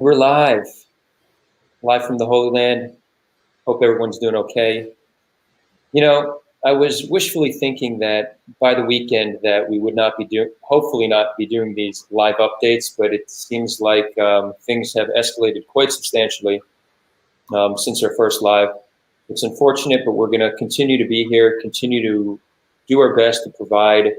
We're live from the Holy Land. Hope everyone's doing okay. You know, I was wishfully thinking that by the weekend that we would hopefully not be doing these live updates, but it seems like things have escalated quite substantially since our first live. It's unfortunate, but we're going to continue to be here, continue to do our best to provide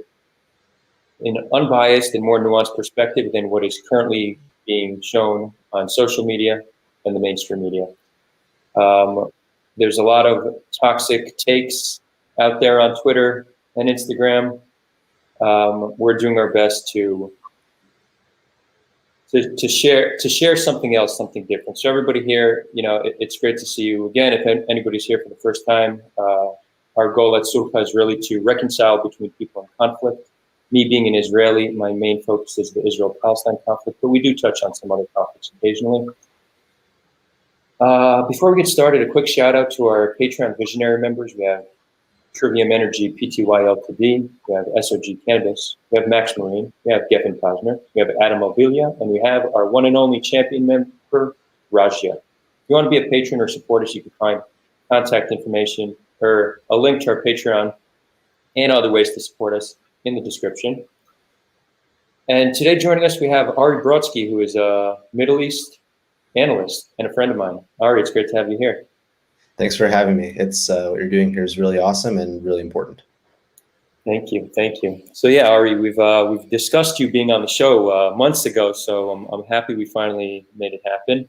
an unbiased and more nuanced perspective than what is currently being shown on social media and the mainstream media. There's a lot of toxic takes out there on Twitter and Instagram. We're doing our best to share something else, something different. So everybody here, it's great to see you again. If anybody's here for the first time, our goal at Sulha is really to reconcile between people in conflict. Me being an Israeli, my main focus is the Israel-Palestine conflict, but we do touch on some other topics occasionally. Before we get started, a quick shout out to our Patreon visionary members. We have Trivium Energy Pty Ltd, we have SOG Cannabis, we have Max Marine, we have Geffen Posner, we have Adam Mobilia, and we have our one and only champion member, Rajia. If you want to be a patron or support us, you can find contact information or a link to our Patreon and other ways to support us in the description. And today joining us, we have Ari Brodkey, who is a Middle East analyst and a friend of mine. Ari, it's great to have you here. Thanks for having me. It's what you're doing here is really awesome and really important. Thank you. So yeah, Ari, we've discussed you being on the show months ago, so I'm happy we finally made it happen.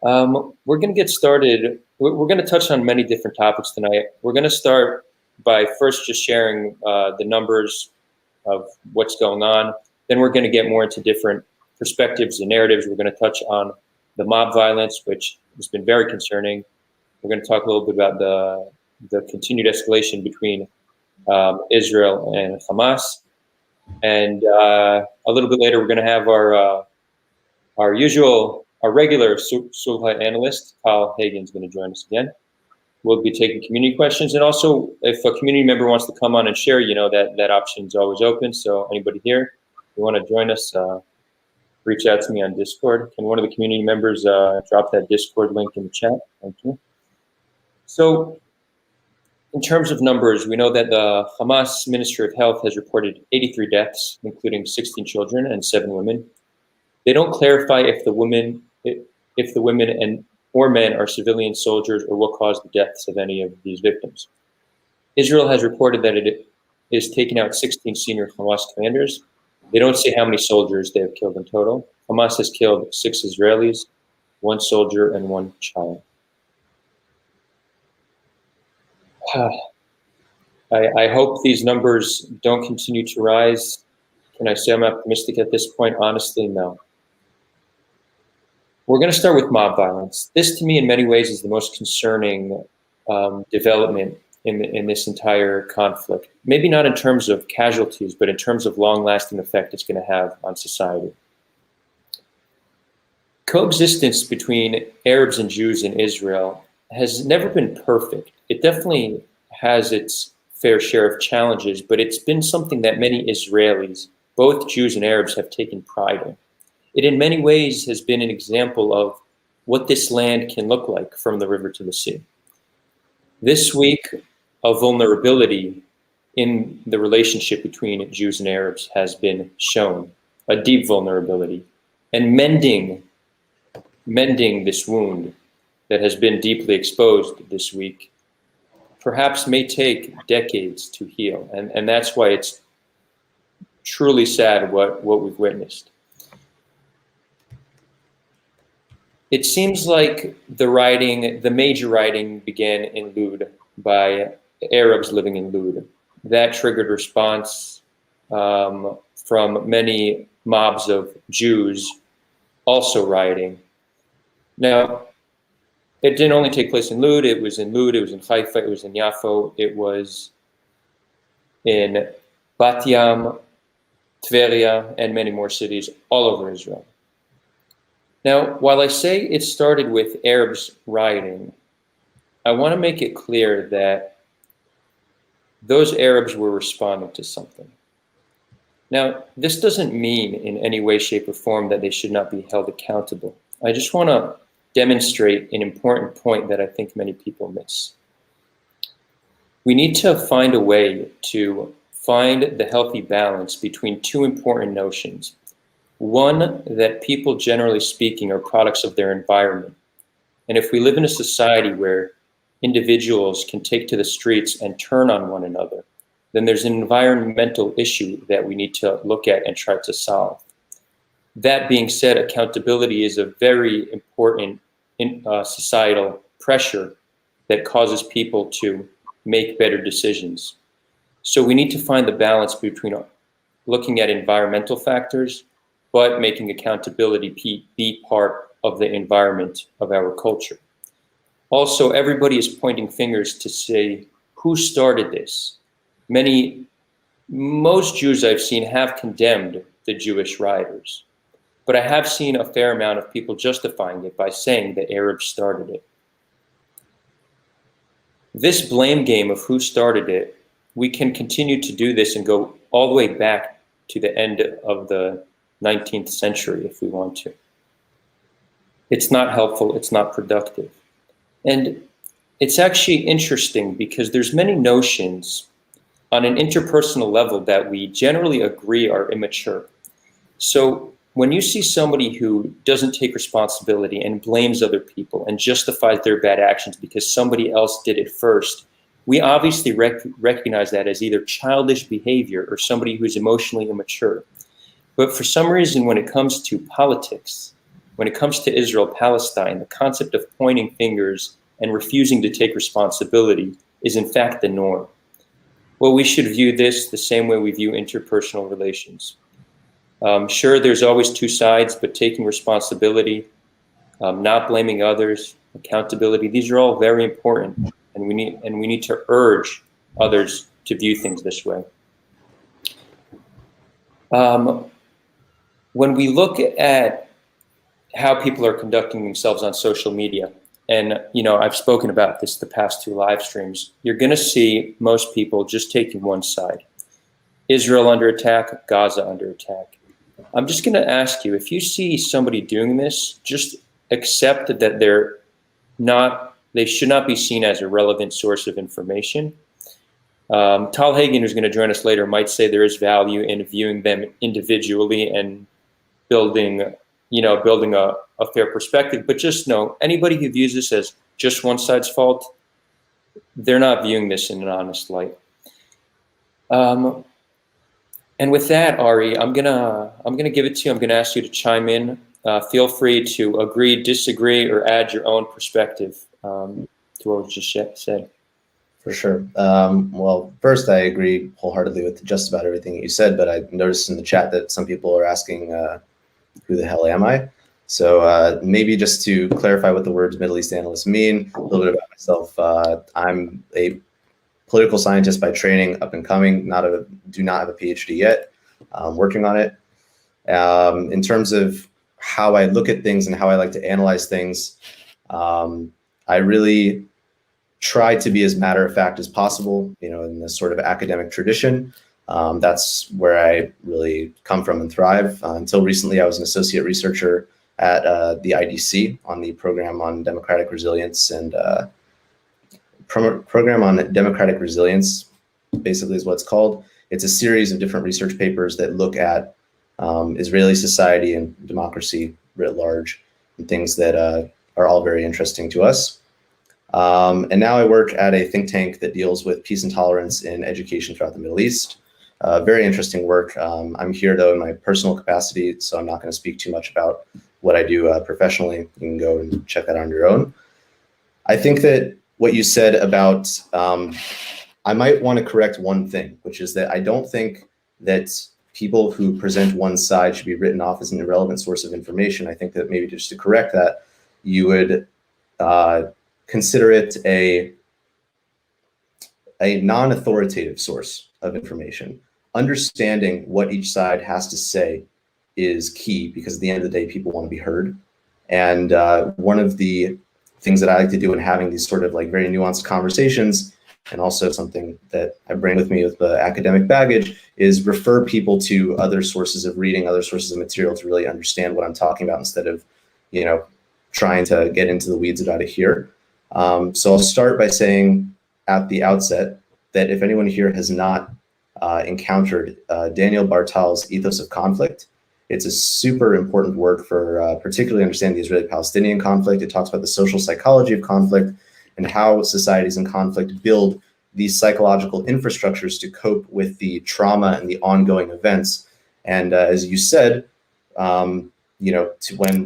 We're going to get started. We're going to touch on many different topics tonight. We're going to start by first just sharing the numbers of what's going on. Then we're going to get more into different perspectives and narratives. We're going to touch on the mob violence, which has been very concerning. We're going to talk a little bit about the continued escalation between Israel and Hamas. And a little bit later, we're going to have our regular Sulha analyst, Hagin, is going to join us again. We'll be taking community questions. And also, if a community member wants to come on and share, that option is always open. So anybody here, if you want to join us, reach out to me on Discord. Can one of the community members drop that Discord link in the chat? Thank you. So in terms of numbers, we know that the Hamas Ministry of Health has reported 83 deaths, including 16 children and 7 women. They don't clarify if the women or men are civilian soldiers or what caused the deaths of any of these victims. Israel has reported that it is taking out 16 senior Hamas commanders. They don't say how many soldiers they have killed in total. Hamas has killed 6 Israelis, 1 soldier, and 1 child. I hope these numbers don't continue to rise. Can I say I'm optimistic at this point? Honestly, no. We're going to start with mob violence. This, to me, in many ways, is the most concerning development in this entire conflict. Maybe not in terms of casualties, but in terms of long-lasting effect it's going to have on society. Coexistence between Arabs and Jews in Israel has never been perfect. It definitely has its fair share of challenges, but it's been something that many Israelis, both Jews and Arabs, have taken pride in. It in many ways has been an example of what this land can look like from the river to the sea. This week, a vulnerability in the relationship between Jews and Arabs has been shown, a deep vulnerability, and mending this wound that has been deeply exposed this week perhaps may take decades to heal. And that's why it's truly sad what we've witnessed. It seems like the major rioting began in Lud by Arabs living in Lud. That triggered response from many mobs of Jews also rioting. Now, it didn't only take place in Lud, it was in Haifa, it was in Yafo, it was in Bat Yam, Tveria, and many more cities all over Israel. Now, while I say it started with Arabs rioting, I want to make it clear that those Arabs were responding to something. Now, this doesn't mean in any way, shape, or form that they should not be held accountable. I just want to demonstrate an important point that I think many people miss. We need to find a way to find the healthy balance between two important notions. One, that people, generally speaking, are products of their environment. And if we live in a society where individuals can take to the streets and turn on one another, then there's an environmental issue that we need to look at and try to solve. That being said, accountability is a very important societal pressure that causes people to make better decisions. So we need to find the balance between looking at environmental factors, but making accountability be part of the environment of our culture. Also, everybody is pointing fingers to say, who started this? Most Jews I've seen have condemned the Jewish rioters, but I have seen a fair amount of people justifying it by saying the Arabs started it. This blame game of who started it, we can continue to do this and go all the way back to the end of the 19th century if we want to. It's not helpful, it's not productive. And it's actually interesting because there's many notions on an interpersonal level that we generally agree are immature. So when you see somebody who doesn't take responsibility and blames other people and justifies their bad actions because somebody else did it first, we obviously recognize that as either childish behavior or somebody who's emotionally immature. But for some reason, when it comes to politics, when it comes to Israel-Palestine, the concept of pointing fingers and refusing to take responsibility is in fact the norm. Well, we should view this the same way we view interpersonal relations. Sure, there's always two sides, but taking responsibility, not blaming others, accountability, these are all very important, and we need to urge others to view things this way. When we look at how people are conducting themselves on social media, and I've spoken about this the past two live streams, you're going to see most people just taking one side. Israel under attack, Gaza under attack. I'm just going to ask you, if you see somebody doing this, just accept that they should not be seen as a relevant source of information. Tal Hagin, who's going to join us later, might say there is value in viewing them individually and building a fair perspective. But just know, anybody who views this as just one side's fault, they're not viewing this in an honest light. And with that, Ari, I'm gonna give it to you. I'm gonna ask you to chime in. Feel free to agree, disagree, or add your own perspective to what was just said. For sure. Well, first, I agree wholeheartedly with just about everything you said, but I noticed in the chat that some people are asking, who the hell am I? So maybe just to clarify what the words Middle East analyst mean, a little bit about myself. I'm a political scientist by training, up and coming, do not have a PhD yet, working on it. In terms of how I look at things and how I like to analyze things, I really try to be as matter of fact as possible, in this sort of academic tradition. That's where I really come from and thrive. Until recently, I was an associate researcher at the IDC on the program on democratic resilience, and program on democratic resilience basically is what it's called. It's a series of different research papers that look at Israeli society and democracy writ large, and things that are all very interesting to us. And now I work at a think tank that deals with peace and tolerance in education throughout the Middle East. Very interesting work. I'm here though in my personal capacity, so I'm not going to speak too much about what I do professionally. You can go and check that on your own. I think that what you said about, I might want to correct one thing, which is that I don't think that people who present one side should be written off as an irrelevant source of information. I think that maybe just to correct that, you would consider it a non-authoritative source of information. Understanding what each side has to say is key, because at the end of the day, people want to be heard. And one of the things that I like to do in having these sort of like very nuanced conversations, and also something that I bring with me with the academic baggage, is refer people to other sources of reading, other sources of material to really understand what I'm talking about, instead of trying to get into the weeds about it here. So I'll start by saying at the outset that if anyone here has not encountered Daniel Bartal's Ethos of Conflict, it's a super important work for particularly understanding the Israeli-Palestinian conflict. It talks about the social psychology of conflict and how societies in conflict build these psychological infrastructures to cope with the trauma and the ongoing events. And as you said, when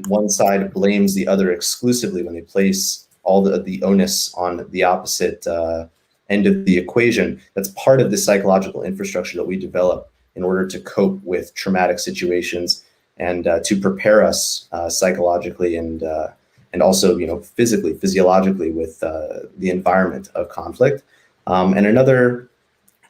one side blames the other exclusively, when they place all the onus on the opposite end of the equation, that's part of the psychological infrastructure that we develop in order to cope with traumatic situations and to prepare us psychologically and also physically, physiologically with the environment of conflict. And another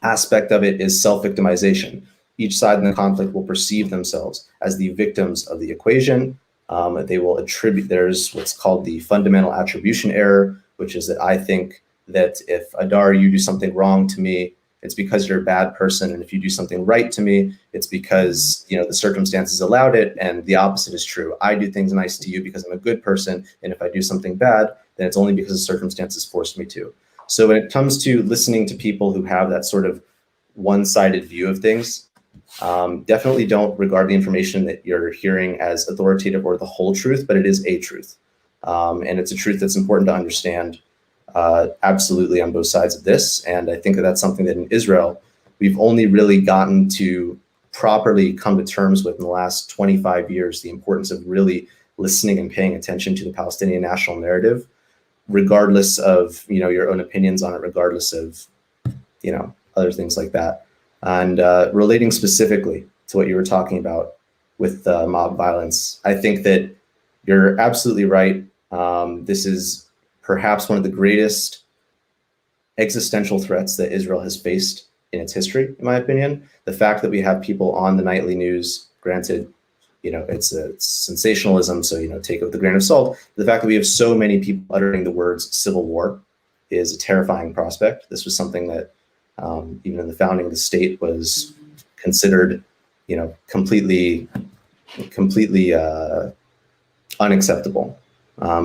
aspect of it is self-victimization. Each side in the conflict will perceive themselves as the victims of the equation. They will attribute, there's what's called the fundamental attribution error, which is that I think that if Adar, you do something wrong to me, it's because you're a bad person. And if you do something right to me, it's because the circumstances allowed it. And the opposite is true. I do things nice to you because I'm a good person. And if I do something bad, then it's only because the circumstances forced me to. So when it comes to listening to people who have that sort of one-sided view of things, definitely don't regard the information that you're hearing as authoritative or the whole truth, but it is a truth. And it's a truth that's important to understand absolutely on both sides of this. And I think that that's something that in Israel, we've only really gotten to properly come to terms with in the last 25 years, the importance of really listening and paying attention to the Palestinian national narrative, regardless of your own opinions on it, regardless of other things like that. And relating specifically to what you were talking about with mob violence, I think that you're absolutely right. This is perhaps one of the greatest existential threats that Israel has faced in its history, in my opinion. The fact that we have people on the nightly news, granted, it's sensationalism, so take it with a grain of salt. The fact that we have so many people uttering the words civil war is a terrifying prospect. This was something that even in the founding of the state was considered, completely unacceptable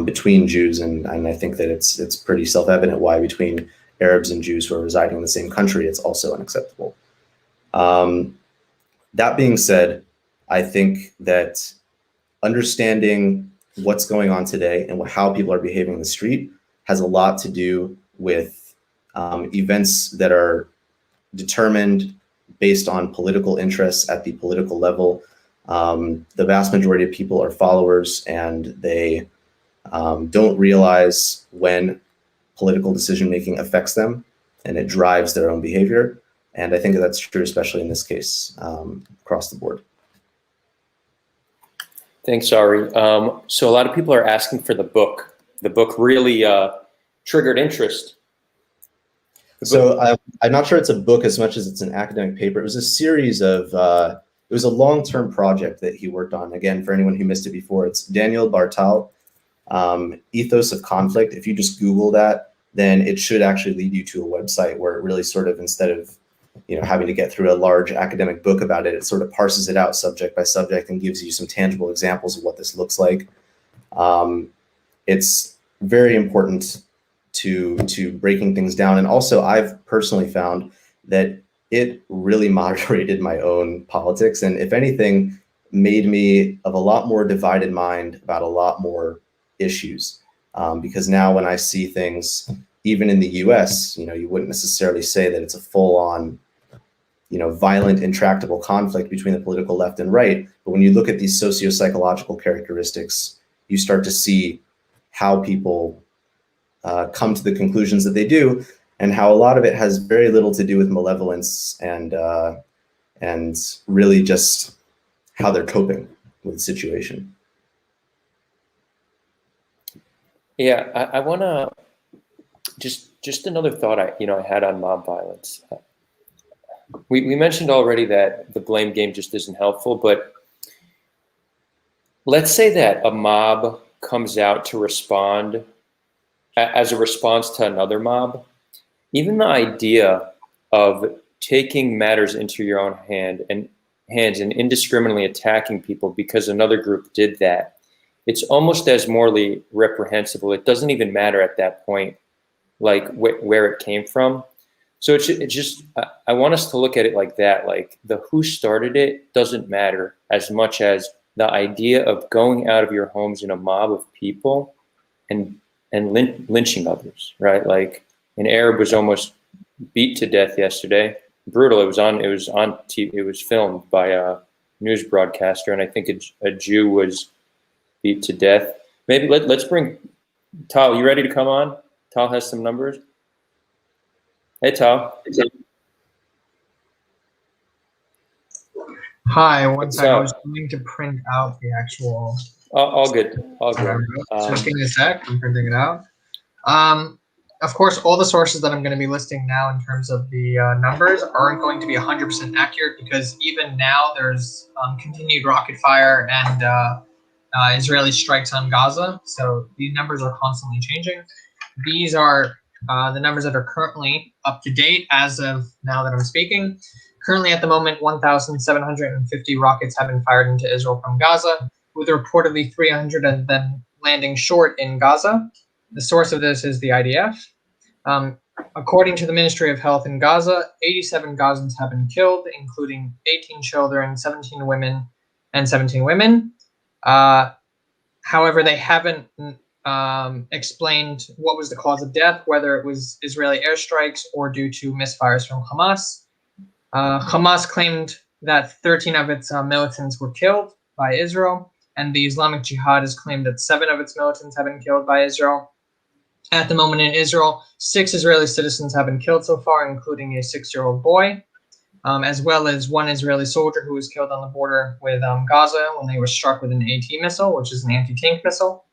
between Jews, and I think that it's pretty self-evident why between Arabs and Jews who are residing in the same country, it's also unacceptable. That being said, I think that understanding what's going on today and how people are behaving in the street has a lot to do with events that are determined based on political interests at the political level. The vast majority of people are followers, and they don't realize when political decision-making affects them and it drives their own behavior. And I think that's true, especially in this case, across the board. Thanks, Ari. So a lot of people are asking for the book. The book really triggered interest. So I'm not sure it's a book as much as it's an academic paper. It was a series of, it was a long-term project that he worked on. Again, for anyone who missed it before, it's Daniel Bartal, Ethos of Conflict. If you just Google that, then it should actually lead you to a website where it really sort of, instead of having to get through a large academic book about it, it sort of parses it out subject by subject and gives you some tangible examples of what this looks like. It's very important to breaking things down. And also, I've personally found that it really moderated my own politics, and if anything, made me of a lot more divided mind about a lot more issues. Because now when I see things, even in the US, you wouldn't necessarily say that it's a full-on, violent, intractable conflict between the political left and right. But when you look at these socio-psychological characteristics, you start to see how people come to the conclusions that they do, and how a lot of it has very little to do with malevolence and really just how they're coping with the situation. Yeah, I want to just another thought I had on mob violence. We mentioned already that the blame game just isn't helpful, but let's say that a mob comes out to respond as a response to another mob. Even the idea of taking matters into your own hands and indiscriminately attacking people because another group did that it's almost as morally reprehensible. It doesn't even matter at that point, like where it came from. So it's just, I want us to look at it like that. Like the who started it doesn't matter as much as the idea of going out of your homes in a mob of people and lynching others, right? Like an Arab was almost beat to death yesterday. Brutal. It was on TV. It was filmed by a news broadcaster, and I think a Jew was beat to death. Maybe let's bring Tal. You ready to come on? Tal has some numbers. Hey, Tal. Hi, one second. I was going to print out the actual. All good. All good. Just give me a sec. I'm printing it out. Of course, all the sources that I'm going to be listing now in terms of the numbers aren't going to be 100% accurate, because even now there's continued rocket fire and Israeli strikes on Gaza. So these numbers are constantly changing. These are the numbers that are currently up to date as of now that I'm speaking. Currently, at the moment, 1,750 rockets have been fired into Israel from Gaza, with reportedly 300 of them landing short in Gaza. The source of this is the IDF. According to the Ministry of Health in Gaza, 87 Gazans have been killed, including 18 children, 17 women, and 17 women. However, they haven't explained what was the cause of death, whether it was Israeli airstrikes or due to misfires from Hamas. Hamas claimed that 13 of its militants were killed by Israel, and the Islamic Jihad has claimed that 7 of its militants have been killed by Israel. At the moment in Israel, 6 Israeli citizens have been killed so far, including a 6-year-old boy, as well as 1 Israeli soldier who was killed on the border with Gaza when they were struck with an AT missile, which is an anti-tank missile.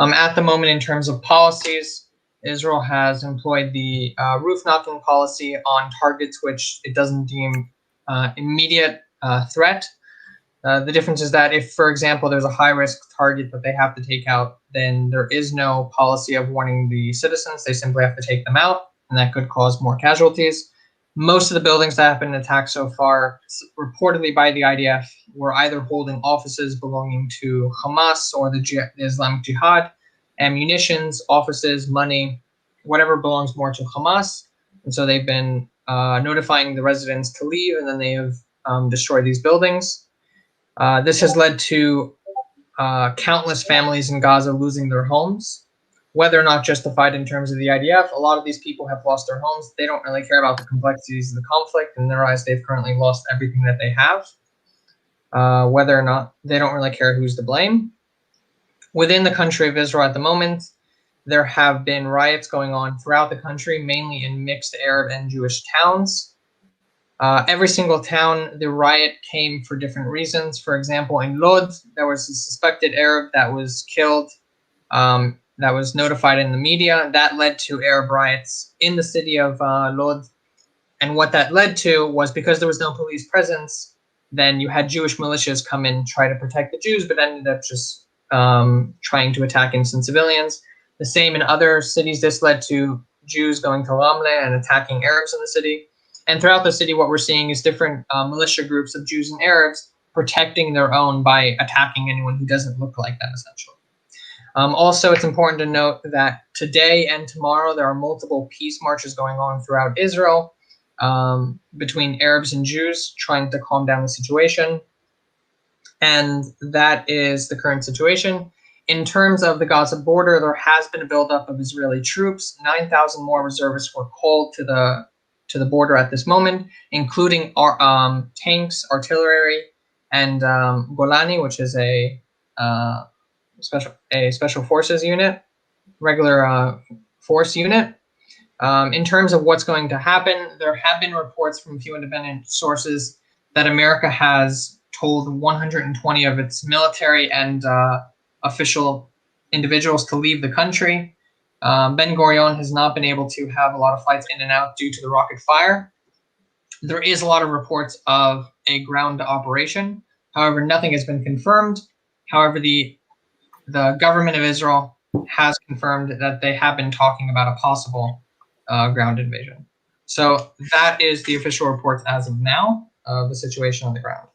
At the moment, in terms of policies, Israel has employed the roof knocking policy on targets which it doesn't deem immediate threat. The difference is that if, for example, there's a high-risk target that they have to take out, then there is no policy of warning the citizens. They simply have to take them out, and that could cause more casualties. Most of the buildings that have been attacked so far, reportedly by the IDF, were either holding offices belonging to Hamas or the Islamic Jihad, ammunitions, offices, money, whatever belongs more to Hamas. And so they've been notifying the residents to leave, and then they have destroyed these buildings. This has led to countless families in Gaza losing their homes. Whether or not justified in terms of the IDF, a lot of these people have lost their homes. They don't really care about the complexities of the conflict. In their eyes, they've currently lost everything that they have. Whether or not, they don't really care who's to blame. Within the country of Israel at the moment, there have been riots going on throughout the country, mainly in mixed Arab and Jewish towns. Every single town, the riot came for different reasons. For example, in Lod, there was a suspected Arab that was killed, that was notified in the media. That led to Arab riots in the city of Lod. And what that led to was, because there was no police presence, then you had Jewish militias come in, try to protect the Jews, but ended up just trying to attack innocent civilians. The same in other cities. This led to Jews going to Ramle and attacking Arabs in the city. And throughout the city, what we're seeing is different militia groups of Jews and Arabs protecting their own by attacking anyone who doesn't look like them, essentially. Also, it's important to note that today and tomorrow, there are multiple peace marches going on throughout Israel between Arabs and Jews, trying to calm down the situation. And that is the current situation. In terms of the Gaza border, there has been a buildup of Israeli troops. 9,000 more reservists were called to the border at this moment, including tanks, artillery, and Golani, which is a special forces unit, regular force unit. In terms of what's going to happen, there have been reports from a few independent sources that America has told 120 of its military and official individuals to leave the country. Ben Gurion has not been able to have a lot of flights in and out due to the rocket fire. There is a lot of reports of a ground operation. However, nothing has been confirmed. However, the government of Israel has confirmed that they have been talking about a possible ground invasion. So that is the official reports as of now of the situation on the ground.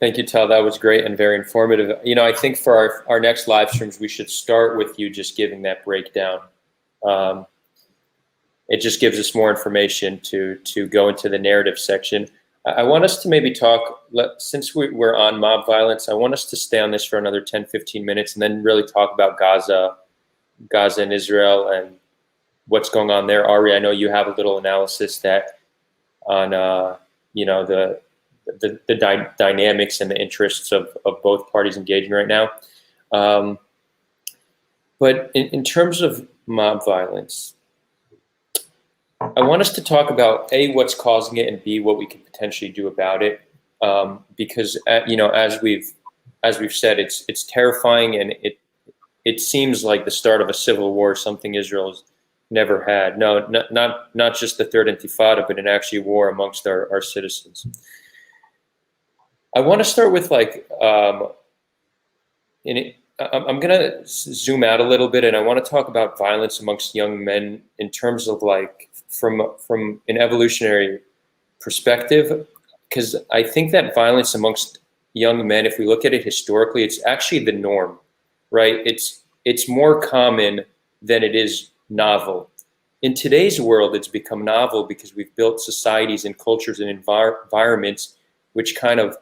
Thank you, Tal. That was great and very informative. I think for our next live streams, we should start with you just giving that breakdown. It just gives us more information to go into the narrative section. I want us to maybe talk, since we're on mob violence, I want us to stay on this for another 10, 15 minutes and then really talk about Gaza and Israel and what's going on there. Ari, I know you have a little analysis that on, the dynamics and the interests of both parties engaging right now. But in terms of mob violence, I want us to talk about A, what's causing it, and B, what we can potentially do about it. Because as we've said, it's terrifying, and it seems like the start of a civil war, something Israel's never had. No, not just the third Intifada, but an actually war amongst our citizens. I want to start with I'm going to zoom out a little bit, and I want to talk about violence amongst young men in terms of from an evolutionary perspective, because I think that violence amongst young men, if we look at it historically, it's actually the norm, right? It's more common than it is novel. In today's world, it's become novel because we've built societies and cultures and environments which kind of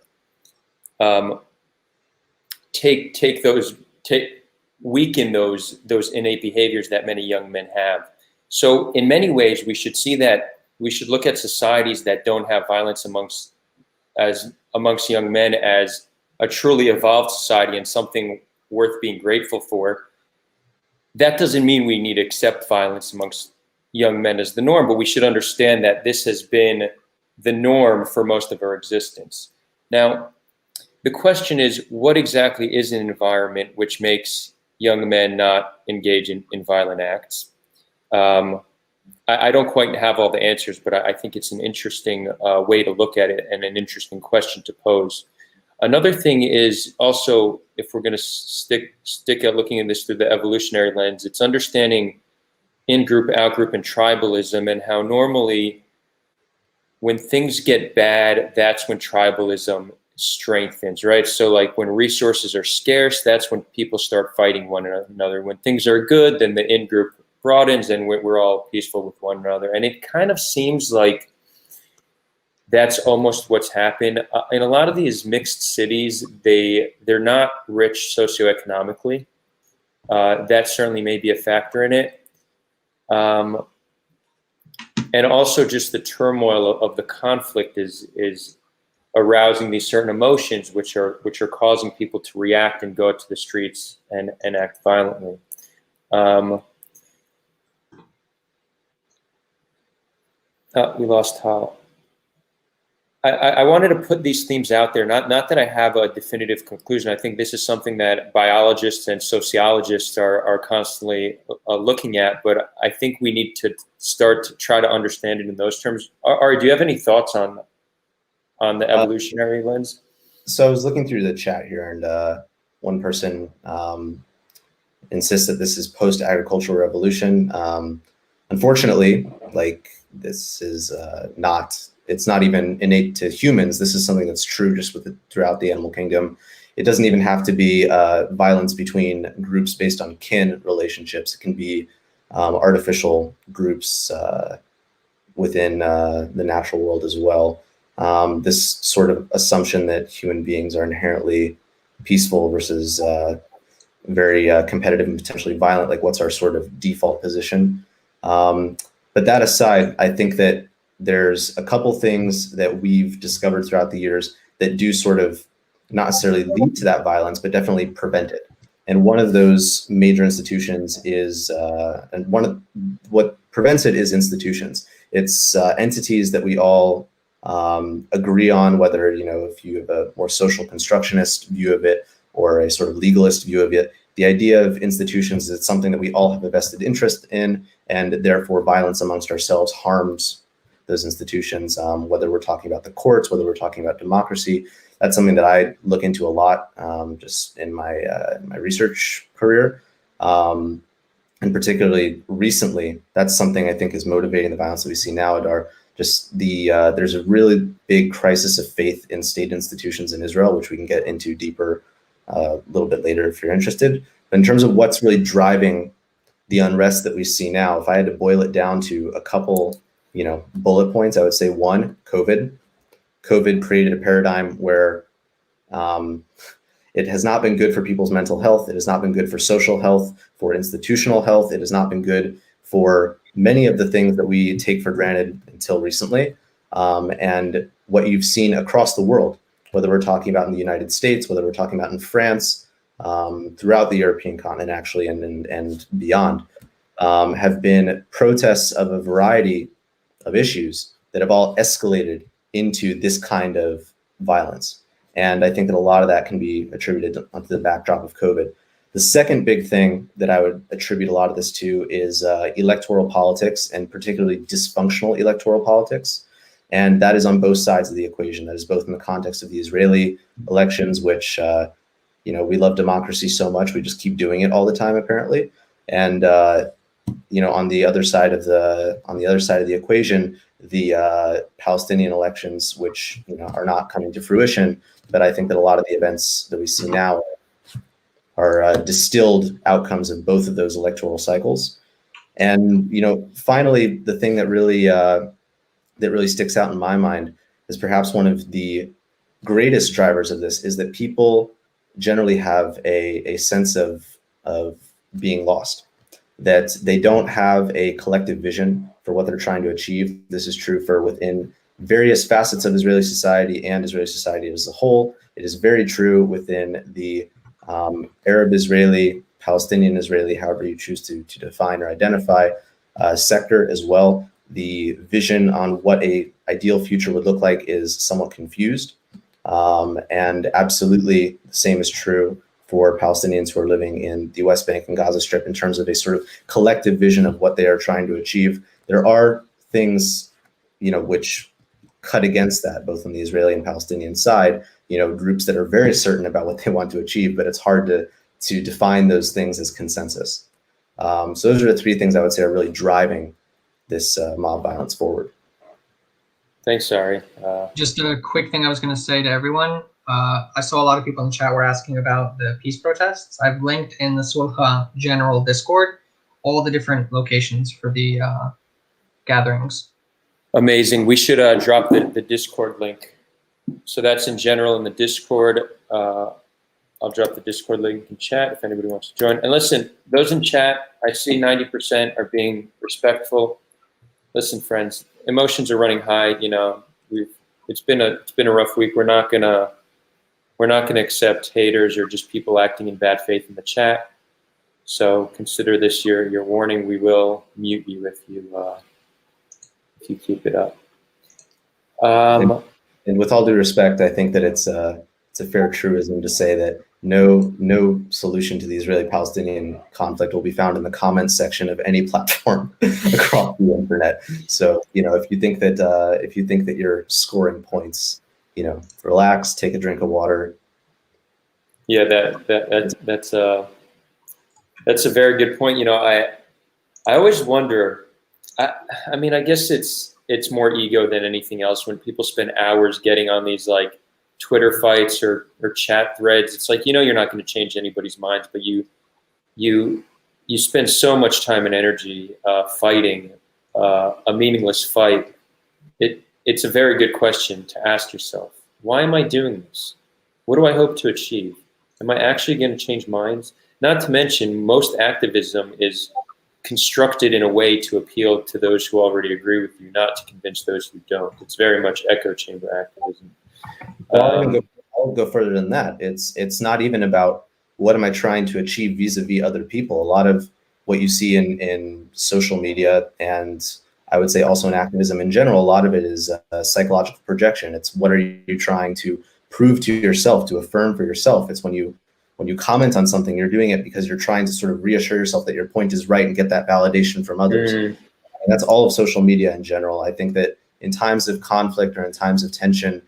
weaken those innate behaviors that many young men have. So in many ways, we should see that we should look at societies that don't have violence amongst young men as a truly evolved society and something worth being grateful for. That doesn't mean we need to accept violence amongst young men as the norm, but we should understand that this has been the norm for most of our existence. Now, the question is, what exactly is an environment which makes young men not engage in violent acts? I don't quite have all the answers, but I think it's an interesting way to look at it and an interesting question to pose. Another thing is also, if we're going to stick at looking at this through the evolutionary lens, it's understanding in-group, out-group, and tribalism, and how normally when things get bad, that's when tribalism strengthens, right? So like when resources are scarce, that's when people start fighting one another. When things are good, then the in-group broadens and we're all peaceful with one another. And it kind of seems like that's almost what's happened. In a lot of these mixed cities, they're not rich socioeconomically. That certainly may be a factor in it. And also just the turmoil of the conflict is arousing these certain emotions, which are causing people to react and go to the streets and act violently. We lost Hal. I wanted to put these themes out there, not that I have a definitive conclusion. I think this is something that biologists and sociologists are constantly looking at, but I think we need to start to try to understand it in those terms. Ari, do you have any thoughts on the evolutionary lens? So I was looking through the chat here, and one person insists that this is post-agricultural revolution. Unfortunately, this is it's not even innate to humans. This is something that's true just throughout the animal kingdom. It doesn't even have to be violence between groups based on kin relationships. It can be artificial groups within the natural world as well. This sort of assumption that human beings are inherently peaceful versus very competitive and potentially violent, like what's our sort of default position. But that aside, I think that there's a couple things that we've discovered throughout the years that do sort of not necessarily lead to that violence, but definitely prevent it. And one of those major institutions is, and what prevents it is institutions. It's entities that we all agree on, whether, if you have a more social constructionist view of it or a sort of legalist view of it. The idea of institutions is it's something that we all have a vested interest in, and therefore violence amongst ourselves harms those institutions, whether we're talking about the courts, whether we're talking about democracy. That's something that I look into a lot just in my research career. And particularly recently, that's something I think is motivating the violence that we see now, Adar. just there's a really big crisis of faith in state institutions in Israel, which we can get into deeper a little bit later if you're interested. But in terms of what's really driving the unrest that we see now, if I had to boil it down to a couple, bullet points, I would say one, COVID. COVID created a paradigm where it has not been good for people's mental health. It has not been good for social health, for institutional health. It has not been good for many of the things that we take for granted until recently. And what you've seen across the world, whether we're talking about in the United States, whether we're talking about in France, throughout the European continent, actually, and beyond, have been protests of a variety of issues that have all escalated into this kind of violence. And I think that a lot of that can be attributed to the backdrop of COVID. The second big thing that I would attribute a lot of this to is electoral politics, and particularly dysfunctional electoral politics. And that is on both sides of the equation. That is both in the context of the Israeli elections, which, we love democracy so much, we just keep doing it all the time, apparently. And, on the other side of the equation, the Palestinian elections, which, are not coming to fruition. But I think that a lot of the events that we see now are distilled outcomes of both of those electoral cycles. And, finally, the thing that really sticks out in my mind is perhaps one of the greatest drivers of this is that people generally have a sense of being lost, that they don't have a collective vision for what they're trying to achieve. This is true for within various facets of Israeli society and Israeli society as a whole. It is very true within the Arab Israeli, Palestinian Israeli, however you choose to define or identify, sector as well. The vision on what a ideal future would look like is somewhat confused. And absolutely the same is true for Palestinians who are living in the West Bank and Gaza Strip in terms of a sort of collective vision of what they are trying to achieve. There are things, which cut against that, both on the Israeli and Palestinian side, groups that are very certain about what they want to achieve, but it's hard to define those things as consensus. So those are the three things I would say are really driving this mob violence forward. Thanks, Ari. Just a quick thing I was going to say to everyone. I saw a lot of people in the chat were asking about the peace protests. I've linked in the Sulha general Discord all the different locations for the gatherings. Amazing. We should drop the Discord link. So that's in general in the Discord. I'll drop the Discord link in chat if anybody wants to join. And listen, those in chat, I see 90% are being respectful. Listen, friends, emotions are running high. It's been a rough week. We're not gonna accept haters or just people acting in bad faith in the chat. So consider this your warning. We will mute you if you keep it up. And with all due respect, I think that it's a fair truism to say that no solution to the Israeli-Palestinian conflict will be found in the comments section of any platform across the internet. So, if you think that you're scoring points, relax, take a drink of water. Yeah, that's a very good point. I always wonder. I mean, I guess it's more ego than anything else when people spend hours getting on these like Twitter fights or chat threads. It's like, you're not going to change anybody's minds, but you spend so much time and energy fighting a meaningless fight. It's a very good question to ask yourself. Why am I doing this? What do I hope to achieve? Am I actually going to change minds? Not to mention, most activism is constructed in a way to appeal to those who already agree with you, not to convince those who don't. It's very much echo chamber activism. I'll go further than that. It's not even about what am I trying to achieve vis-a-vis other people. A lot of what you see in social media, and I would say also in activism in general, a lot of it is psychological projection. It's what are you trying to prove to yourself, to affirm for yourself. It's when you comment on something, you're doing it because you're trying to sort of reassure yourself that your point is right and get that validation from others. And that's all of social media in general. I think that in times of conflict or in times of tension,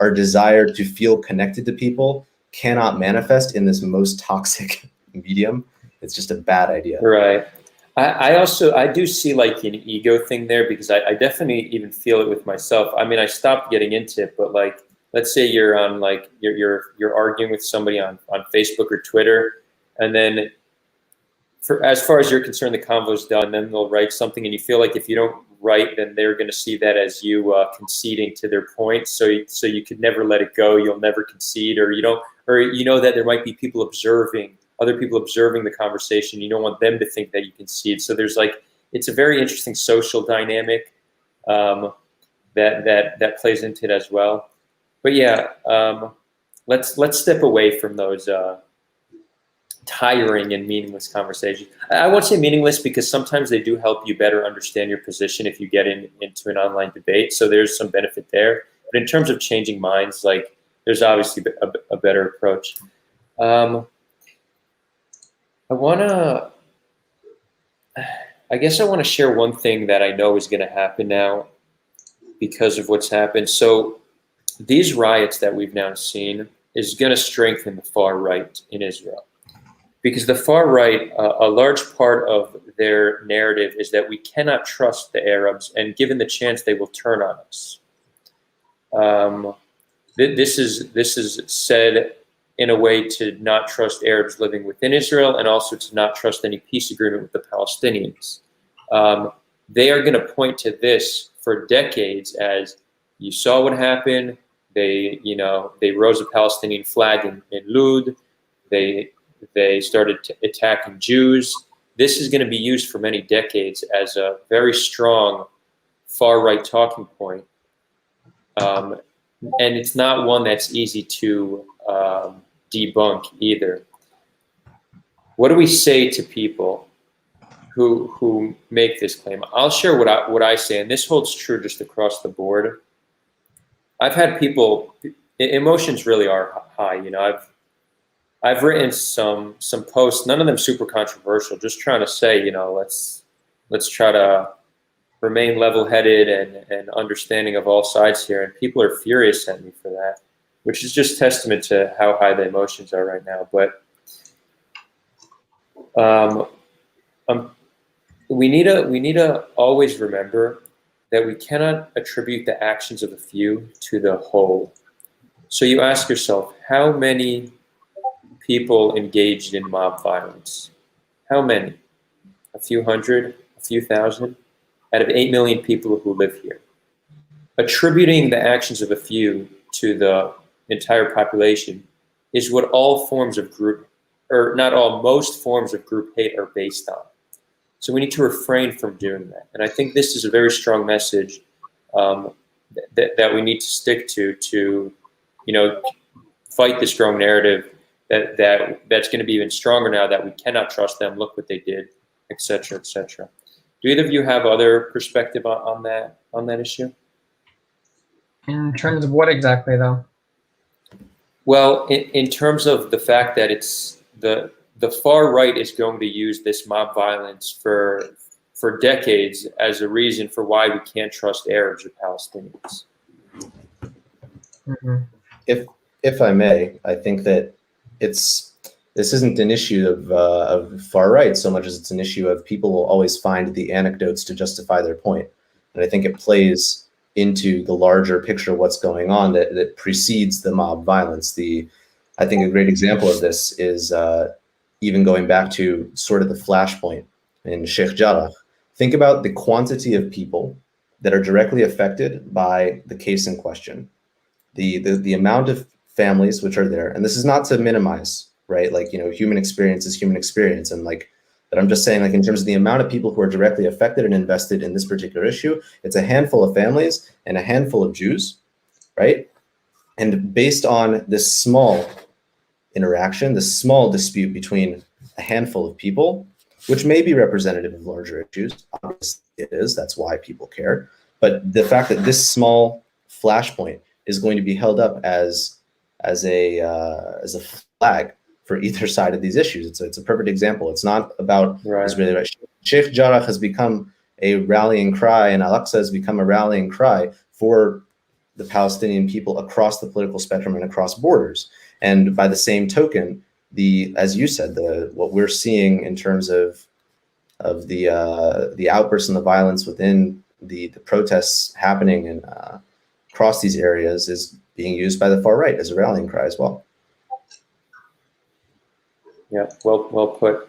our desire to feel connected to people cannot manifest in this most toxic medium. It's just a bad idea. Right. I do see like an ego thing there, because I definitely even feel it with myself. I mean, I stopped getting into it, but like, let's say you're on like, you're arguing with somebody on Facebook or Twitter, and then as far as you're concerned, the convo's done, then they'll write something, and you feel like if you don't write, then they're going to see that as you conceding to their point. So you could never let it go. You'll never concede, or you don't, or you know that there might be people observing, other people observing the conversation. You don't want them to think that you concede. So there's like, it's a very interesting social dynamic that plays into it as well. But yeah, let's step away from those tiring and meaningless conversations. I won't say meaningless, because sometimes they do help you better understand your position if you get into an online debate. So there's some benefit there. But in terms of changing minds, like, there's obviously a better approach. I guess I want to share one thing that I know is going to happen now because of what's happened. So these riots that we've now seen is going to strengthen the far right in Israel. Because the far right, a large part of their narrative is that we cannot trust the Arabs, and given the chance, they will turn on us. This is said in a way to not trust Arabs living within Israel, and also to not trust any peace agreement with the Palestinians. They are going to point to this for decades as, you saw what happened. They rose a Palestinian flag in Lud. They started attacking Jews. This is going to be used for many decades as a very strong far-right talking point. And it's not one that's easy to debunk either. What do we say to people who make this claim? I'll share what I say, and this holds true just across the board. I've had people, emotions really are high. I've written some posts, none of them super controversial, just trying to say, let's try to remain level-headed and understanding of all sides here. And people are furious at me for that, which is just testament to how high the emotions are right now. But we need to always remember that we cannot attribute the actions of a few to the whole. So you ask yourself, how many people engaged in mob violence? How many? A few hundred, a few thousand, out of 8 million people who live here. Attributing the actions of a few to the entire population is what all forms of group, or not all, most forms of group hate are based on. So we need to refrain from doing that. And I think this is a very strong message that we need to stick to fight the strong narrative that's going to be even stronger now that we cannot trust them. Look what they did, et cetera, et cetera. Do either of you have other perspective on that issue? In terms of what exactly, though? Well, in terms of the fact that it's the far right is going to use this mob violence for decades as a reason for why we can't trust Arabs or Palestinians. Mm-hmm. If I may, I think that this isn't an issue of far right so much as it's an issue of people will always find the anecdotes to justify their point. And I think it plays into the larger picture of what's going on that precedes the mob violence. I think a great example of this is even going back to sort of the flashpoint in Sheikh Jarrah. Think about the quantity of people that are directly affected by the case in question. The amount of families which are there, and this is not to minimize, right? Like, human experience is human experience, and but I'm just saying, like, in terms of the amount of people who are directly affected and invested in this particular issue, it's a handful of families and a handful of Jews, right? And based on this small interaction, this small dispute between a handful of people, which may be representative of larger issues, obviously it is, that's why people care. But the fact that this small flashpoint is going to be held up as a flag for either side of these issues. It's a perfect example. It's not about Israeli right. Sheikh Jarrah has become a rallying cry, and Al-Aqsa has become a rallying cry for the Palestinian people across the political spectrum and across borders. And by the same token, as you said, what we're seeing in terms of the outbursts and the violence within the protests happening and across these areas is being used by the far right as a rallying cry as well. Yeah, well put.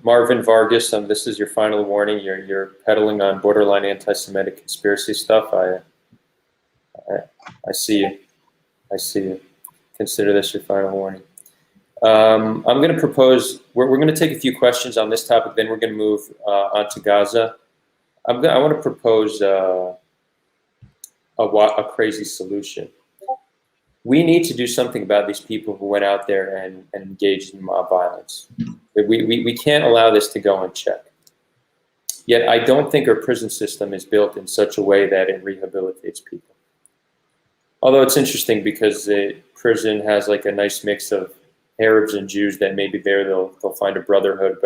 Marvin Vargas, this is your final warning. You're peddling on borderline anti-Semitic conspiracy stuff. I see you. I see you. Consider this your final warning. I'm going to propose, we're going to take a few questions on this topic, then we're going to move on to Gaza. I want to propose a crazy solution. We need to do something about these people who went out there and engaged in mob violence. We can't allow this to go unchecked. Yet I don't think our prison system is built in such a way that it rehabilitates people. Although it's interesting because the prison has like a nice mix of Arabs and Jews that maybe there they'll find a brotherhood.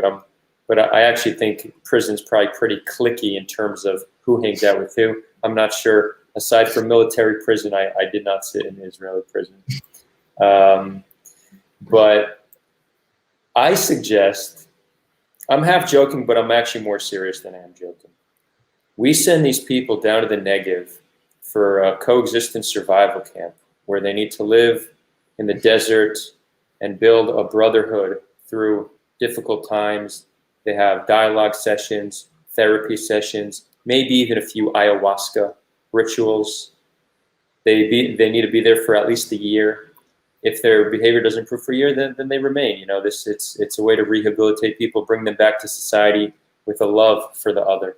But I actually think prison's probably pretty cliquey in terms of who hangs out with who. I'm not sure. Aside from military prison, I did not sit in Israeli prison. But I suggest, I'm half joking, but I'm actually more serious than I am joking. We send these people down to the Negev for a coexistence survival camp where they need to live in the desert and build a brotherhood through difficult times. They have dialogue sessions, therapy sessions, maybe even a few ayahuasca rituals. They need to be there for at least a year. If their behavior doesn't improve for a year, then they remain. You know, it's a way to rehabilitate people, bring them back to society with a love for the other.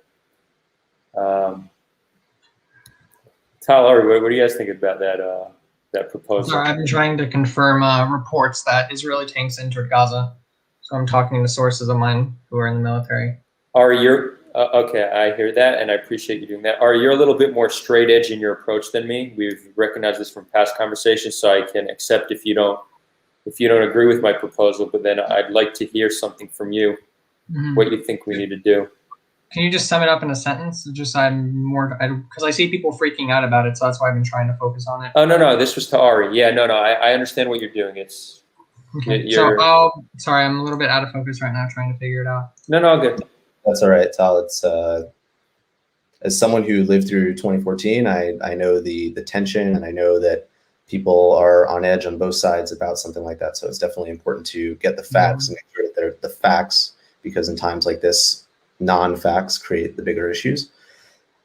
Tyler, what do you guys think about that proposal? Sorry, I've been trying to confirm reports that Israeli tanks entered Gaza. So I'm talking to sources of mine who are in the military. Okay, I hear that, and I appreciate you doing that. You're a little bit more straight edge in your approach than me. We've recognized this from past conversations, so I can accept if you don't agree with my proposal. But then I'd like to hear something from you, what you think we need to do. Can you just sum it up in a sentence? Just because I see people freaking out about it, so that's why I've been trying to focus on it. Oh no, this was to Ari. Yeah, no, I understand what you're doing. It's okay. So sorry, I'm a little bit out of focus right now, trying to figure it out. No, good. That's all right, Tal. It's as someone who lived through 2014, I know the tension, and I know that people are on edge on both sides about something like that. So it's definitely important to get the facts and make sure that they're the facts, because in times like this, non-facts create the bigger issues.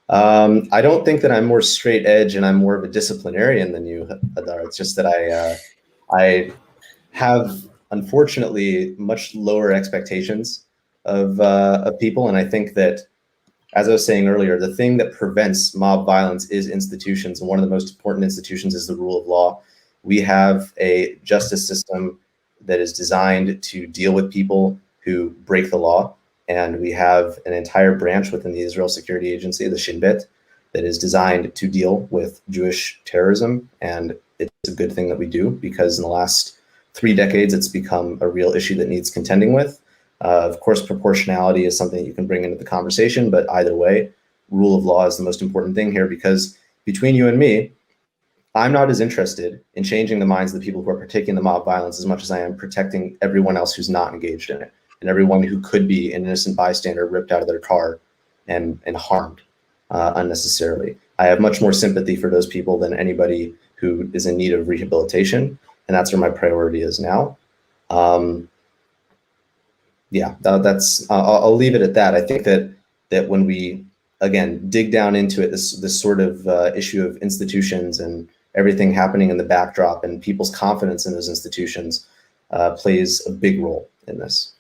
I don't think that I'm more straight edge and I'm more of a disciplinarian than you, Adar. It's just that I have, unfortunately, much lower expectations of people. And I think that, as I was saying earlier, the thing that prevents mob violence is institutions. And one of the most important institutions is the rule of law. We have a justice system that is designed to deal with people who break the law. And we have an entire branch within the Israel Security Agency, the Shin Bet, that is designed to deal with Jewish terrorism. And it's a good thing that we do, because in the last 3 decades, it's become a real issue that needs contending with. Of course, proportionality is something that you can bring into the conversation, but either way, rule of law is the most important thing here, because between you and me, I'm not as interested in changing the minds of the people who are partaking in the mob violence as much as I am protecting everyone else who's not engaged in it, and everyone who could be an innocent bystander ripped out of their car and harmed unnecessarily. I have much more sympathy for those people than anybody who is in need of rehabilitation, and that's where my priority is now. Yeah, I'll leave it at that. I think that when we, again, dig down into it, this sort of issue of institutions and everything happening in the backdrop and people's confidence in those institutions plays a big role in this.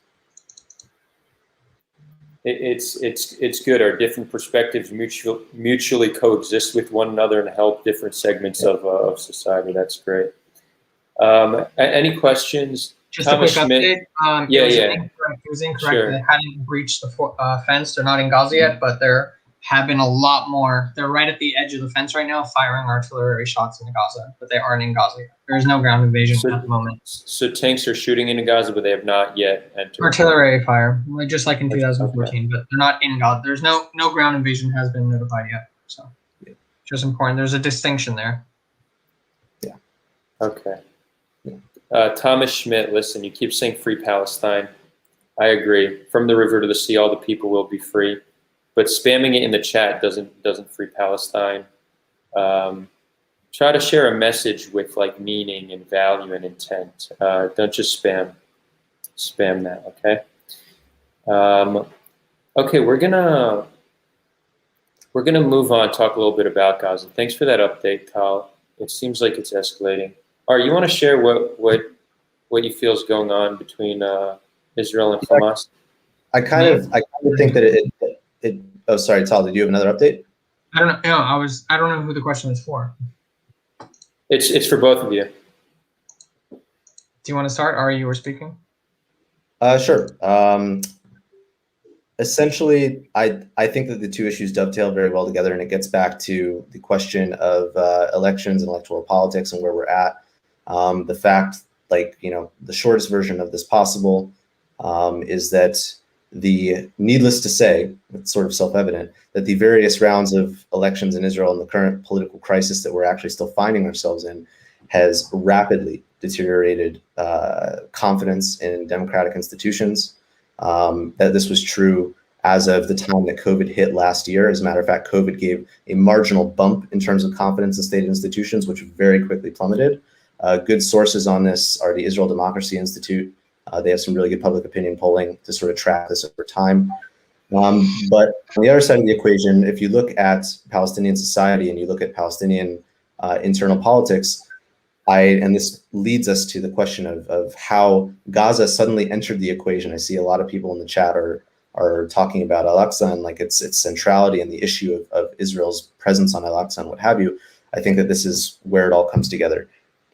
It's good. Our different perspectives mutually coexist with one another and help different segments of society. That's great. Any questions? Just a quick update. It was incorrect. Sure. They hadn't breached the fence. They're not in Gaza yet, but there have been a lot more. They're right at the edge of the fence right now, firing artillery shots into Gaza, but they aren't in Gaza yet. There's no ground invasion at the moment. So tanks are shooting into Gaza, but they have not yet entered. Artillery fire, just like in 2014, but they're not in Gaza. There's no ground invasion has been notified yet. So just important. There's a distinction there. Yeah. Okay. Thomas Schmidt, listen, you keep saying free Palestine. I agree. From the river to the sea, all the people will be free. But spamming it in the chat doesn't free Palestine. Try to share a message with like meaning and value and intent. Don't just spam that. Okay. Okay, we're gonna move on. Talk a little bit about Gaza. Thanks for that update, Kyle. It seems like it's escalating. All right, you want to share what you feel is going on between Israel and Hamas? I kind of think that it. Oh, sorry, Tal. Did you have another update? I don't know. No, I don't know who the question is for. It's for both of you. Do you want to start? Or you were speaking? Sure. Essentially, I think that the two issues dovetail very well together, and it gets back to the question of elections and electoral politics and where we're at. The fact, the shortest version of this possible is that needless to say, it's sort of self-evident, that the various rounds of elections in Israel and the current political crisis that we're actually still finding ourselves in has rapidly deteriorated confidence in democratic institutions. That this was true as of the time that COVID hit last year. As a matter of fact, COVID gave a marginal bump in terms of confidence in state institutions, which very quickly plummeted. Good sources on this are the Israel Democracy Institute. They have some really good public opinion polling to sort of track this over time. But on the other side of the equation, if you look at Palestinian society and you look at Palestinian internal politics, and this leads us to the question of how Gaza suddenly entered the equation. I see a lot of people in the chat are talking about Al-Aqsa and like its centrality and the issue of Israel's presence on Al-Aqsa and what have you. I think that this is where it all comes together.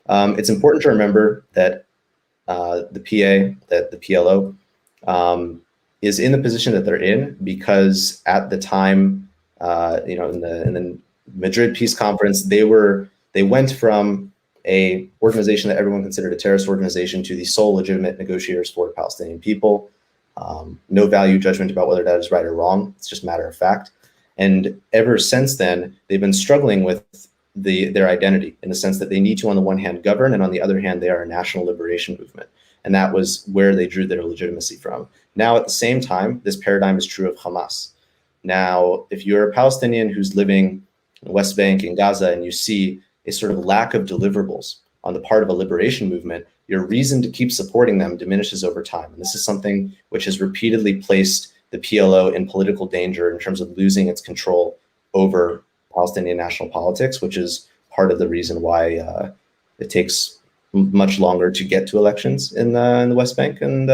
It's important to remember that the PLO, is in the position that they're in because at the time, in the Madrid Peace Conference, they went from a organization that everyone considered a terrorist organization to the sole legitimate negotiators for the Palestinian people. No value judgment about whether that is right or wrong. It's just a matter of fact. And ever since then, they've been struggling with their identity in the sense that they need to, on the one hand, govern, and on the other hand, they are a national liberation movement. And that was where they drew their legitimacy from. Now, at the same time, this paradigm is true of Hamas. Now, if you're a Palestinian who's living in the West Bank in Gaza and you see a sort of lack of deliverables on the part of a liberation movement, your reason to keep supporting them diminishes over time. And this is something which has repeatedly placed the PLO in political danger in terms of losing its control over Palestinian national politics, which is part of the reason why it takes much longer to get to elections in the West Bank and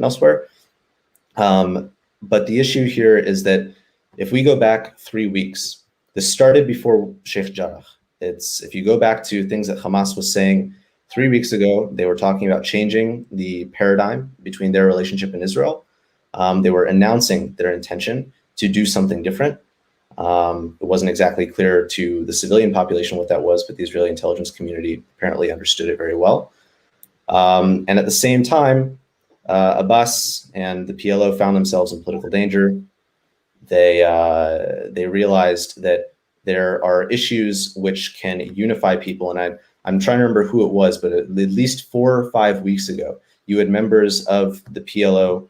elsewhere. But the issue here is that if we go back 3 weeks, this started before Sheikh Jarrah. If you go back to things that Hamas was saying 3 weeks ago, they were talking about changing the paradigm between their relationship and Israel. They were announcing their intention to do something different. It wasn't exactly clear to the civilian population what that was, but the Israeli intelligence community apparently understood it very well. And at the same time, Abbas and the PLO found themselves in political danger. They realized that there are issues which can unify people. And I'm trying to remember who it was, but at least 4 or 5 weeks ago, you had members of the PLO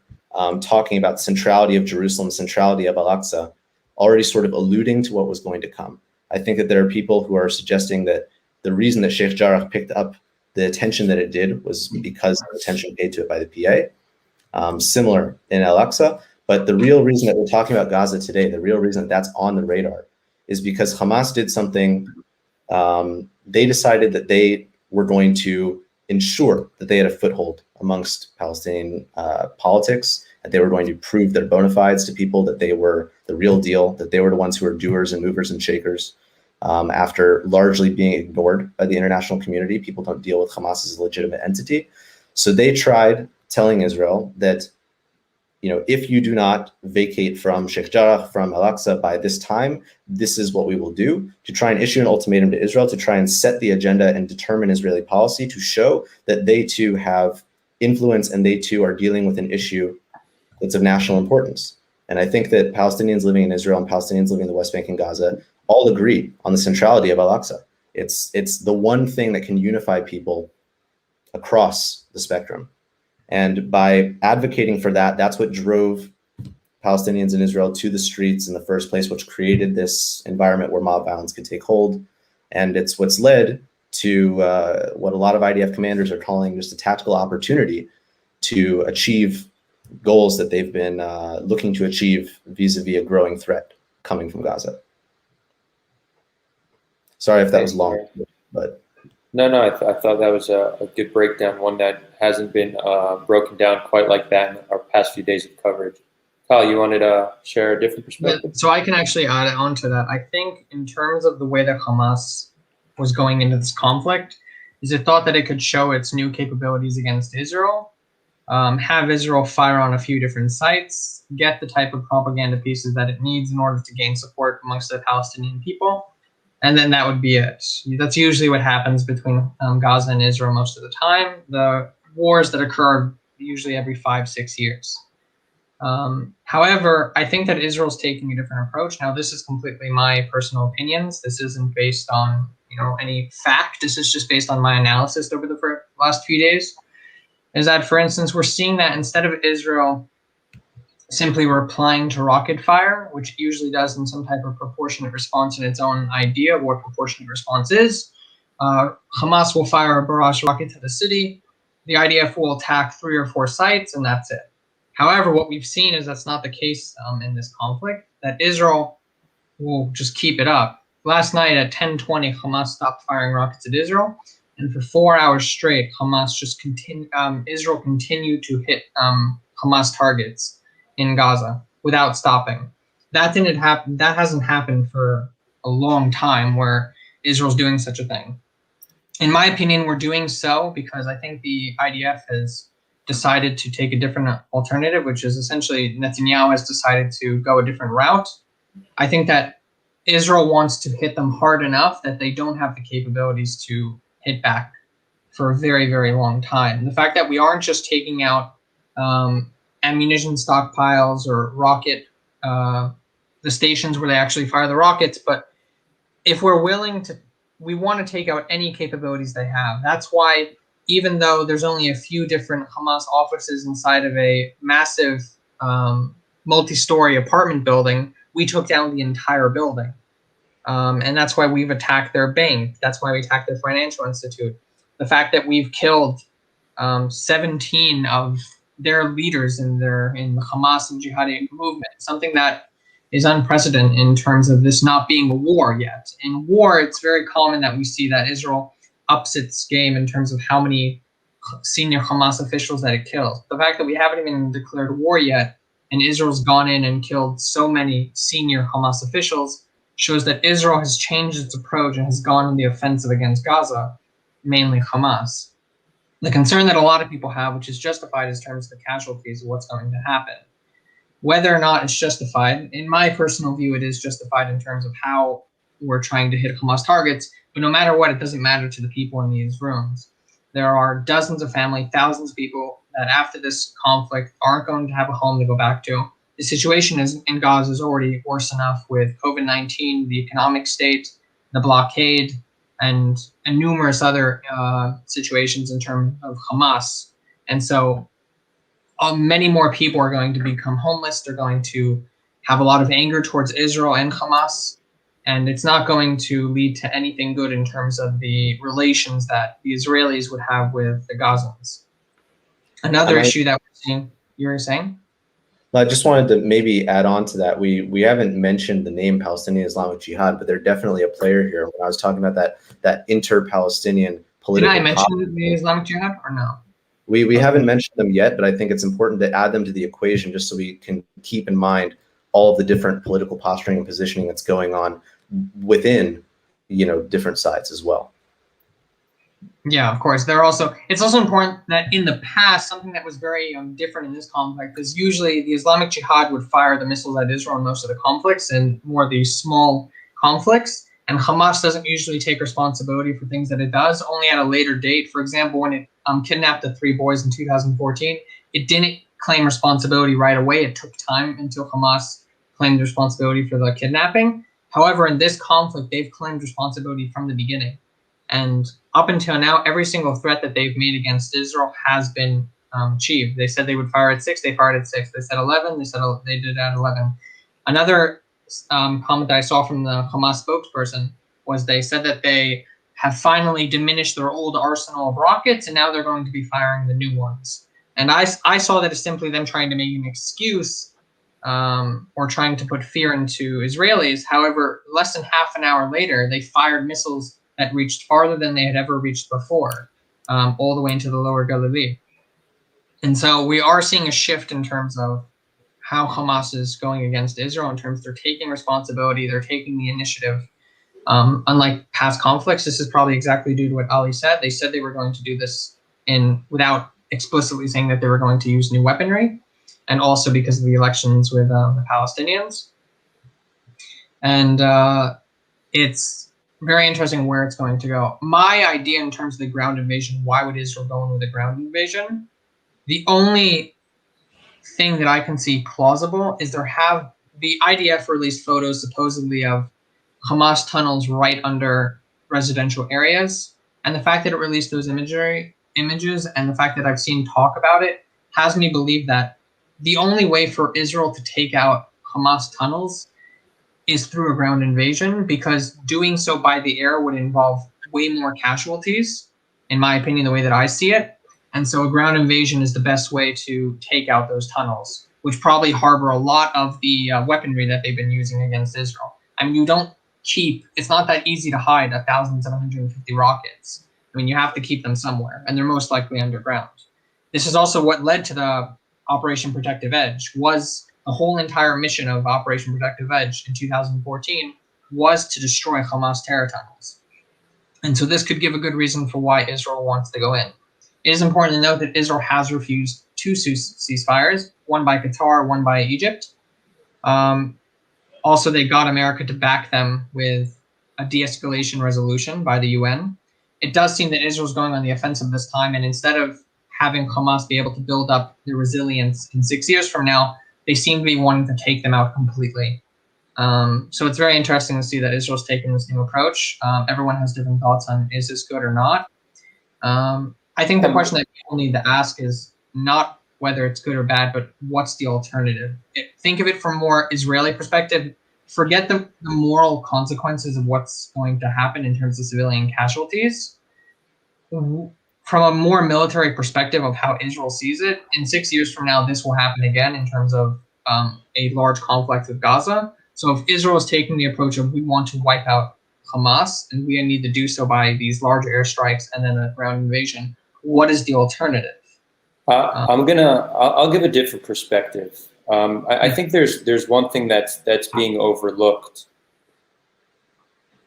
talking about the centrality of Jerusalem, centrality of Al-Aqsa, already sort of alluding to what was going to come. I think that there are people who are suggesting that the reason that Sheikh Jarrah picked up the attention that it did was because of the attention paid to it by the PA. Similar in Al-Aqsa, but the real reason that we're talking about Gaza today, the real reason that that's on the radar is because Hamas did something. They decided that they were going to ensure that they had a foothold amongst Palestinian politics, that they were going to prove their bona fides to people, that they were the real deal, that they were the ones who were doers and movers and shakers. After largely being ignored by the international community, people don't deal with Hamas as a legitimate entity. So they tried telling Israel that, if you do not vacate from Sheikh Jarrah, from Al-Aqsa by this time, this is what we will do, to try and issue an ultimatum to Israel, to try and set the agenda and determine Israeli policy, to show that they too have influence and they too are dealing with an issue that's of national importance. And I think that Palestinians living in Israel and Palestinians living in the West Bank and Gaza all agree on the centrality of Al-Aqsa. It's the one thing that can unify people across the spectrum. And by advocating for that, that's what drove Palestinians in Israel to the streets in the first place, which created this environment where mob violence could take hold. And it's what's led to what a lot of IDF commanders are calling just a tactical opportunity to achieve goals that they've been looking to achieve vis-a-vis a growing threat coming from Gaza. Sorry if that was long, but no, I thought that was a good breakdown, one that hasn't been broken down quite like that in our past few days of coverage. Kyle, you wanted to share a different perspective? So I can actually add on to that. I think in terms of the way that Hamas was going into this conflict, is it thought that it could show its new capabilities against Israel, have Israel fire on a few different sites, get the type of propaganda pieces that it needs in order to gain support amongst the Palestinian people, and then that would be it. That's usually what happens between Gaza and Israel most of the time. The wars that occur usually every 5-6 years. However, I think that Israel's taking a different approach. Now, this is completely my personal opinions. This isn't based on any fact. This is just based on my analysis over the last few days. Is that, for instance, we're seeing that instead of Israel simply replying to rocket fire, which it usually does in some type of proportionate response in its own idea of what proportionate response is, Hamas will fire a barrage rocket to the city. The IDF will attack 3 or 4 sites, and that's it. However, what we've seen is that's not the case in this conflict, that Israel will just keep it up. Last night at 10:20, Hamas stopped firing rockets at Israel, and for 4 hours straight, Israel continued to hit Hamas targets in Gaza without stopping. That didn't happen. That hasn't happened for a long time where Israel's doing such a thing. In my opinion, we're doing so because I think the IDF has decided to take a different alternative, which is essentially Netanyahu has decided to go a different route. I think that Israel wants to hit them hard enough that they don't have the capabilities to hit back for a very, very long time. The fact that we aren't just taking out ammunition stockpiles or the stations where they actually fire the rockets, but if we're willing to, we want to take out any capabilities they have. That's why, even though there's only a few different Hamas offices inside of a massive multi-story apartment building, we took down the entire building. And that's why we've attacked their bank. That's why we attacked their financial institute. The fact that we've killed 17 of their leaders in the Hamas and jihadi movement, something that is unprecedented in terms of this not being a war yet. In war, it's very common that we see that Israel ups its game in terms of how many senior Hamas officials that it kills. The fact that we haven't even declared war yet, and Israel's gone in and killed so many senior Hamas officials, shows that Israel has changed its approach and has gone on the offensive against Gaza, mainly Hamas. The concern that a lot of people have, which is justified in terms of the casualties of what's going to happen. Whether or not it's justified, in my personal view, it is justified in terms of how we're trying to hit Hamas targets, but no matter what, it doesn't matter to the people in these rooms. There are dozens of families, thousands of people that after this conflict aren't going to have a home to go back to. The situation in Gaza is already worse enough with COVID-19, the economic state, the blockade, and numerous other situations in terms of Hamas. And so many more people are going to become homeless. They're going to have a lot of anger towards Israel and Hamas. And it's not going to lead to anything good in terms of the relations that the Israelis would have with the Gazans. Another issue that we're seeing, you were saying? I just wanted to maybe add on to that. We haven't mentioned the name Palestinian Islamic Jihad, but they're definitely a player here. When I was talking about that inter-Palestinian political— Did I mention the Islamic Jihad or no? We haven't mentioned them yet, but I think it's important to add them to the equation just so we can keep in mind all of the different political posturing and positioning that's going on within, different sides as well. Yeah, of course. It's also important that in the past, something that was very different in this conflict is usually the Islamic Jihad would fire the missiles at Israel in most of the conflicts and more of these small conflicts. And Hamas doesn't usually take responsibility for things that it does, only at a later date. For example, when it kidnapped the 3 boys in 2014, it didn't claim responsibility right away. It took time until Hamas claimed responsibility for the kidnapping. However, in this conflict, they've claimed responsibility from the beginning. And up until now, every single threat that they've made against Israel has been achieved. They said they would fire at 6, they fired at 6. They said 11, they said they did it at 11. Another comment that I saw from the Hamas spokesperson was they said that they have finally diminished their old arsenal of rockets, and now they're going to be firing the new ones. And I saw that as simply them trying to make an excuse or trying to put fear into Israelis. However, less than half an hour later, they fired missiles that reached farther than they had ever reached before, all the way into the lower Galilee. And so we are seeing a shift in terms of how Hamas is going against Israel, in terms of they're taking responsibility, they're taking the initiative. Unlike past conflicts, this is probably exactly due to what Ali said. They said they were going to do this without explicitly saying that they were going to use new weaponry, and also because of the elections with the Palestinians. And it's very interesting where it's going to go. My idea in terms of the ground invasion, why would Israel go in with a ground invasion? The only thing that I can see plausible is the IDF released photos supposedly of Hamas tunnels right under residential areas. And the fact that it released those images and the fact that I've seen talk about it has me believe that the only way for Israel to take out Hamas tunnels is through a ground invasion, because doing so by the air would involve way more casualties, in my opinion, the way that I see it. And so a ground invasion is the best way to take out those tunnels, which probably harbor a lot of the weaponry that they've been using against Israel. I mean, it's not that easy to hide 1,750 rockets. I mean, you have to keep them somewhere, and they're most likely underground. This is also what led to the Operation Protective Edge. Was the whole entire mission of Operation Protective Edge in 2014 was to destroy Hamas terror tunnels. And so this could give a good reason for why Israel wants to go in. It is important to note that Israel has refused 2 ceasefires, one by Qatar, one by Egypt. Also, they got America to back them with a de-escalation resolution by the UN. It does seem that Israel's going on the offensive this time, and instead of having Hamas be able to build up their resilience in 6 years from now, they seem to be wanting to take them out completely. So it's very interesting to see that Israel's taking this new approach. Everyone has different thoughts on, is this good or not? I think the question that people need to ask is not whether it's good or bad, but what's the alternative? Think of it from more Israeli perspective. Forget the moral consequences of what's going to happen in terms of civilian casualties. From a more military perspective of how Israel sees it, in 6 years from now, this will happen again in terms of a large conflict with Gaza. So if Israel is taking the approach of we want to wipe out Hamas, and we need to do so by these large airstrikes and then a ground invasion, what is the alternative? I'll give a different perspective. I think there's one thing that's being overlooked,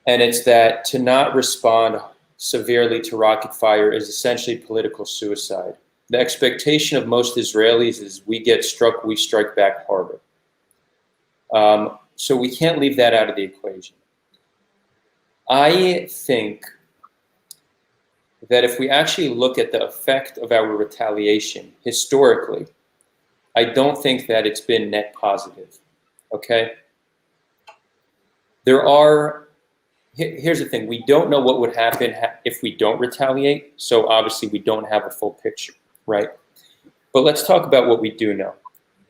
and it's that to not respond severely to rocket fire is essentially political suicide. The expectation of most Israelis is we get struck, we strike back harder. So we can't leave that out of the equation. I think that if we actually look at the effect of our retaliation historically, I don't think that it's been net positive, okay? Here's the thing, we don't know what would happen if we don't retaliate, so obviously we don't have a full picture, right? But let's talk about what we do know.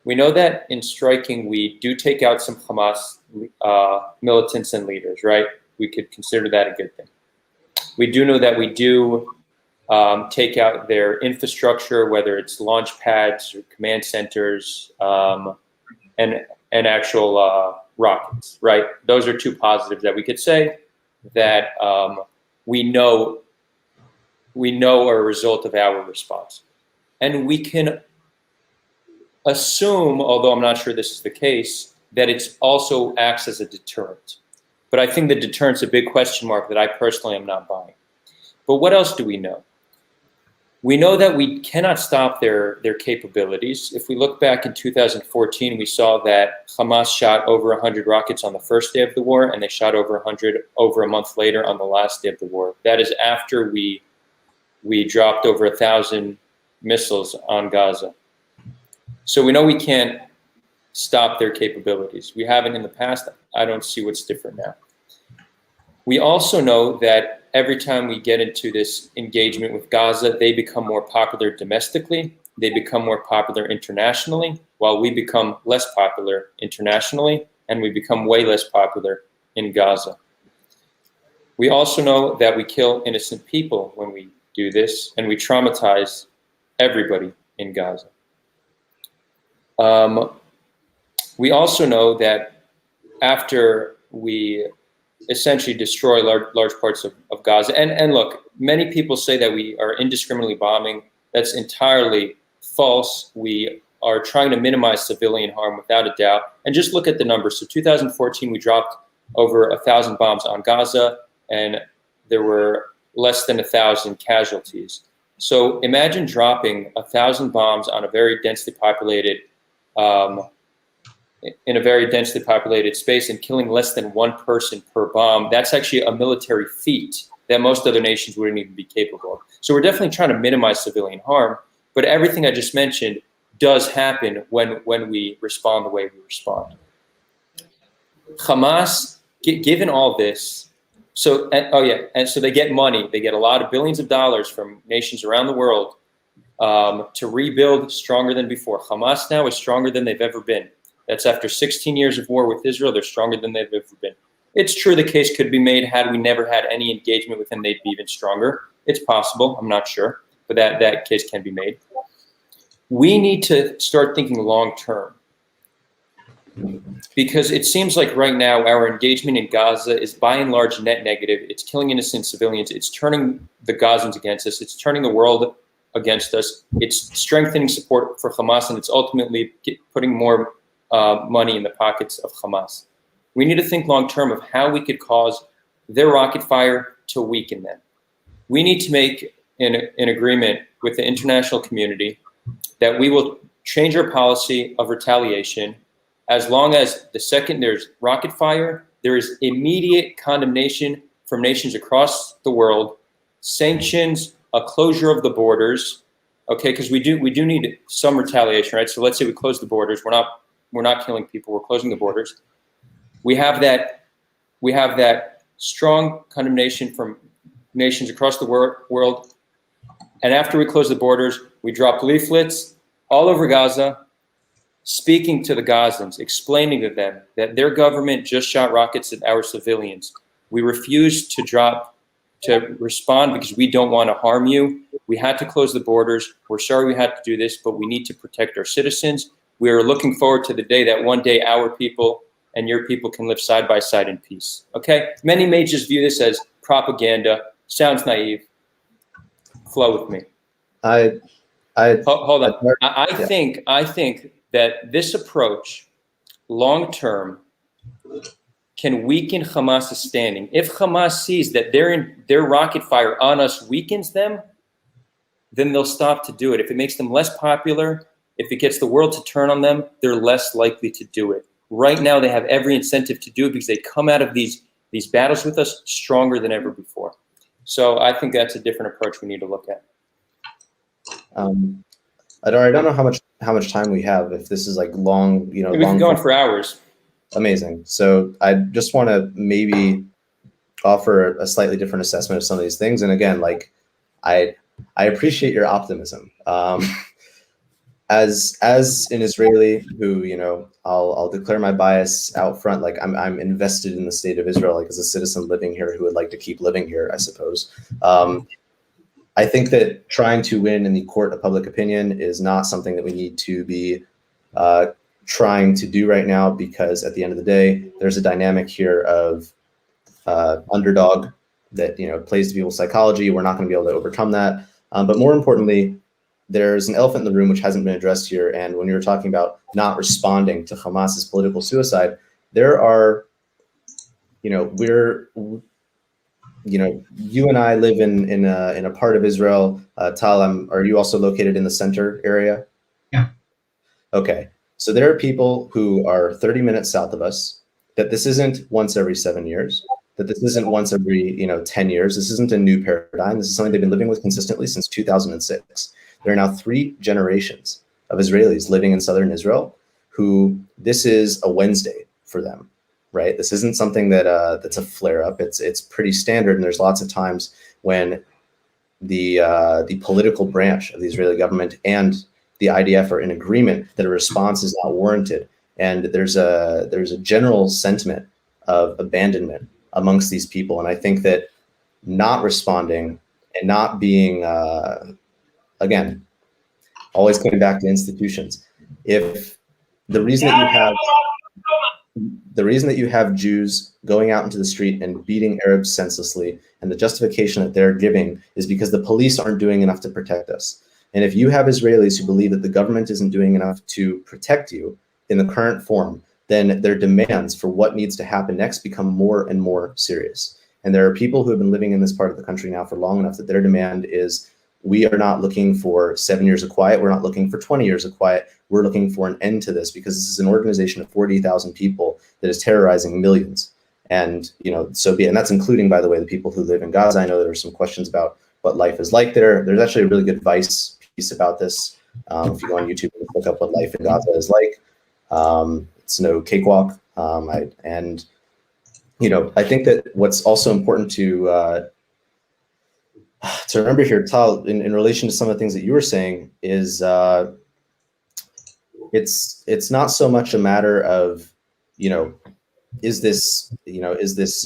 We know that in striking, we do take out some Hamas militants and leaders, right? We could consider that a good thing. We do know that we do take out their infrastructure, whether it's launch pads or command centers, and actual rockets, right? Those are 2 positives that we could say that we know are a result of our response. And we can assume, although I'm not sure this is the case, that it also acts as a deterrent. But I think the deterrent's a big question mark that I personally am not buying. But what else do we know? We know that we cannot stop their capabilities. If we look back in 2014, we saw that Hamas shot over 100 rockets on the first day of the war, and they shot over 100 over a month later on the last day of the war. That is after we dropped over 1,000 missiles on Gaza. So we know we can't stop their capabilities. We haven't in the past. I don't see what's different now. We also know that every time we get into this engagement with Gaza, they become more popular domestically. they become more popular internationally, while we become less popular internationally, and we become way less popular in Gaza. We also know that we kill innocent people when we do this, and we traumatize everybody in Gaza. We also know that after we essentially destroy large parts of Gaza, and look, many people say that we are indiscriminately bombing. That's entirely false. We are trying to minimize civilian harm without a doubt. And just look at the numbers. So 2014, we dropped over 1,000 bombs on Gaza, and there were less than 1,000 casualties. So imagine dropping 1,000 bombs on a very densely populated, in a very densely populated space and killing less than one person per bomb. That's actually a military feat that most other nations wouldn't even be capable of. So we're definitely trying to minimize civilian harm, but everything I just mentioned does happen when we respond the way we respond. Hamas, given all this, so they get money. They get a lot of billions of dollars from nations around the world to rebuild stronger than before. Hamas now is stronger than they've ever been. That's after 16 years of war with Israel. They're stronger than they've ever been. It's true the case could be made had we never had any engagement with them, they'd be even stronger. It's possible. I'm not sure, but that case can be made. We need to start thinking long term, because it seems like right now our engagement in Gaza is by and large net negative. It's killing innocent civilians. It's turning the Gazans against us. It's turning the world against us. It's strengthening support for Hamas, and it's ultimately putting more money in the pockets of Hamas. We need to think long term of how we could cause their rocket fire to weaken them. We need to make an agreement with the international community that we will change our policy of retaliation as long as the second there's rocket fire, there is immediate condemnation from nations across the world, sanctions, a closure of the borders, okay, because we do need some retaliation, right? So let's say we close the borders, we're not killing people, we're closing the borders. We have that strong condemnation from nations across the world. And after we close the borders, we drop leaflets all over Gaza, speaking to the Gazans, explaining to them that their government just shot rockets at our civilians. We refuse to respond because we don't want to harm you. We had to close the borders. We're sorry we had to do this, but we need to protect our citizens. We are looking forward to the day that one day our people and your people can live side by side in peace. Okay? Many may just view this as propaganda. Sounds naive. Flow with me. Hold on. I think that this approach, long term, can weaken Hamas's standing. If Hamas sees that their rocket fire on us weakens them, then they'll stop to do it. If it makes them less popular, if it gets the world to turn on them, they're less likely to do it. Right now, they have every incentive to do it because they come out of these battles with us stronger than ever before. So I think that's a different approach we need to look at. Adar, I don't know how much time we have. If this is like long, we can go on for hours. Amazing. So I just want to maybe offer a slightly different assessment of some of these things. And again, like I appreciate your optimism. As an Israeli who, I'll declare my bias out front. Like I'm invested in the state of Israel, like as a citizen living here who would like to keep living here, I suppose. I think that trying to win in the court of public opinion is not something that we need to be trying to do right now, because at the end of the day, there's a dynamic here of underdog that plays to people's psychology. We're not going to be able to overcome that. But more importantly, there's an elephant in the room which hasn't been addressed here. And when you were talking about not responding to Hamas's political suicide, there are, you and I live in a part of Israel. Tal, are you also located in the center area? Yeah. Okay. So there are people who are 30 minutes south of us, that this isn't once every 7 years, that this isn't once every 10 years. This isn't a new paradigm. This is something they've been living with consistently since 2006. There are now 3 generations of Israelis living in southern Israel who this is a Wednesday for them, right? This isn't something that's a flare up. It's pretty standard, and there's lots of times when the political branch of the Israeli government and the IDF are in agreement that a response is not warranted, and there's a general sentiment of abandonment amongst these people. And I think that not responding and not being, again, always coming back to institutions. If the reason that you have Jews going out into the street and beating Arabs senselessly, and the justification that they're giving is because the police aren't doing enough to protect us. And if you have Israelis who believe that the government isn't doing enough to protect you in the current form, then their demands for what needs to happen next become more and more serious. And there are people who have been living in this part of the country now for long enough that their demand is, we are not looking for 7 years of quiet. We're not looking for 20 years of quiet. We're looking for an end to this, because this is an organization of 40,000 people that is terrorizing millions. And, so be it. And that's including, by the way, the people who live in Gaza. I know there are some questions about what life is like there. There's actually a really good Vice piece about this. If you go on YouTube and look up what life in Gaza is like, it's no cakewalk. I think that what's also important to remember here, Tal, in relation to some of the things that you were saying, is it's not so much a matter of, is this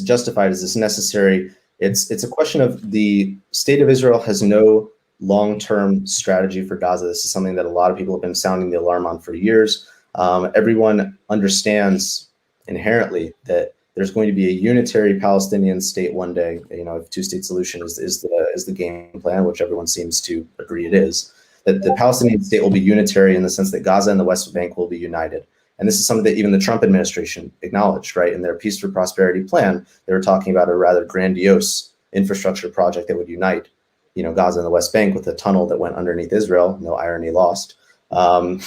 justified? Is this necessary? It's a question of, the state of Israel has no long-term strategy for Gaza. This is something that a lot of people have been sounding the alarm on for years. Everyone understands inherently that there's going to be a unitary Palestinian state one day. If two-state solution is the game plan, which everyone seems to agree it is, that the Palestinian state will be unitary in the sense that Gaza and the West Bank will be united. And this is something that even the Trump administration acknowledged, right? In their Peace for Prosperity plan, they were talking about a rather grandiose infrastructure project that would unite, Gaza and the West Bank with a tunnel that went underneath Israel. No irony lost. And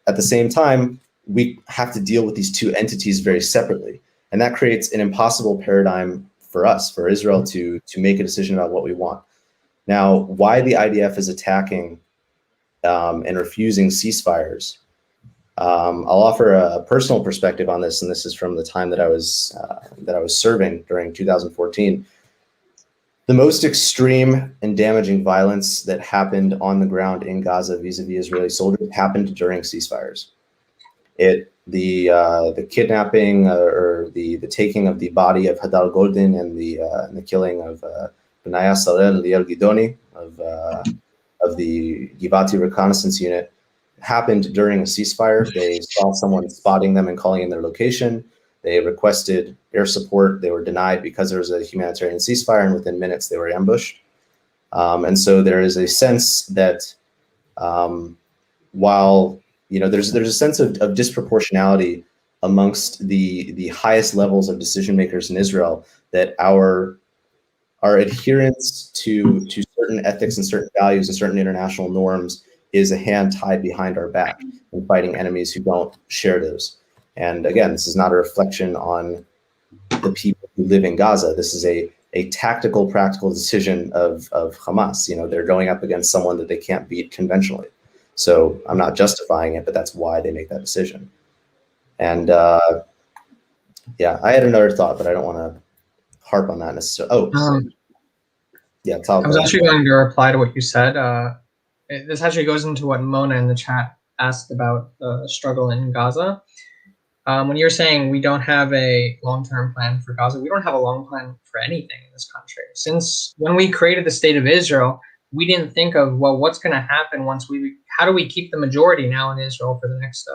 at the same time, we have to deal with these two entities very separately. And that creates an impossible paradigm for us, for Israel to make a decision about what we want. Now, why the IDF is attacking and refusing ceasefires, I'll offer a personal perspective on this, and this is from the time that I was serving during 2014. The most extreme and damaging violence that happened on the ground in Gaza vis-a-vis Israeli soldiers happened during ceasefires. The kidnapping or the taking of the body of Hadar Goldin and the killing of Benaya Sarel Liel Gidoni of the Givati reconnaissance unit happened during a ceasefire. They saw someone spotting them and calling in their location. They requested air support. They were denied because there was a humanitarian ceasefire, and within minutes they were ambushed. And so there is a sense that while there's a sense of disproportionality amongst the highest levels of decision makers in Israel, that our adherence to certain ethics and certain values and certain international norms is a hand tied behind our back in fighting enemies who don't share those. And again, this is not a reflection on the people who live in Gaza. This is a tactical, practical decision of Hamas. They're going up against someone that they can't beat conventionally. So I'm not justifying it, but that's why they make that decision. And yeah, I had another thought, but I don't want to harp on that necessarily. Yeah, Tal. I was actually going to reply to what you said. This actually goes into what Mona in the chat asked about the struggle in Gaza. When you're saying we don't have a long-term plan for Gaza, we don't have a long plan for anything in this country. Since when we created the state of Israel, we didn't think of, well, what's going to happen once how do we keep the majority now in Israel for the next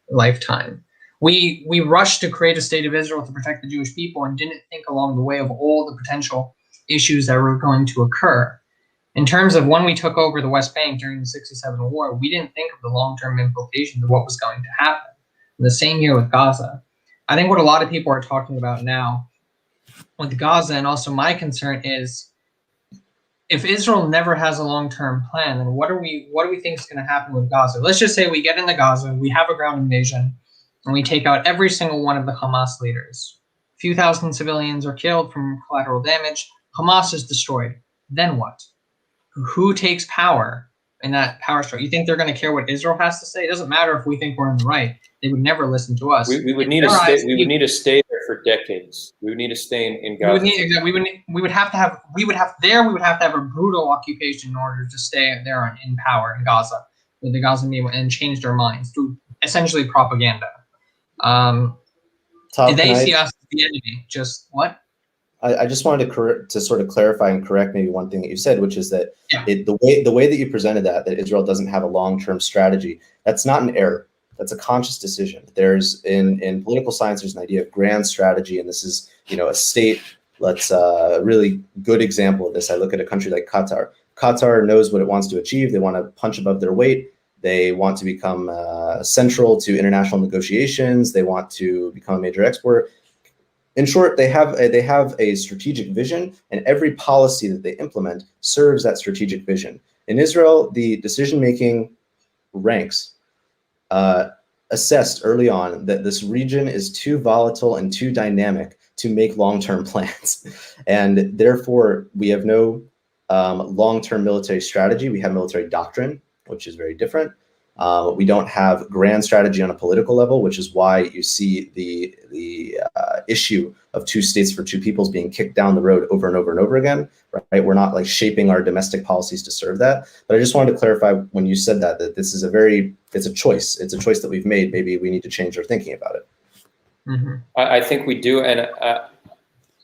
lifetime? We rushed to create a state of Israel to protect the Jewish people and didn't think along the way of all the potential issues that were going to occur. In terms of when we took over the West Bank during the 67 war, we didn't think of the long-term implications of what was going to happen. And the same here with Gaza. I think what a lot of people are talking about now with Gaza, and also my concern, is if Israel never has a long-term plan, then what do we think is going to happen with Gaza? Let's just say we get into Gaza, we have a ground invasion, and we take out every single one of the Hamas leaders. A few thousand civilians are killed from collateral damage. Hamas is destroyed. Then what? Who takes power in that power struggle? You think they're going to care what Israel has to say? It doesn't matter if we think we're in the right. They would never listen to us. We would need to stay there for decades. We would need to stay in We would Gaza. need we would have to have a brutal occupation in order to stay there in power in Gaza with the Gaza people and change their minds through essentially propaganda. Tom, They see us as the enemy. Just what? I just wanted to sort of clarify and correct maybe one thing that you said, which is that the way that you presented that Israel doesn't have a long-term strategy, that's not an error. That's a conscious decision. There's in political science, there's an idea of grand strategy, and this is a state. Let's a really good example of this. I look at a country like Qatar. Qatar knows what it wants to achieve. They want to punch above their weight. They want to become central to international negotiations. They want to become a major exporter. In short, they have a strategic vision, and every policy that they implement serves that strategic vision. In Israel, the decision-making ranks assessed early on that this region is too volatile and too dynamic to make long-term plans, and therefore we have no long-term military strategy. We have military doctrine, which is very different. We don't have grand strategy on a political level, which is why you see the issue of two states for two peoples being kicked down the road over and over and over again, right? We're not like shaping our domestic policies to serve that. But I just wanted to clarify when you said that this is it's a choice. It's a choice that we've made. Maybe we need to change our thinking about it. Mm-hmm. I think we do, and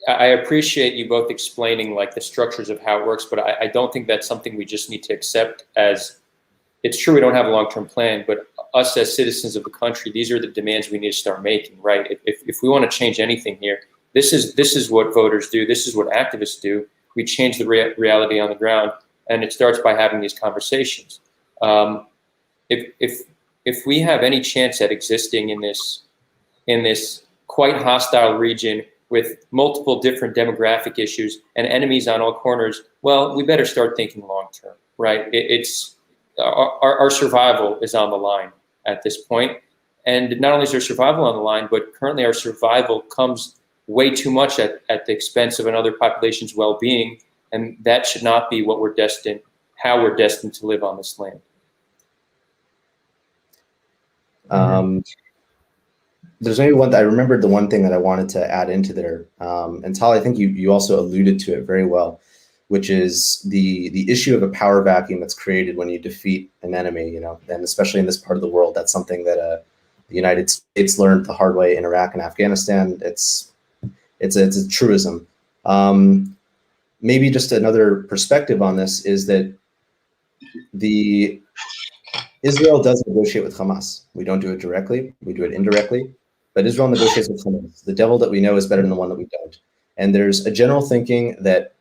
I appreciate you both explaining like the structures of how it works, but I don't think that's something we just need to accept as. It's true we don't have a long-term plan, but us as citizens of the country, these are the demands we need to start making, right? If we want to change anything here, this is what voters do. This is what activists do. We change the reality on the ground, and it starts by having these conversations. If we have any chance at existing in this quite hostile region with multiple different demographic issues and enemies on all corners, well, we better start thinking long-term, right? Our survival is on the line at this point. And not only is our survival on the line, but currently our survival comes way too much at the expense of another population's well-being. And that should not be how we're destined to live on this land. There's maybe I remembered the one thing that I wanted to add into there. And Tal, I think you also alluded to it very well, which is the issue of a power vacuum that's created when you defeat an enemy, and especially in this part of the world, that's something that the United States learned the hard way in Iraq and Afghanistan. It's a truism. Maybe just another perspective on this is that Israel does negotiate with Hamas. We don't do it directly, we do it indirectly, but Israel negotiates with Hamas. The devil that we know is better than the one that we don't. And there's a general thinking that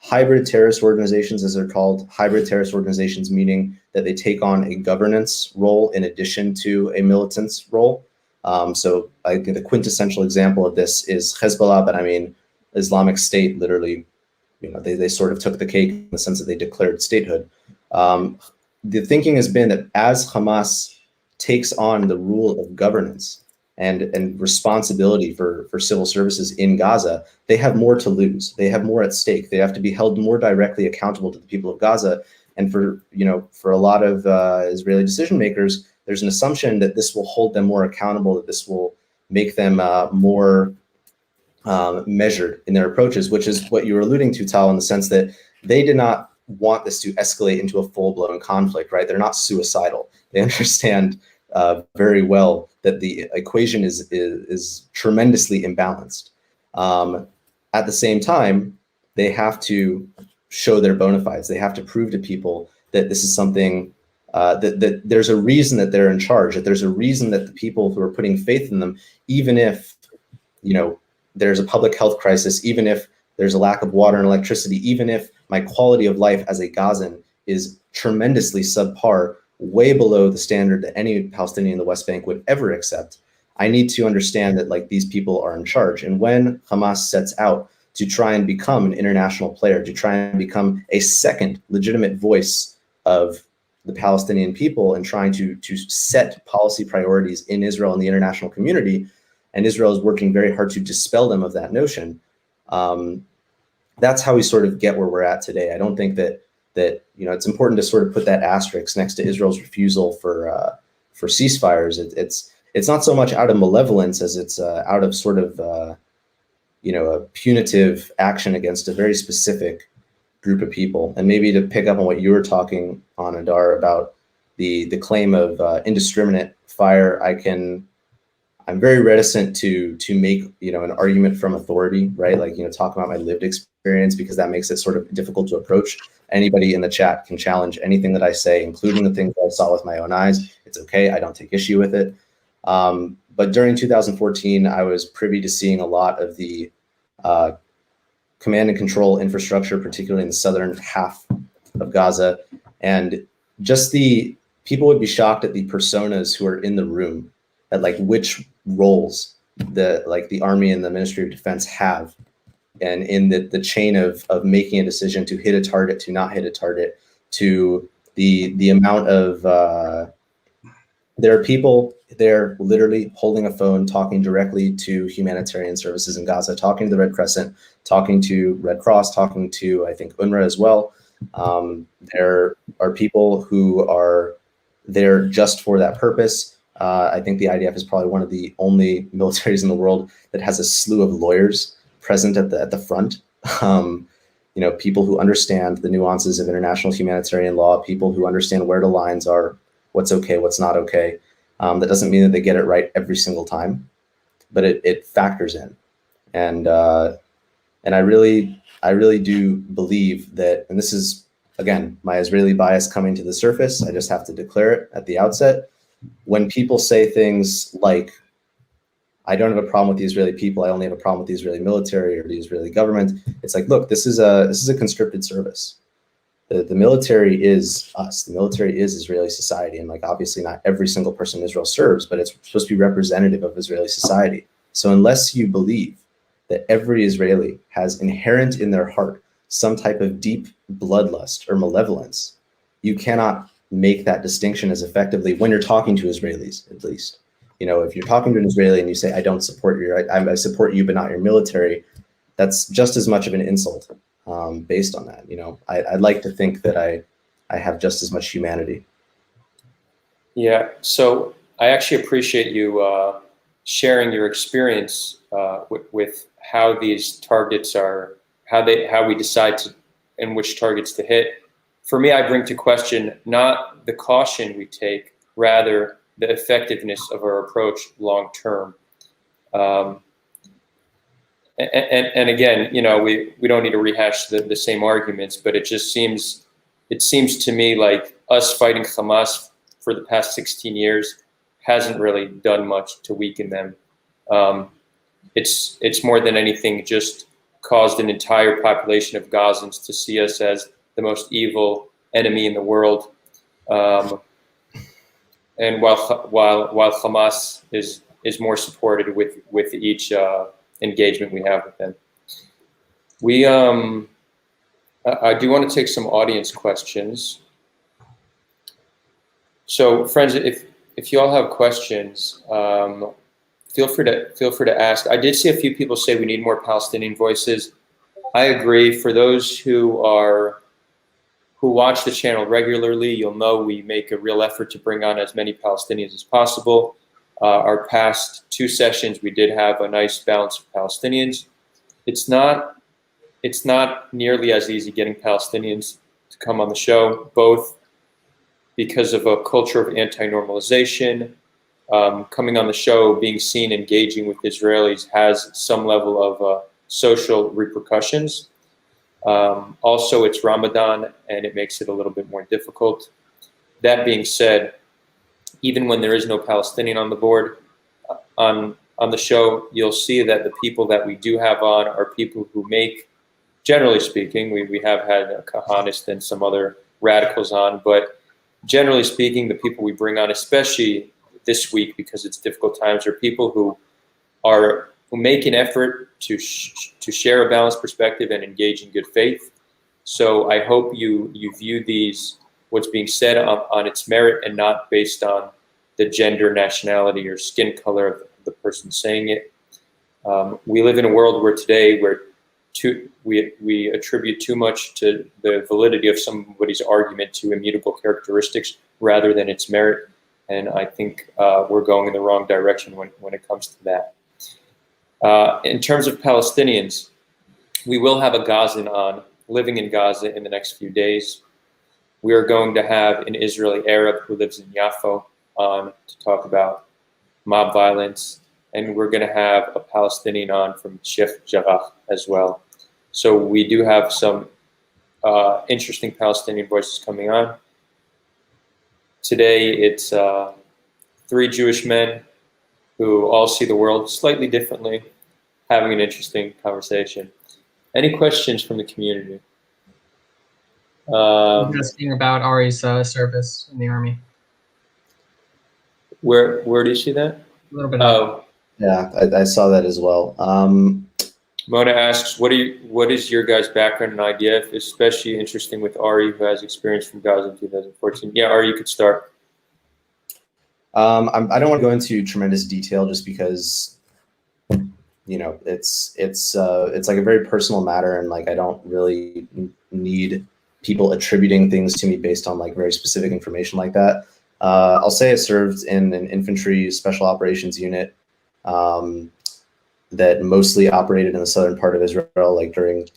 hybrid terrorist organizations, as they're called, hybrid terrorist organizations, meaning that they take on a governance role in addition to a militance role. So I think the quintessential example of this is Hezbollah, but I mean, Islamic State literally, they sort of took the cake in the sense that they declared statehood. The thinking has been that as Hamas takes on the rule of governance and responsibility for civil services in Gaza, they have more to lose. They have more at stake. They have to be held more directly accountable to the people of Gaza. And for a lot of Israeli decision makers, there's an assumption that this will hold them more accountable, that this will make them more measured in their approaches, which is what you were alluding to, Tal, in the sense that they did not want this to escalate into a full-blown conflict, right? They're not suicidal. They understand very well that the equation is tremendously imbalanced. At the same time, they have to show their bona fides. They have to prove to people that this is something that there's a reason that they're in charge, that there's a reason that the people who are putting faith in them, even if there's a public health crisis, even if there's a lack of water and electricity, even if my quality of life as a Gazan is tremendously subpar, way below the standard that any Palestinian in the West Bank would ever accept, I need to understand that these people are in charge. And when Hamas sets out to try and become an international player, to try and become a second legitimate voice of the Palestinian people and trying to set policy priorities in Israel and the international community, and Israel is working very hard to dispel them of that notion, that's how we sort of get where we're at today. I don't think that it's important to sort of put that asterisk next to Israel's refusal for ceasefires. It's not so much out of malevolence as it's out of sort of a punitive action against a very specific group of people. And maybe to pick up on what you were talking on, Adar, about the claim of indiscriminate fire, I'm very reticent to make an argument from authority, right? Like talk about my lived experience, because that makes it sort of difficult to approach. Anybody in the chat can challenge anything that I say, including the things that I saw with my own eyes. It's okay. I don't take issue with it. But during 2014, I was privy to seeing a lot of the command and control infrastructure, particularly in the southern half of Gaza. And just the people would be shocked at the personas who are in the room, at like which roles the Army and the Ministry of Defense have, and in the chain of making a decision to hit a target, to not hit a target, to the amount of there are people there literally holding a phone, talking directly to humanitarian services in Gaza, talking to the Red Crescent, talking to Red Cross, talking to, I think, UNRWA as well. There are people who are there just for that purpose. I think the IDF is probably one of the only militaries in the world that has a slew of lawyers present at the front. People who understand the nuances of international humanitarian law, people who understand where the lines are, what's okay, what's not okay. That doesn't mean that they get it right every single time, but it factors in. And I really do believe that, and this is, again, my Israeli bias coming to the surface, I just have to declare it at the outset. When people say things like, I don't have a problem with the Israeli people, I only have a problem with the Israeli military or the Israeli government, it's like, look, this is a conscripted service. The military is us. The military is Israeli society. And like, obviously not every single person in Israel serves, but it's supposed to be representative of Israeli society. So unless you believe that every Israeli has inherent in their heart some type of deep bloodlust or malevolence, you cannot make that distinction as effectively when you're talking to Israelis, at least. If you're talking to an Israeli and you say, I don't support you, I support you, but not your military, that's just as much of an insult. Based on that, I'd like to think that I have just as much humanity. Yeah, so I actually appreciate you sharing your experience with how these targets are, how we decide and which targets to hit. For me, I bring to question not the caution we take, rather the effectiveness of our approach long term. And again, we don't need to rehash the same arguments, but it seems to me like us fighting Hamas for the past 16 years hasn't really done much to weaken them. It's more than anything just caused an entire population of Gazans to see us as the most evil enemy in the world. And while Hamas is more supported with each engagement we have with them. I do want to take some audience questions. So friends, if you all have questions, feel free to ask. I did see a few people say we need more Palestinian voices. I agree. For those who watch the channel regularly, you'll know we make a real effort to bring on as many Palestinians as possible. Our past 2 sessions, we did have a nice balance of Palestinians. It's not nearly as easy getting Palestinians to come on the show, both because of a culture of anti-normalization. Coming on the show, being seen engaging with Israelis has some level of social repercussions. Also, it's Ramadan, and it makes it a little bit more difficult. That being said, even when there is no Palestinian on the board, on the show, you'll see that the people that we do have on are people who make, generally speaking, we have had a Kahanist and some other radicals on, but generally speaking, the people we bring on, especially this week because it's difficult times, are people who make an effort to share a balanced perspective and engage in good faith. So I hope you view what's being said on its merit and not based on the gender, nationality, or skin color of the person saying it. We live in a world where we attribute too much to the validity of somebody's argument to immutable characteristics rather than its merit. And I think we're going in the wrong direction when it comes to that. In terms of Palestinians, we will have a Gazan on living in Gaza in the next few days. We are going to have an Israeli Arab who lives in Yaffo on to talk about mob violence, and we're going to have a Palestinian on from Sheikh Jarrah as well. So we do have some interesting Palestinian voices coming on. Today it's 3 Jewish men who all see the world slightly differently, having an interesting conversation. Any questions from the community? Asking about Ari's service in the Army. Where do you see that? A little bit. Oh, yeah, I saw that as well. Mona asks, what is your guys' background in IDF, especially interesting with Ari, who has experience from Gaza in 2014? Yeah, Ari, you could start. I don't want to go into tremendous detail just because, you know, it's like a very personal matter, and like I don't really need people attributing things to me based on like very specific information like that. I'll say I served in an infantry special operations unit that mostly operated in the southern part of Israel, like during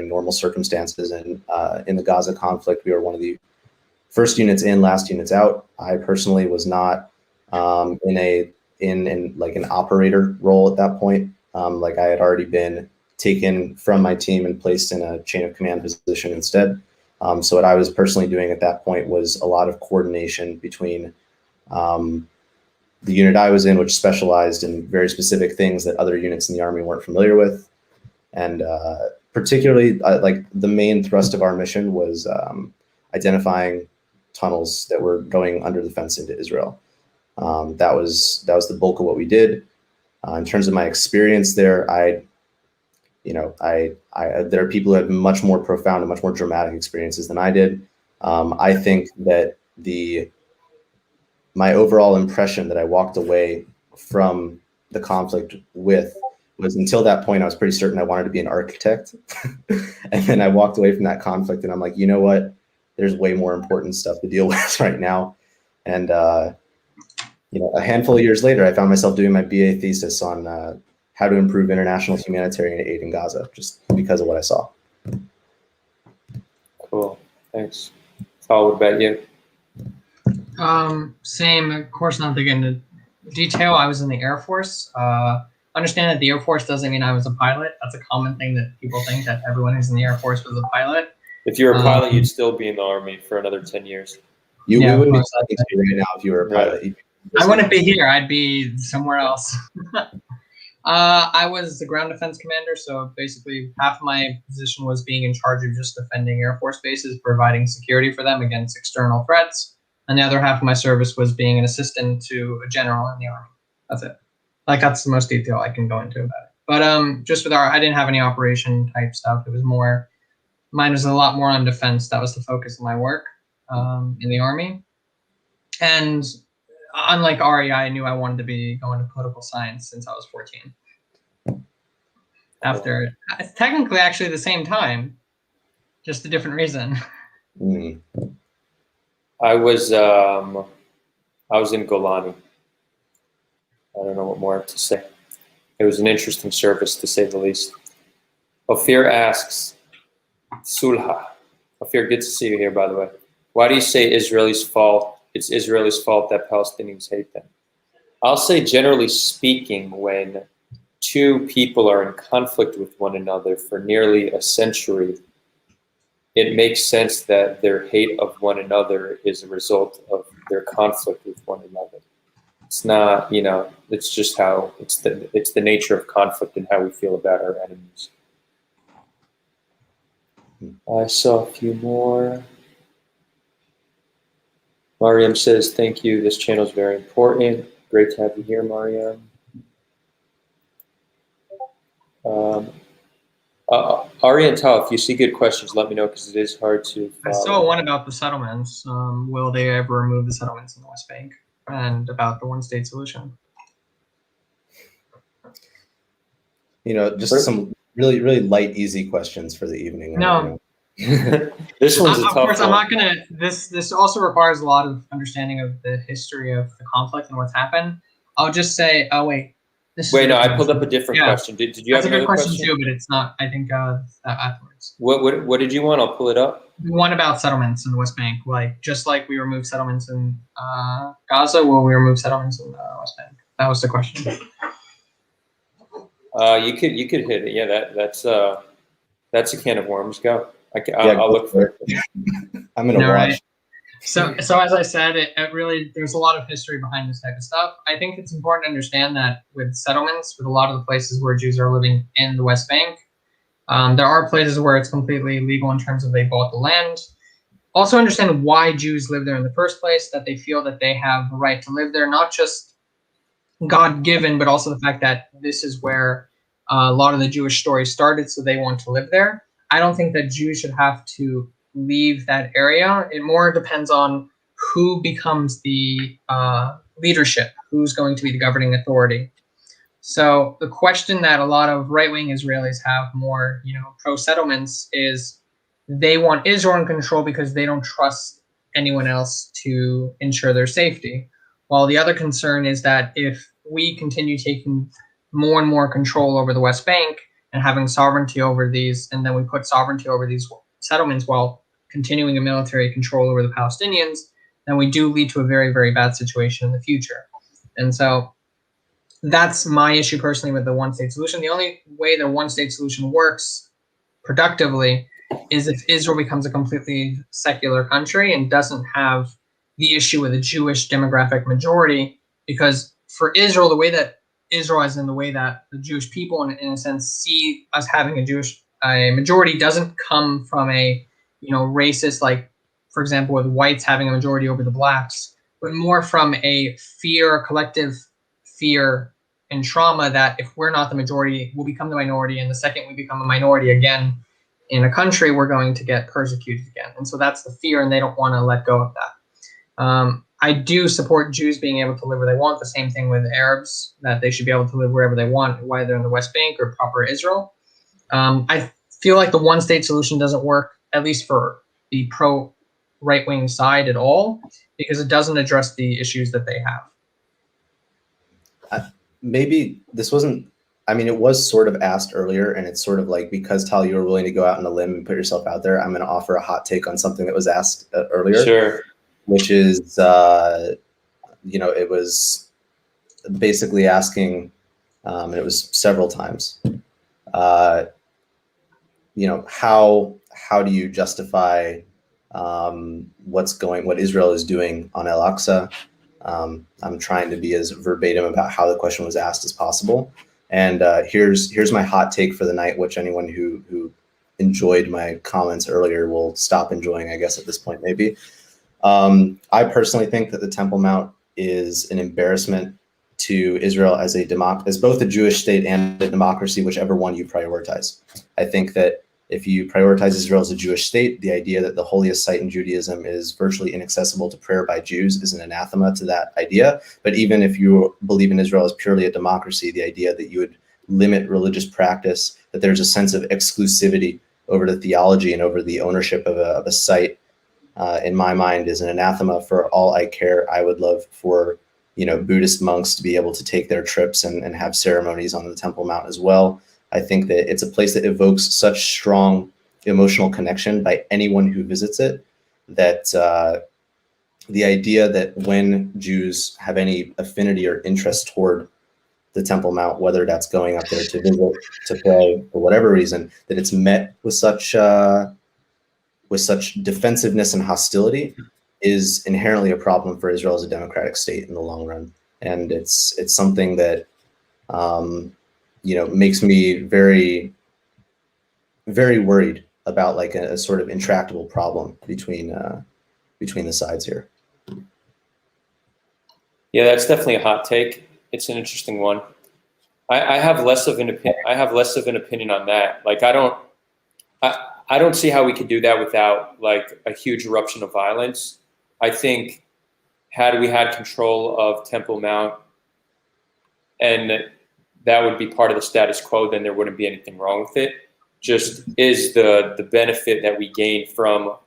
normal circumstances. And in the Gaza conflict, we were one of the first units in, last units out. I personally was not in like an operator role at that point. Like I had already been taken from my team and placed in a chain of command position instead. So what I was personally doing at that point was a lot of coordination between the unit I was in, which specialized in very specific things that other units in the Army weren't familiar with. And particularly, like the main thrust of our mission was identifying tunnels that were going under the fence into Israel. That was the bulk of what we did. In terms of my experience there, there are people who have much more profound and much more dramatic experiences than I did. I think that my overall impression that I walked away from the conflict with was, until that point, I was pretty certain I wanted to be an architect. And then I walked away from that conflict and I'm like, you know what? There's way more important stuff to deal with right now. And, a handful of years later, I found myself doing my BA thesis on how to improve international humanitarian aid in Gaza, just because of what I saw. Cool, thanks. Paul, what about you? Same, of course, not to get into detail. I was in the Air Force. Understand that the Air Force doesn't mean I was a pilot. That's a common thing that people think, that everyone who's in the Air Force was a pilot. If you were a pilot, you'd still be in the Army for another 10 years. We wouldn't be talking to you right now if you were a pilot. Right. I wouldn't be here. I'd be somewhere else. I was the ground defense commander, so basically half of my position was being in charge of just defending Air Force bases, providing security for them against external threats. And the other half of my service was being an assistant to a general in the Army. That's it. Like, that's the most detail I can go into about it. But just with I didn't have any operation type stuff. It was more, mine was a lot more on defense. That was the focus of my work in the Army. And unlike Ari, I knew I wanted to be going to political science since I was 14. After, technically actually the same time, just a different reason. Mm. I was in Golani. I don't know what more to say. It was an interesting service, to say the least. Ophir asks, Sulha. Ophir, good to see you here, by the way. Why do you say Israelis' fault? It's Israelis' fault that Palestinians hate them. I'll say, generally speaking, when two people are in conflict with one another for nearly a century, it makes sense that their hate of one another is a result of their conflict with one another. It's not, it's just how, it's the nature of conflict and how we feel about our enemies. I saw a few more. Mariam says, thank you. This channel is very important. Great to have you here, Mariam. Ari and Tal, if you see good questions, let me know, because it is hard to follow. I saw one about the settlements. Will they ever remove the settlements in the West Bank? And about the one-state solution. Just some really, really light, easy questions for the evening. No. This one's a tough one. Of course, I'm not going to, this also requires a lot of understanding of the history of the conflict and what's happened. I'll just say, oh wait, This is Wait, a no, good I pulled up a question. different Yeah, question. Did you have that's a good another question question? too, but it's not. I think afterwards. What did you want? I'll pull it up. One about settlements in the West Bank, like just like we removed settlements in Gaza, will we remove settlements in the West Bank? That was the question. You could hit it. Yeah, that's a can of worms. Go. Yeah, I'll look for it. I'm gonna All watch. right. So as I said, it really, there's a lot of history behind this type of stuff. I think it's important to understand that with settlements, with a lot of the places where Jews are living in the West Bank, there are places where it's completely legal in terms of they bought the land. Also understand why Jews live there in the first place, that they feel that they have a right to live there, not just God-given, but also the fact that this is where a lot of the Jewish story started, so they want to live there. I don't think that Jews should have to leave that area. It more depends on who becomes the leadership, who's going to be the governing authority. So the question that a lot of right-wing Israelis have more, pro-settlements is they want Israel in control because they don't trust anyone else to ensure their safety. While the other concern is that if we continue taking more and more control over the West Bank and having sovereignty over these, and then we put sovereignty over these settlements while continuing a military control over the Palestinians, then we do lead to a very, very bad situation in the future. And so that's my issue personally with the one-state solution. The only way the one-state solution works productively is if Israel becomes a completely secular country and doesn't have the issue with a Jewish demographic majority. Because for Israel, the way that Israel, as in the way that the Jewish people, in a sense, see us having a majority, doesn't come from a racist, like for example with whites having a majority over the blacks, but more from a collective fear and trauma that if we're not the majority, we'll become the minority, and the second we become a minority again in a country, we're going to get persecuted again. And so that's the fear, and they don't want to let go of that. I do support Jews being able to live where they want. The same thing with Arabs, that they should be able to live wherever they want, whether in the West Bank or proper Israel. I feel like the one-state solution doesn't work, at least for the pro-right-wing side at all, because it doesn't address the issues that they have. Maybe this wasn't, I mean, it was sort of asked earlier, and it's sort of like, because Tal, you were willing to go out on a limb and put yourself out there, I'm going to offer a hot take on something that was asked earlier. Sure. Which is, it was basically asking, and it was several times, how do you justify what Israel is doing on Al-Aqsa? I'm trying to be as verbatim about how the question was asked as possible. And here's my hot take for the night, which anyone who enjoyed my comments earlier will stop enjoying, I guess, at this point, maybe. I personally think that the Temple Mount is an embarrassment to Israel as both a Jewish state and a democracy, whichever one you prioritize. I think that if you prioritize Israel as a Jewish state, the idea that the holiest site in Judaism is virtually inaccessible to prayer by Jews is an anathema to that idea. But even if you believe in Israel as purely a democracy, the idea that you would limit religious practice, that there's a sense of exclusivity over the theology and over the ownership of a site, in my mind, is an anathema. For all I care, I would love for Buddhist monks to be able to take their trips and have ceremonies on the Temple Mount as well. I think that it's a place that evokes such strong emotional connection by anyone who visits it, that the idea that when Jews have any affinity or interest toward the Temple Mount, whether that's going up there to visit, to pray, for whatever reason, that it's met with such defensiveness and hostility is inherently a problem for Israel as a democratic state in the long run. And it's something that makes me very, very worried about like a sort of intractable problem between the sides here. Yeah, that's definitely a hot take. It's an interesting one. I have less of an opinion on that. Like, I don't see how we could do that without like a huge eruption of violence. I think had we had control of Temple Mount and that would be part of the status quo, then there wouldn't be anything wrong with it. Just is the benefit that we gain from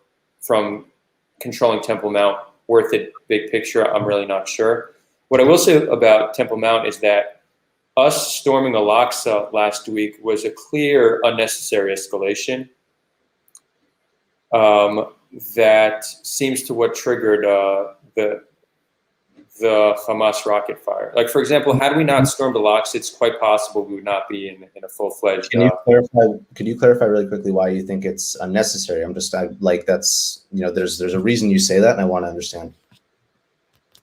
controlling Temple Mount worth it big picture? I'm really not sure. What I will say about Temple Mount is that us storming Al-Aqsa last week was a clear unnecessary escalation that seems to what triggered the Hamas rocket fire. Like, for example, had we not stormed Al-Aqsa, it's quite possible we would not be in a full-fledged. Can you clarify really quickly why you think it's unnecessary? That's, there's a reason you say that, and I want to understand.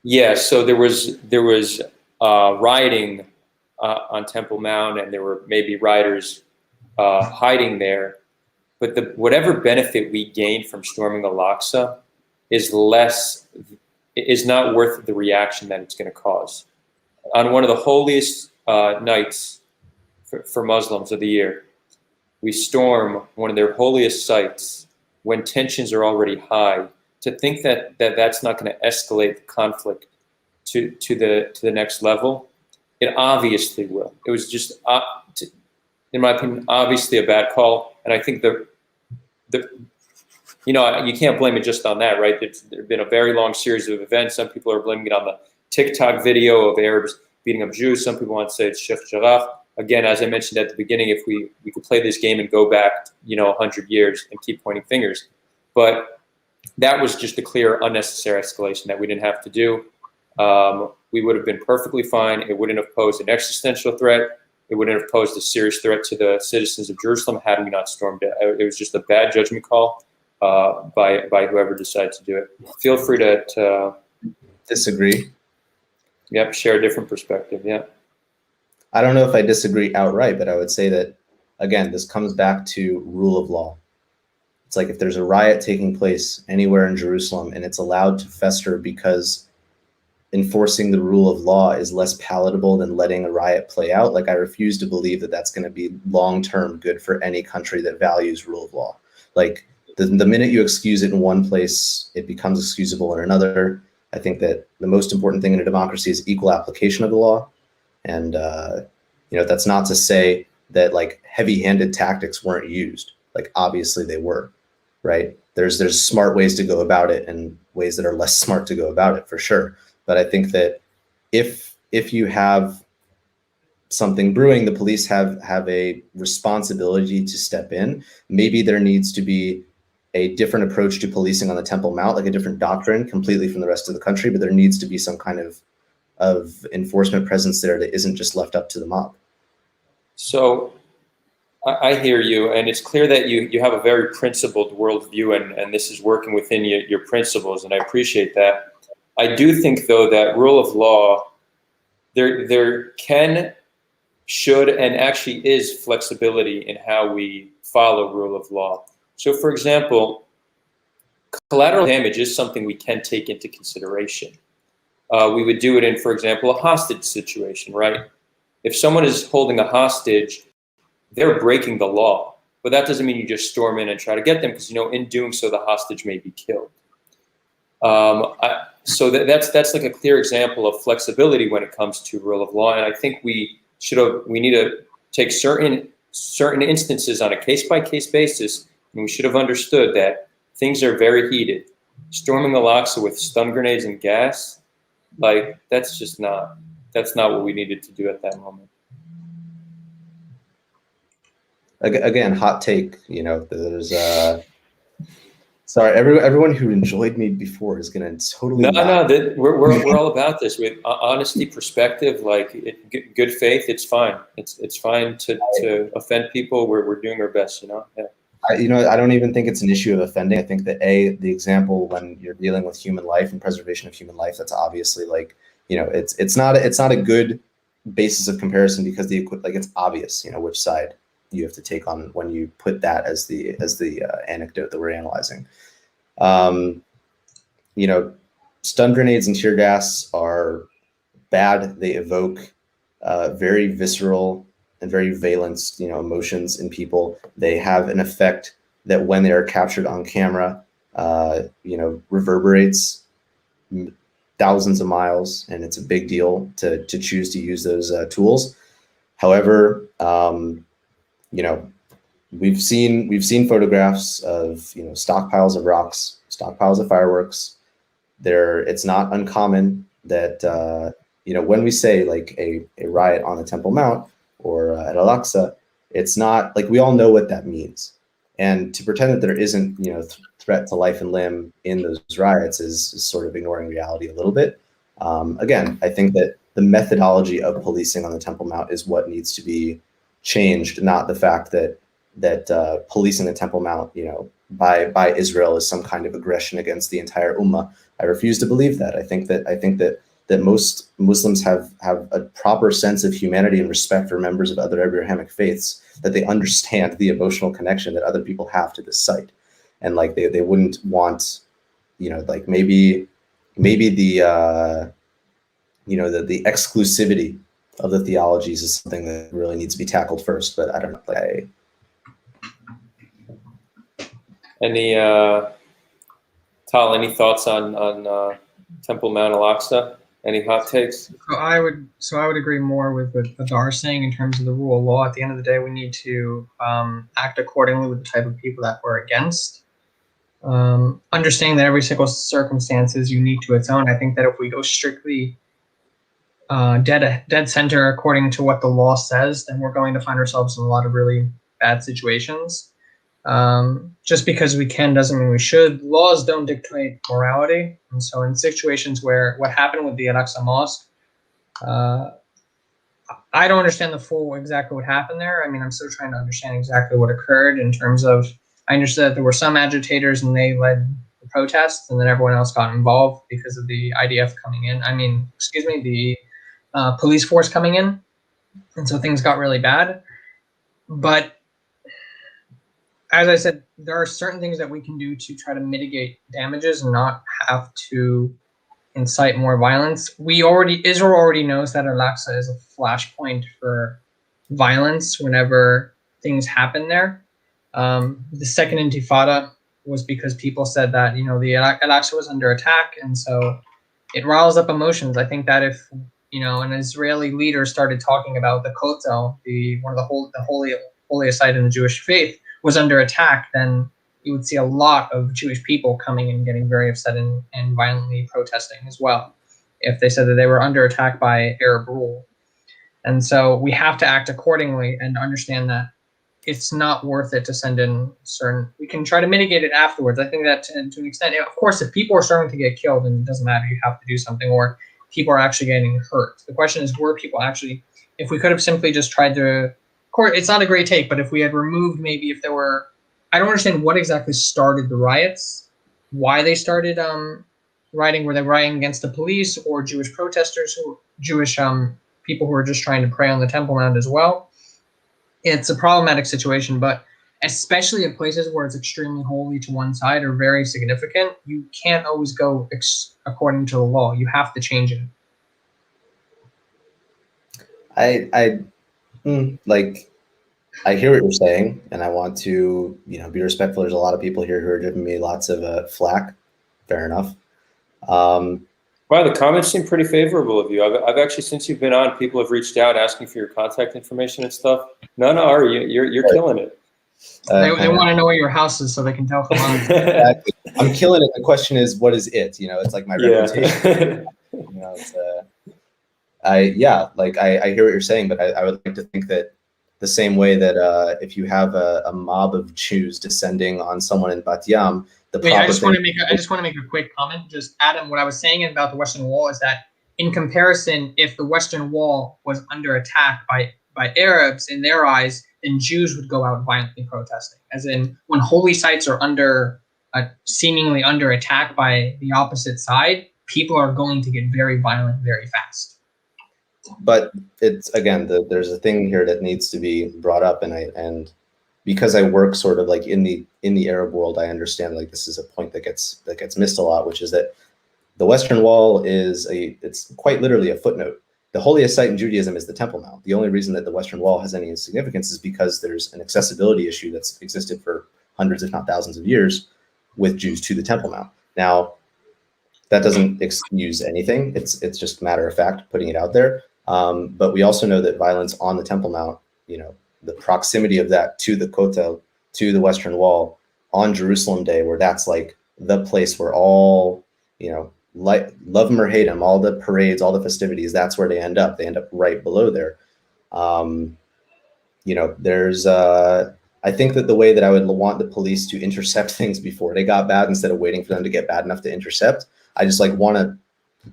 Yeah, so there was rioting on Temple Mount, and there were maybe rioters hiding there. But whatever benefit we gained from storming Al-Aqsa is not worth the reaction that it's going to cause. On one of the holiest nights for Muslims of the year, we storm one of their holiest sites when tensions are already high. To think that that's not going to escalate the conflict to the next level, it obviously will. It was just, in my opinion, obviously a bad call. And I think you can't blame it just on that, right? There's been a very long series of events. Some people are blaming it on the TikTok video of Arabs beating up Jews. Some people want to say it's Sheikh Jarrah. Again, as I mentioned at the beginning, if we could play this game and go back, 100 years and keep pointing fingers. But that was just a clear unnecessary escalation that we didn't have to do. We would have been perfectly fine. It wouldn't have posed an existential threat. It wouldn't have posed a serious threat to the citizens of Jerusalem had we not stormed it. It was just a bad judgment call by whoever decided to do it. Feel free to disagree. Yep, share a different perspective. Yeah. I don't know if I disagree outright, but I would say that, again, this comes back to rule of law. It's like if there's a riot taking place anywhere in Jerusalem and it's allowed to fester because enforcing the rule of law is less palatable than letting a riot play out, like I refuse to believe that that's going to be long-term good for any country that values rule of law. Like the minute you excuse it in one place, it becomes excusable in another. I think that the most important thing in a democracy is equal application of the law. And, that's not to say that like heavy-handed tactics weren't used. Like obviously they were, right? There's smart ways to go about it and ways that are less smart to go about it for sure. But I think that if you have something brewing, the police have a responsibility to step in. Maybe there needs to be a different approach to policing on the Temple Mount, like a different doctrine completely from the rest of the country, but there needs to be some kind of enforcement presence there that isn't just left up to the mob. So I hear you, and it's clear that you have a very principled worldview, and this is working within your principles, and I appreciate that. I do think, though, that rule of law, there can, should, and actually is flexibility in how we follow rule of law. So, for example, collateral damage is something we can take into consideration. We would do it in, for example, a hostage situation, right? If someone is holding a hostage, they're breaking the law, but that doesn't mean you just storm in and try to get them, because in doing so, the hostage may be killed. So that's like a clear example of flexibility when it comes to rule of law, and I think we need to take certain instances on a case-by-case basis, and we should have understood that things are very heated. Storming Al-Aqsa with stun grenades and gas, like that's not what we needed to do at that moment. Again, hot take. There's sorry, everyone who enjoyed me before is gonna totally. We're all about this with honesty, perspective, like good faith. It's fine. It's fine to offend people. We're doing our best. Yeah. I don't even think it's an issue of offending. I think that the example when you're dealing with human life and preservation of human life, that's obviously like, it's not a good basis of comparison, because it's obvious, which side you have to take on when you put that as the anecdote that we're analyzing. Stun grenades and tear gas are bad. They evoke very visceral and very valence, emotions in people. They have an effect that when they are captured on camera, reverberates thousands of miles, and it's a big deal to choose to use those tools. However, we've seen photographs of stockpiles of rocks, stockpiles of fireworks. It's not uncommon that when we say like a riot on the Temple Mount or at Al-Aqsa, it's not like we all know what that means. And to pretend that there isn't, threat to life and limb in those riots is sort of ignoring reality a little bit. Again, I think that the methodology of policing on the Temple Mount is what needs to be changed, not the fact that policing the Temple Mount, by Israel is some kind of aggression against the entire Ummah. I refuse to believe that. I think that most Muslims have a proper sense of humanity and respect for members of other Abrahamic faiths, that they understand the emotional connection that other people have to this site. And like they wouldn't want, like maybe the the exclusivity of the theologies is something that really needs to be tackled first, but I don't know. Tal, any thoughts on Temple Mount Al-Aqsa? Any hot takes? So I would agree more with what Adar is saying in terms of the rule of law. At the end of the day, we need to act accordingly with the type of people that we're against. Understanding that every single circumstance is unique to its own. I think that if we go strictly dead center according to what the law says, then we're going to find ourselves in a lot of really bad situations. Just because we can doesn't mean we should. Laws don't dictate morality. And so in situations where what happened with the Al-Aqsa Mosque, I don't understand the full exactly what happened there. I mean, I'm still trying to understand exactly what occurred in terms of, I understood that there were some agitators and they led the protests, and then everyone else got involved because of the IDF coming in. The police force coming in. And so things got really bad. But as I said, there are certain things that we can do to try to mitigate damages and not have to incite more violence. Israel already knows that Al-Aqsa is a flashpoint for violence whenever things happen there. The second Intifada was because people said that, the Al-Aqsa was under attack, and so it riles up emotions. I think that if, an Israeli leader started talking about the Kotel, one of the holiest site in the Jewish faith, was under attack, then you would see a lot of Jewish people coming and getting very upset and violently protesting as well, if they said that they were under attack by Arab rule. And so we have to act accordingly and understand that it's not worth it to send in we can try to mitigate it afterwards. I think that to an extent, of course, if people are starting to get killed, then it doesn't matter, you have to do something, or people are actually getting hurt. The question is, were people actually, if we could have simply just tried to, it's not a great take, but if we had removed, maybe if there were, I don't understand what exactly started the riots, why they started rioting. Were they rioting against the police or Jewish protesters, Jewish people who were just trying to pray on the Temple Mount as well? It's a problematic situation, but especially in places where it's extremely holy to one side or very significant, you can't always go according to the law. You have to change it. I hear what you're saying, and I want to, be respectful. There's a lot of people here who are giving me lots of flack. Fair enough. Wow, the comments seem pretty favorable of you. I've actually, since you've been on, people have reached out asking for your contact information and stuff. No, Ari, you're killing it. They want to know where your house is so they can tell. Exactly. I'm killing it. The question is, what is it? It's like my reputation. I hear what you're saying, but I would like to think that the same way that if you have a mob of Jews descending on someone in Bat Yam, I just want to make a quick comment. Just Adam, what I was saying about the Western Wall is that in comparison, if the Western Wall was under attack by Arabs in their eyes, then Jews would go out violently protesting. As in, when holy sites are seemingly under attack by the opposite side, people are going to get very violent very fast. But it's, again, there's a thing here that needs to be brought up, and because I work sort of like in the Arab world, I understand like this is a point that gets missed a lot, which is that the Western Wall it's quite literally a footnote. The holiest site in Judaism is the Temple Mount. The only reason that the Western Wall has any significance is because there's an accessibility issue that's existed for hundreds, if not thousands of years with Jews to the Temple Mount. Now, that doesn't excuse anything. It's just a matter of fact, putting it out there. But we also know that violence on the Temple Mount, the proximity of that to the Kotel, to the Western Wall on Jerusalem Day, where that's like the place where all, love them or hate them, all the parades, all the festivities, that's where they end up. They end up right below there. You know, there's, I think that the way that I would want the police to intercept things before they got bad, instead of waiting for them to get bad enough to intercept, I just like want to,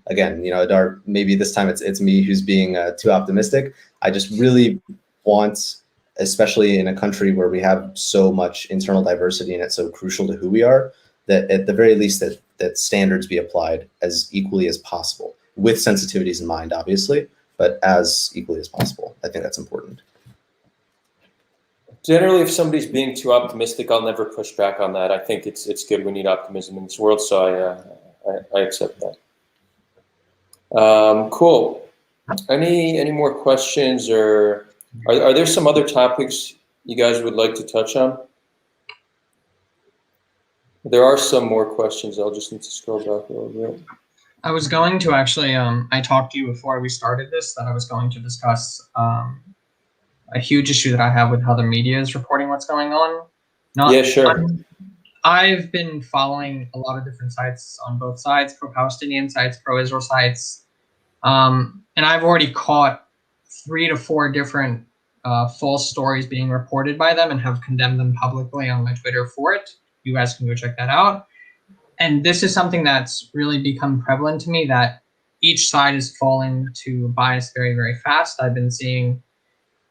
again, you know, Adar, maybe this time it's me who's being too optimistic. I just really want, especially in a country where we have so much internal diversity and it's so crucial to who we are, that at the very least that standards be applied as equally as possible, with sensitivities in mind, obviously, but as equally as possible. I think that's important. Generally, if somebody's being too optimistic, I'll never push back on that. I think it's good. We need optimism in this world, so I accept that. Cool. Any more questions, or are there some other topics you guys would like to touch on? There are some more questions. I'll just need to scroll back a little bit. I was going to actually, I talked to you before we started this, that I was going to discuss a huge issue that I have with how the media is reporting what's going on. Yeah, sure. I've been following a lot of different sites on both sides, pro-Palestinian sites, pro-Israel sites, and I've already caught 3 to 4 different false stories being reported by them and have condemned them publicly on my Twitter for it. You guys can go check that out. And this is something that's really become prevalent to me, that each side is falling to bias very, very fast. I've been seeing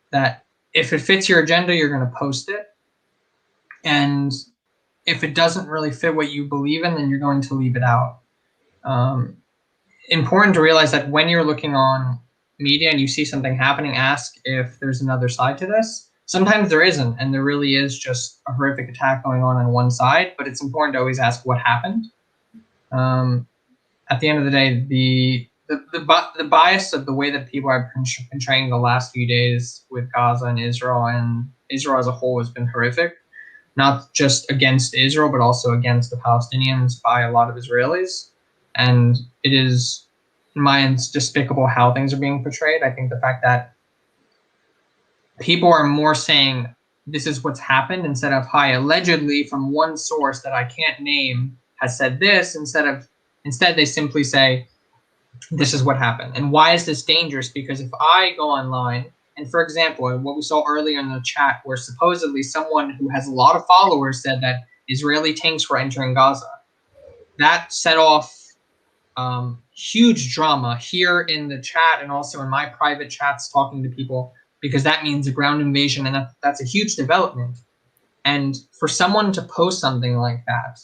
that if it fits your agenda, you're going to post it. And if it doesn't really fit what you believe in, then you're going to leave it out. Important to realize that when you're looking on media and you see something happening, ask if there's another side to this. Sometimes there isn't, and there really is just a horrific attack going on one side, but it's important to always ask what happened. At the end of the day, the bias of the way that people are portraying the last few days with Gaza and Israel as a whole has been horrific, not just against Israel, but also against the Palestinians by a lot of Israelis. And it is, in my end, despicable how things are being portrayed. I think the fact that people are more saying this is what's happened instead of, hi, allegedly from one source that I can't name has said this, instead they simply say, this is what happened. And why is this dangerous? Because if I go online, and for example, what we saw earlier in the chat, where supposedly someone who has a lot of followers said that Israeli tanks were entering Gaza, that set off huge drama here in the chat and also in my private chats talking to people, because that means a ground invasion, and that's a huge development. And for someone to post something like that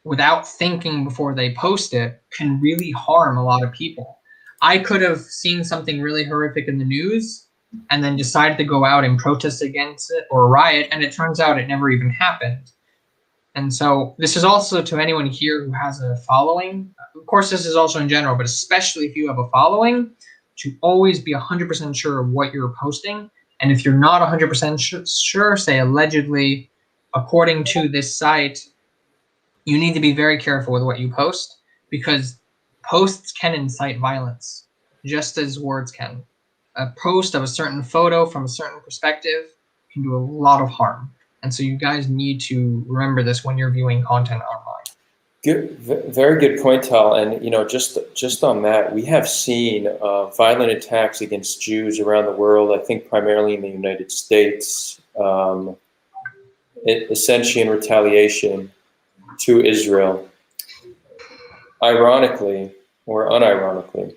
without thinking before they post it can really harm a lot of people. I could have seen something really horrific in the news and then decided to go out and protest against it or riot, and it turns out it never even happened. And so this is also to anyone here who has a following. Of course, this is also in general, but especially if you have a following, to always be 100% sure of what you're posting. And if you're not 100% sure, say allegedly, according to this site, you need to be very careful with what you post, because posts can incite violence, just as words can. A post of a certain photo from a certain perspective can do a lot of harm. And so you guys need to remember this when you're viewing content online. Good, very good point, Tal. And just on that, we have seen violent attacks against Jews around the world. I think primarily in the United States, essentially in retaliation to Israel. Ironically or unironically,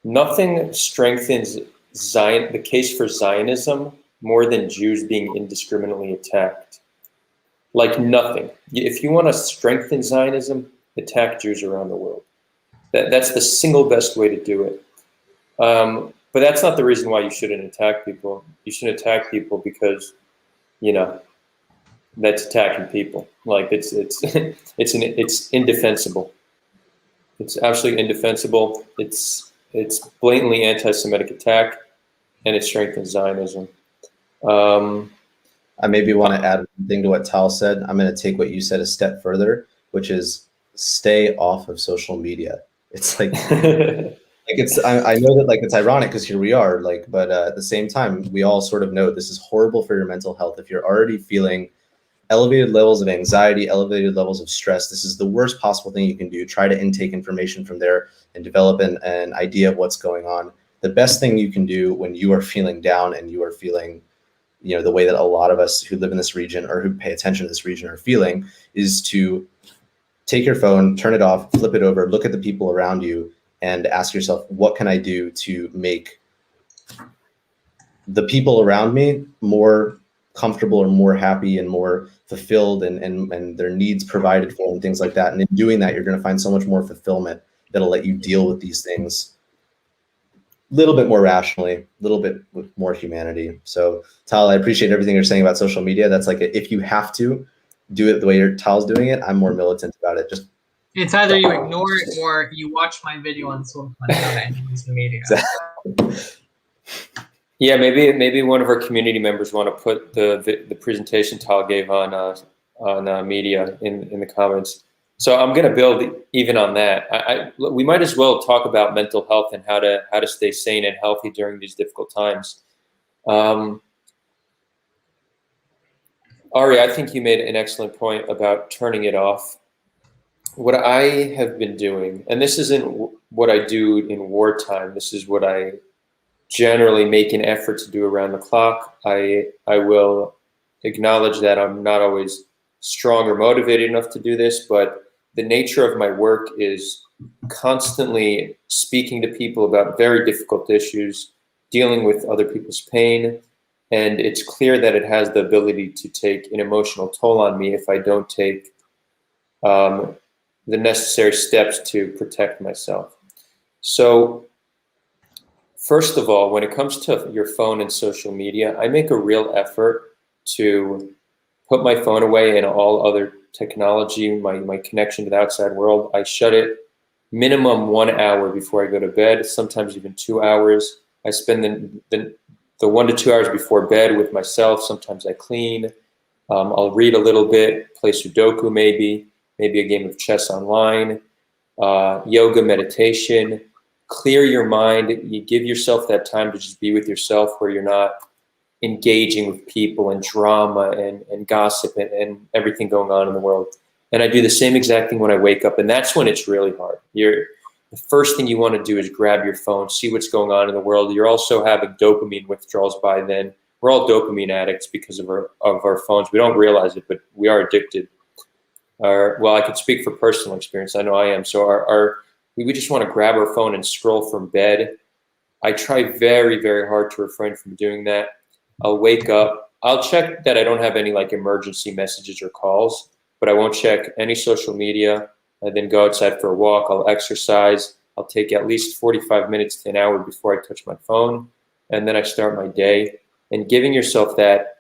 nothing strengthens the case for Zionism more than Jews being indiscriminately attacked. Like nothing. If you want to strengthen Zionism, attack Jews around the world. That's the single best way to do it. But that's not the reason why you shouldn't attack people. You shouldn't attack people because, that's attacking people. Like it's indefensible. It's absolutely indefensible. It's blatantly anti-Semitic attack, and it strengthens Zionism. I maybe want to add one thing to what Tal said. I'm going to take what you said a step further, which is stay off of social media. It's like, I know that it's ironic because here we are, but at the same time, we all sort of know this is horrible for your mental health. If you're already feeling elevated levels of anxiety, elevated levels of stress. This is the worst possible thing you can do. Try to intake information from there and develop an idea of what's going on. The best thing you can do when you are feeling down and you are feeling, you know, the way that a lot of us who live in this region or who pay attention to this region are feeling, is to take your phone, turn it off, flip it over, look at the people around you, and ask yourself, what can I do to make the people around me more comfortable or more happy and more fulfilled, and their needs provided for and things like that. And in doing that, you're going to find so much more fulfillment that'll let you deal with these things a little bit more rationally, a little bit with more humanity. So Tal, I appreciate everything you're saying about social media. That's like, if you have to do it the way Tal's doing it, I'm more militant about it. Just It's either you ignore it or you watch my video on Sulha and use the media. Exactly. Yeah, maybe one of our community members want to put the presentation Tal gave on media in the comments. So I'm going to build even on that. We might as well talk about mental health and how to stay sane and healthy during these difficult times. Ari, I think you made an excellent point about turning it off. What I have been doing, and this isn't what I do in wartime, this is what I generally make an effort to do around the clock. I will acknowledge that I'm not always strong or motivated enough to do this, but the nature of my work is constantly speaking to people about very difficult issues, dealing with other people's pain, and it's clear that it has the ability to take an emotional toll on me if I don't take the necessary steps to protect myself. So first of all, when it comes to your phone and social media, I make a real effort to put my phone away and all other technology, my connection to the outside world. I shut it minimum 1 hour before I go to bed, sometimes even 2 hours. I spend the 1 to 2 hours before bed with myself. Sometimes I clean. I'll read a little bit, play Sudoku maybe a game of chess online, yoga, meditation. Clear your mind. You give yourself that time to just be with yourself, where you're not engaging with people and drama and gossip and everything going on in the world. And I do the same exact thing when I wake up, and that's when it's really hard. The first thing you want to do is grab your phone, see what's going on in the world. You're also having dopamine withdrawals by then. We're all dopamine addicts because of our phones. We don't realize it, but we are addicted. Well, I could speak for personal experience. I know I am. So we just want to grab our phone and scroll from bed. I try very, very hard to refrain from doing that. I'll wake up. I'll check that I don't have any like emergency messages or calls, but I won't check any social media. I then go outside for a walk. I'll exercise. I'll take at least 45 minutes to an hour before I touch my phone. And then I start my day. And giving yourself that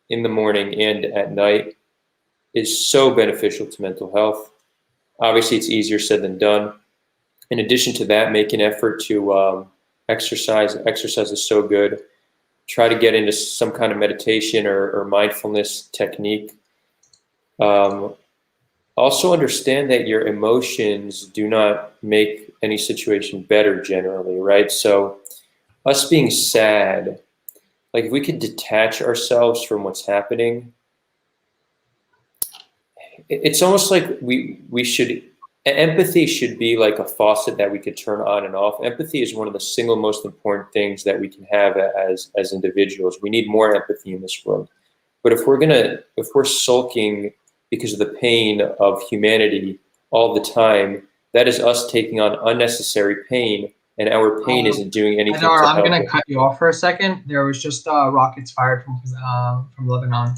in the morning and at night is so beneficial to mental health. Obviously, it's easier said than done. In addition to that, make an effort to exercise. Exercise is so good. Try to get into some kind of meditation or mindfulness technique. Also understand that your emotions do not make any situation better generally, right? So us being sad, like if we could detach ourselves from what's happening, it's almost like we should, empathy should be like a faucet that we could turn on and off. Empathy is one of the single most important things that we can have as individuals. We need more empathy in this world. But if we're sulking because of the pain of humanity all the time, that is us taking on unnecessary pain, and our pain isn't doing anything Adar, to I'm help going to it. cut you off for a second. There was just rockets fired from Lebanon.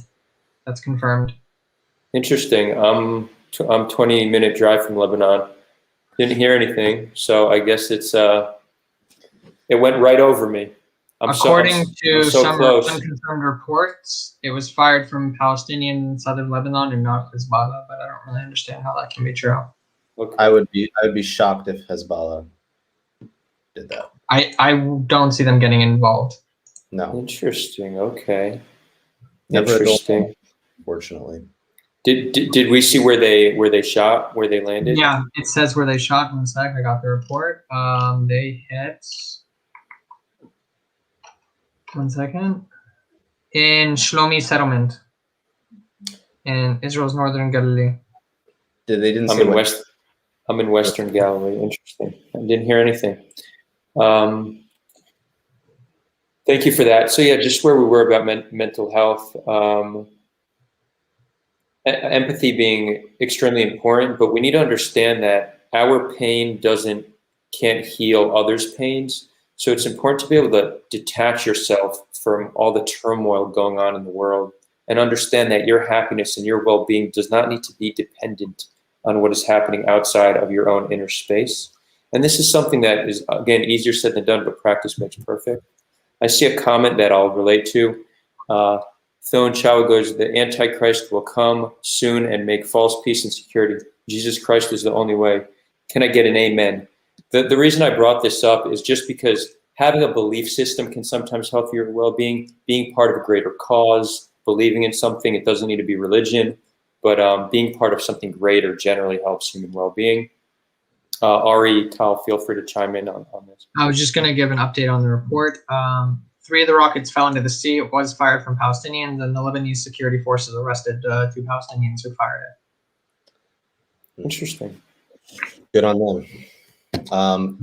That's confirmed. Interesting. I'm 20-minute drive from Lebanon. Didn't hear anything, so I guess it went right over me. According to so some close. unconfirmed reports, it was fired from Palestinian southern Lebanon and not Hezbollah, but I don't really understand how that can be true. Okay. I would be shocked if Hezbollah did that. I don't see them getting involved. No. Interesting. Okay. Never Interesting. Fortunately. Did we see where they shot, where they landed? Yeah, it says where they shot. One sec, I got the report. They hit. One second. In Shlomi settlement. in Israel's northern Galilee. They didn't I'm say in what. West. I'm in Western Galilee. Interesting. I didn't hear anything. Thank you for that. So yeah, just where we were about mental health, empathy being extremely important, but we need to understand that our pain can't heal others' pains. So it's important to be able to detach yourself from all the turmoil going on in the world and understand that your happiness and your well-being does not need to be dependent on what is happening outside of your own inner space. And this is something that is, again, easier said than done, but practice makes perfect. I see a comment that I'll relate to. Thone Chow goes, the Antichrist will come soon and make false peace and security. Jesus Christ is the only way. Can I get an amen? The reason I brought this up is just because having a belief system can sometimes help your well-being, being part of a greater cause, believing in something. It doesn't need to be religion, but being part of something greater generally helps human well-being. Ari, Tal, feel free to chime in on this. I was just going to give an update on the report. 3 of the rockets fell into the sea. It was fired from Palestinians, and the Lebanese security forces arrested 2 Palestinians who fired it. Interesting. Good on them.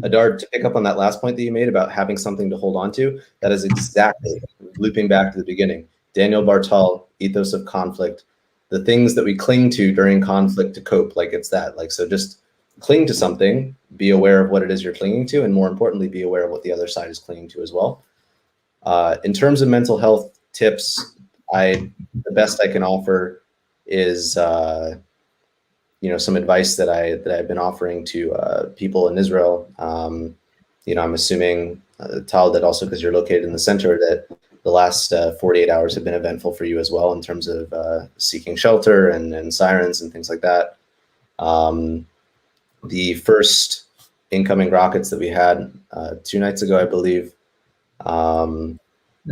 Adar, to pick up on that last point that you made about having something to hold on to, that is exactly, looping back to the beginning, Daniel Bartal, ethos of conflict, the things that we cling to during conflict to cope, like it's that. Like, so just cling to something, be aware of what it is you're clinging to, and more importantly, be aware of what the other side is clinging to as well. In terms of mental health tips, the best I can offer is some advice that I've been offering to people in Israel. I'm assuming, Tal, that also because you're located in the center, that the last 48 hours have been eventful for you as well in terms of seeking shelter and sirens and things like that. The first incoming rockets that we had 2 nights ago, I believe. At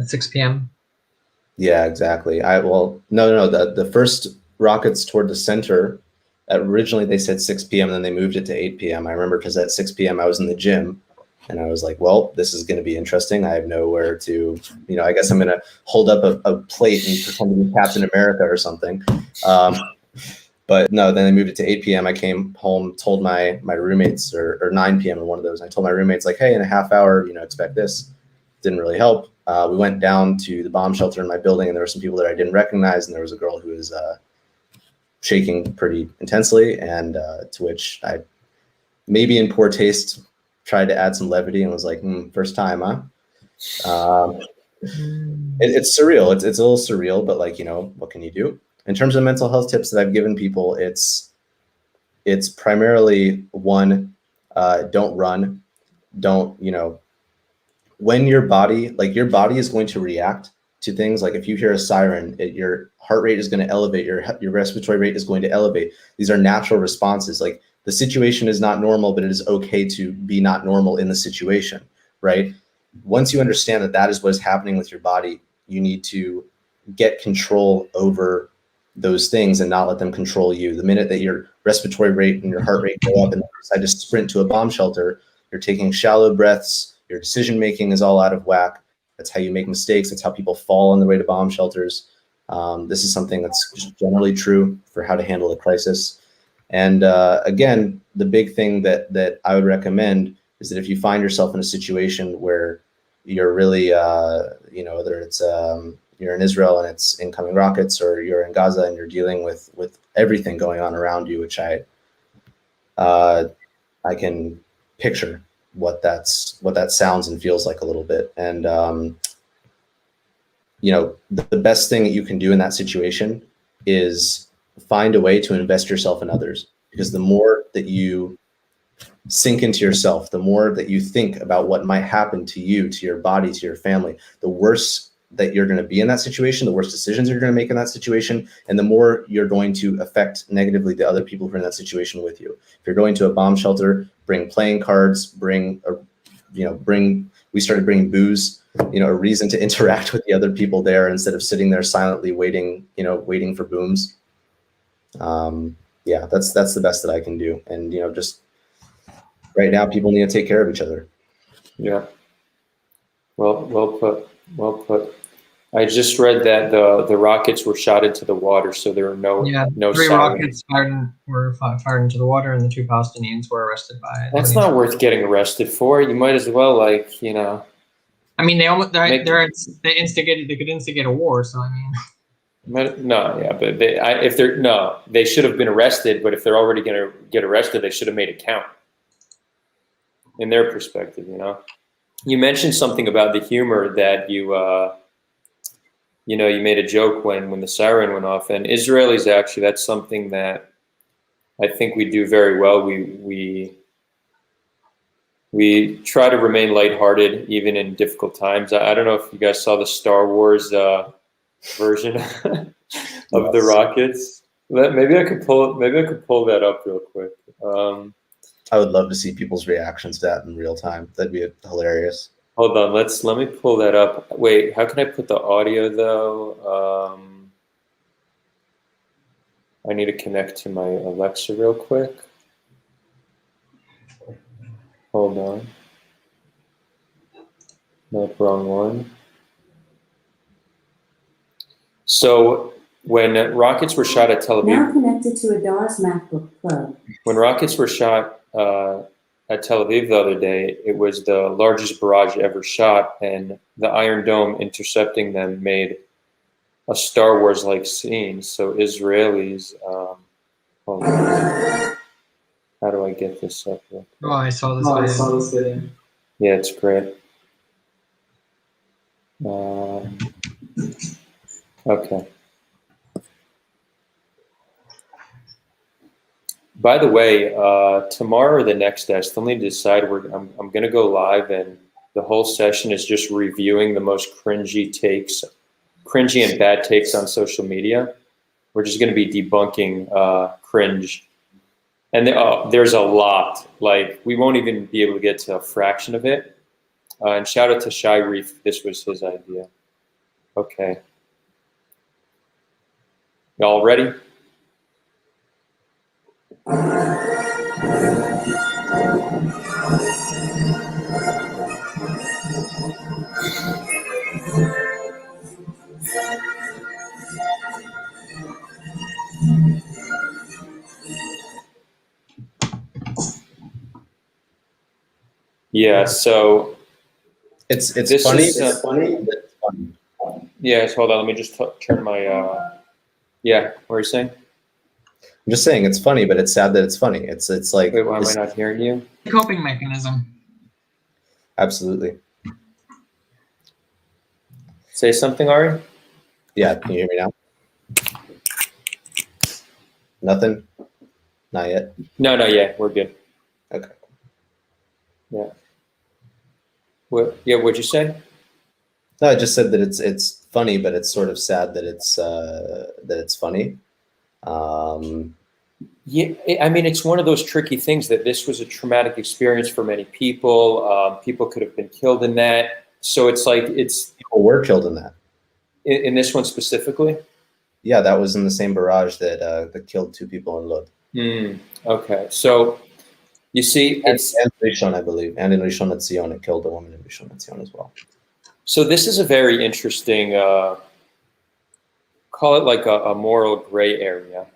6 p.m. Yeah, exactly. The first rockets toward the center, originally they said 6 p.m. and then they moved it to 8 p.m. I remember because at 6 p.m. I was in the gym and I was like, well, this is going to be interesting. I have nowhere to, I guess I'm going to hold up a plate and pretend to be Captain America or something. But no, then they moved it to 8 p.m. I came home, told my roommates, or 9 p.m. in one of those. I told my roommates, like, hey, in a half hour, expect this. Didn't really help. We went down to the bomb shelter in my building, and there were some people that I didn't recognize, and there was a girl who was shaking pretty intensely, and to which I, maybe in poor taste, tried to add some levity and was like, first time, huh? It's surreal. It's a little surreal, but like, what can you do? In terms of mental health tips that I've given people, it's primarily one, don't run. Don't, when your body is going to react to things, like if you hear a siren, your heart rate is going to elevate, your respiratory rate is going to elevate. These are natural responses. Like, the situation is not normal, but it is okay to be not normal in the situation, right? Once you understand that that is what is happening with your body, you need to get control over those things and not let them control you. The minute that your respiratory rate and your heart rate go up and you decide to sprint to a bomb shelter, you're taking shallow breaths, your decision-making is all out of whack. That's how you make mistakes. That's how people fall on the way to bomb shelters. This is something that's just generally true for how to handle a crisis. And again, the big thing that I would recommend is that if you find yourself in a situation where you're really, whether it's you're in Israel and it's incoming rockets, or you're in Gaza and you're dealing with everything going on around you, which I can picture what that sounds and feels like a little bit. And the best thing that you can do in that situation is find a way to invest yourself in others, because the more that you sink into yourself, the more that you think about what might happen to you, to your body, to your family, the worse that you're going to be in that situation, the worse decisions you're going to make in that situation, and the more you're going to affect negatively the other people who are in that situation with you. If you're going to a bomb shelter, bring playing cards, we started bringing booze, a reason to interact with the other people there instead of sitting there silently waiting for booms. That's the best that I can do. And, just right now, people need to take care of each other. Yeah. Well put. I just read that the rockets were shot into the water, so there were no three sirens. rockets were fired into the water, and the 2 Palestinians were arrested by. That's not worth getting arrested for. You might as well, like, you know. I mean, they could instigate a war. So I mean. No, yeah, but they should have been arrested. But if they're already going to get arrested, they should have made it count. In their perspective, you know. You mentioned something about the humor that you made a joke when the siren went off, and Israelis actually, that's something that I think we do very well. We try to remain lighthearted even in difficult times. I don't know if you guys saw the Star Wars version of the rockets. Maybe I could pull that up real quick. I would love to see people's reactions to that in real time. That'd be hilarious. Hold on, let me pull that up. Wait, how can I put the audio though? I need to connect to my Alexa real quick. Hold on. Nope, wrong one. So when rockets were shot at Tel Aviv. Now connected to Adar's MacBook Pro. When rockets were shot at Tel Aviv the other day, it was the largest barrage ever shot, and the Iron Dome intercepting them made a Star Wars-like scene. So Israelis, hold on. How do I get this up? Oh, I saw this video. Yeah, it's great. Okay. By the way, tomorrow or the next day, I still need to decide. I'm going to go live, and the whole session is just reviewing the most cringy and bad takes on social media. We're just going to be debunking cringe. And there's a lot. Like, we won't even be able to get to a fraction of it. And shout out to Shai Reef. This was his idea. Okay. Y'all ready? Yeah, so it's funny. It's funny. Yes, hold on. Let me just turn my. Yeah, what are you saying? I'm just saying it's funny, but it's sad that it's funny. It's like. Wait, why am I not hearing you? Coping mechanism. Absolutely. Say something, Ari. Yeah, can you hear me now? Nothing. Not yet. No, not yet. We're good. Okay. Yeah. What? Yeah. What'd you say? No, I just said that it's funny, but it's sort of sad that it's funny. Yeah, I mean, it's one of those tricky things that this was a traumatic experience for many people. People could have been killed in that. So it's like people were killed in that. In this one specifically. Yeah, that was in the same barrage that killed 2 people in Lod. Okay, so you see, and Rishon, I believe, and in Rishon LeZion, it killed a woman in Rishon LeZion as well. So this is a very interesting, call it like a moral gray area,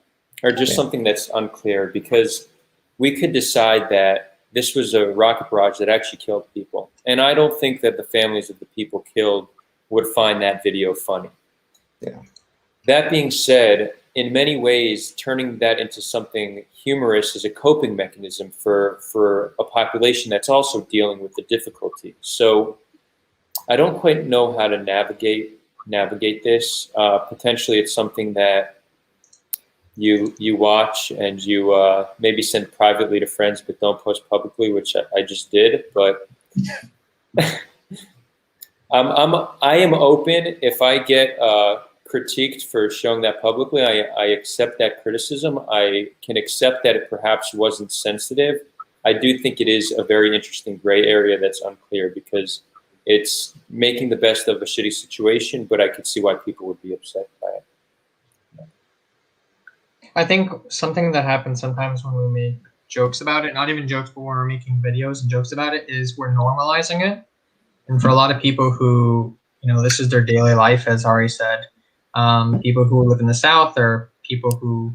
or just something that's unclear, because we could decide that this was a rocket barrage that actually killed people. And I don't think that the families of the people killed would find that video funny. Yeah. That being said, in many ways, turning that into something humorous is a coping mechanism for a population that's also dealing with the difficulty. So I don't quite know how to navigate this. Potentially, it's something that you watch and you maybe send privately to friends, but don't post publicly, which I just did. But I am open. If I get critiqued for showing that publicly, I accept that criticism. I can accept that it perhaps wasn't sensitive. I do think it is a very interesting gray area that's unclear, because it's making the best of a shitty situation, but I could see why people would be upset by it. I think something that happens sometimes when we make jokes about it, not even jokes, but when we're making videos and jokes about it, is we're normalizing it. And for a lot of people who this is their daily life, as Ari said. People who live in the South are people who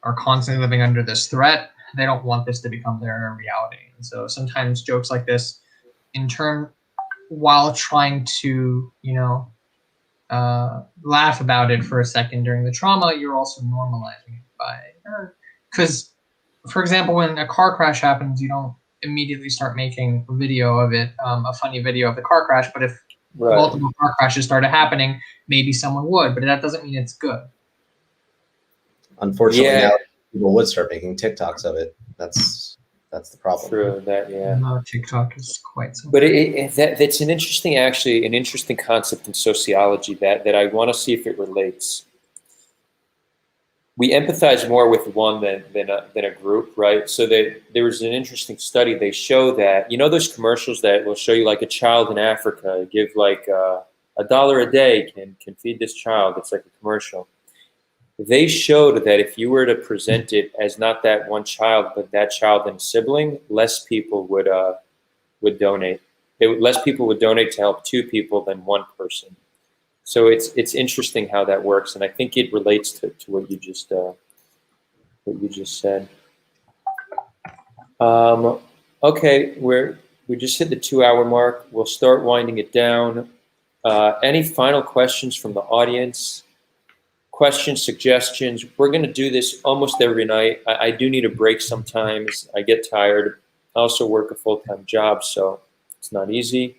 are constantly living under this threat. They don't want this to become their reality. And so sometimes jokes like this, while trying to, laugh about it for a second during the trauma, you're also normalizing it because, for example, when a car crash happens, you don't immediately start making a video of it, a funny video of the car crash. But if multiple car crashes started happening, maybe someone would, but that doesn't mean it's good. Unfortunately, now people would start making TikToks of it. That's the problem. True that, yeah. No, TikTok is quite simple. But that's an interesting concept in sociology that I want to see if it relates. We empathize more with one than a group, right? So there was an interesting study. They show that, those commercials that will show you like a child in Africa, give like $1 a day can feed this child. It's like a commercial. They showed that if you were to present it as not that one child, but that child and sibling, less people would donate. Less people would donate to help two people than one person. So it's interesting how that works, and I think it relates to what you just said. Okay, we just hit the 2-hour mark. We'll start winding it down. Any final questions from the audience? Questions, suggestions? We're going to do this almost every night. I do need a break sometimes. I get tired. I also work a full-time job, so it's not easy.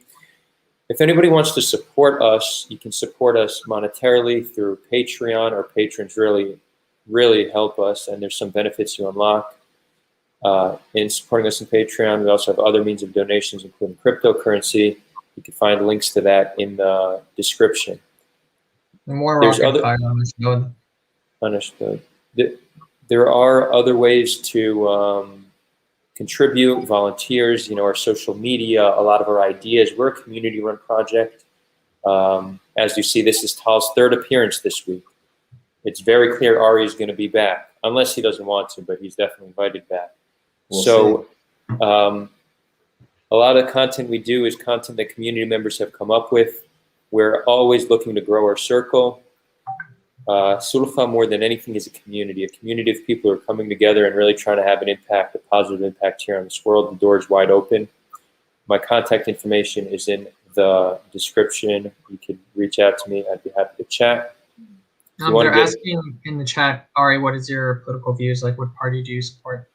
If anybody wants to support us, you can support us monetarily through Patreon. Our patrons really, really help us, and there's some benefits you unlock in supporting us on Patreon. We also have other means of donations, including cryptocurrency. You can find links to that in the description. More rocket fire, understood. Understood. There are other ways to contribute, volunteers, our social media, a lot of our ideas. We're a community-run project. As you see, this is Tal's 3rd appearance this week. It's very clear Ari is going to be back, unless he doesn't want to, but he's definitely invited back. We'll see. A lot of the content we do is content that community members have come up with. We're always looking to grow our circle. Sulha, more than anything, is a community of people who are coming together and really trying to have an impact, a positive impact here on this world. The door is wide open. My contact information is in the description. You can reach out to me. I'd be happy to chat. They're asking in the chat, Ari, what is your political views? Like, what party do you support?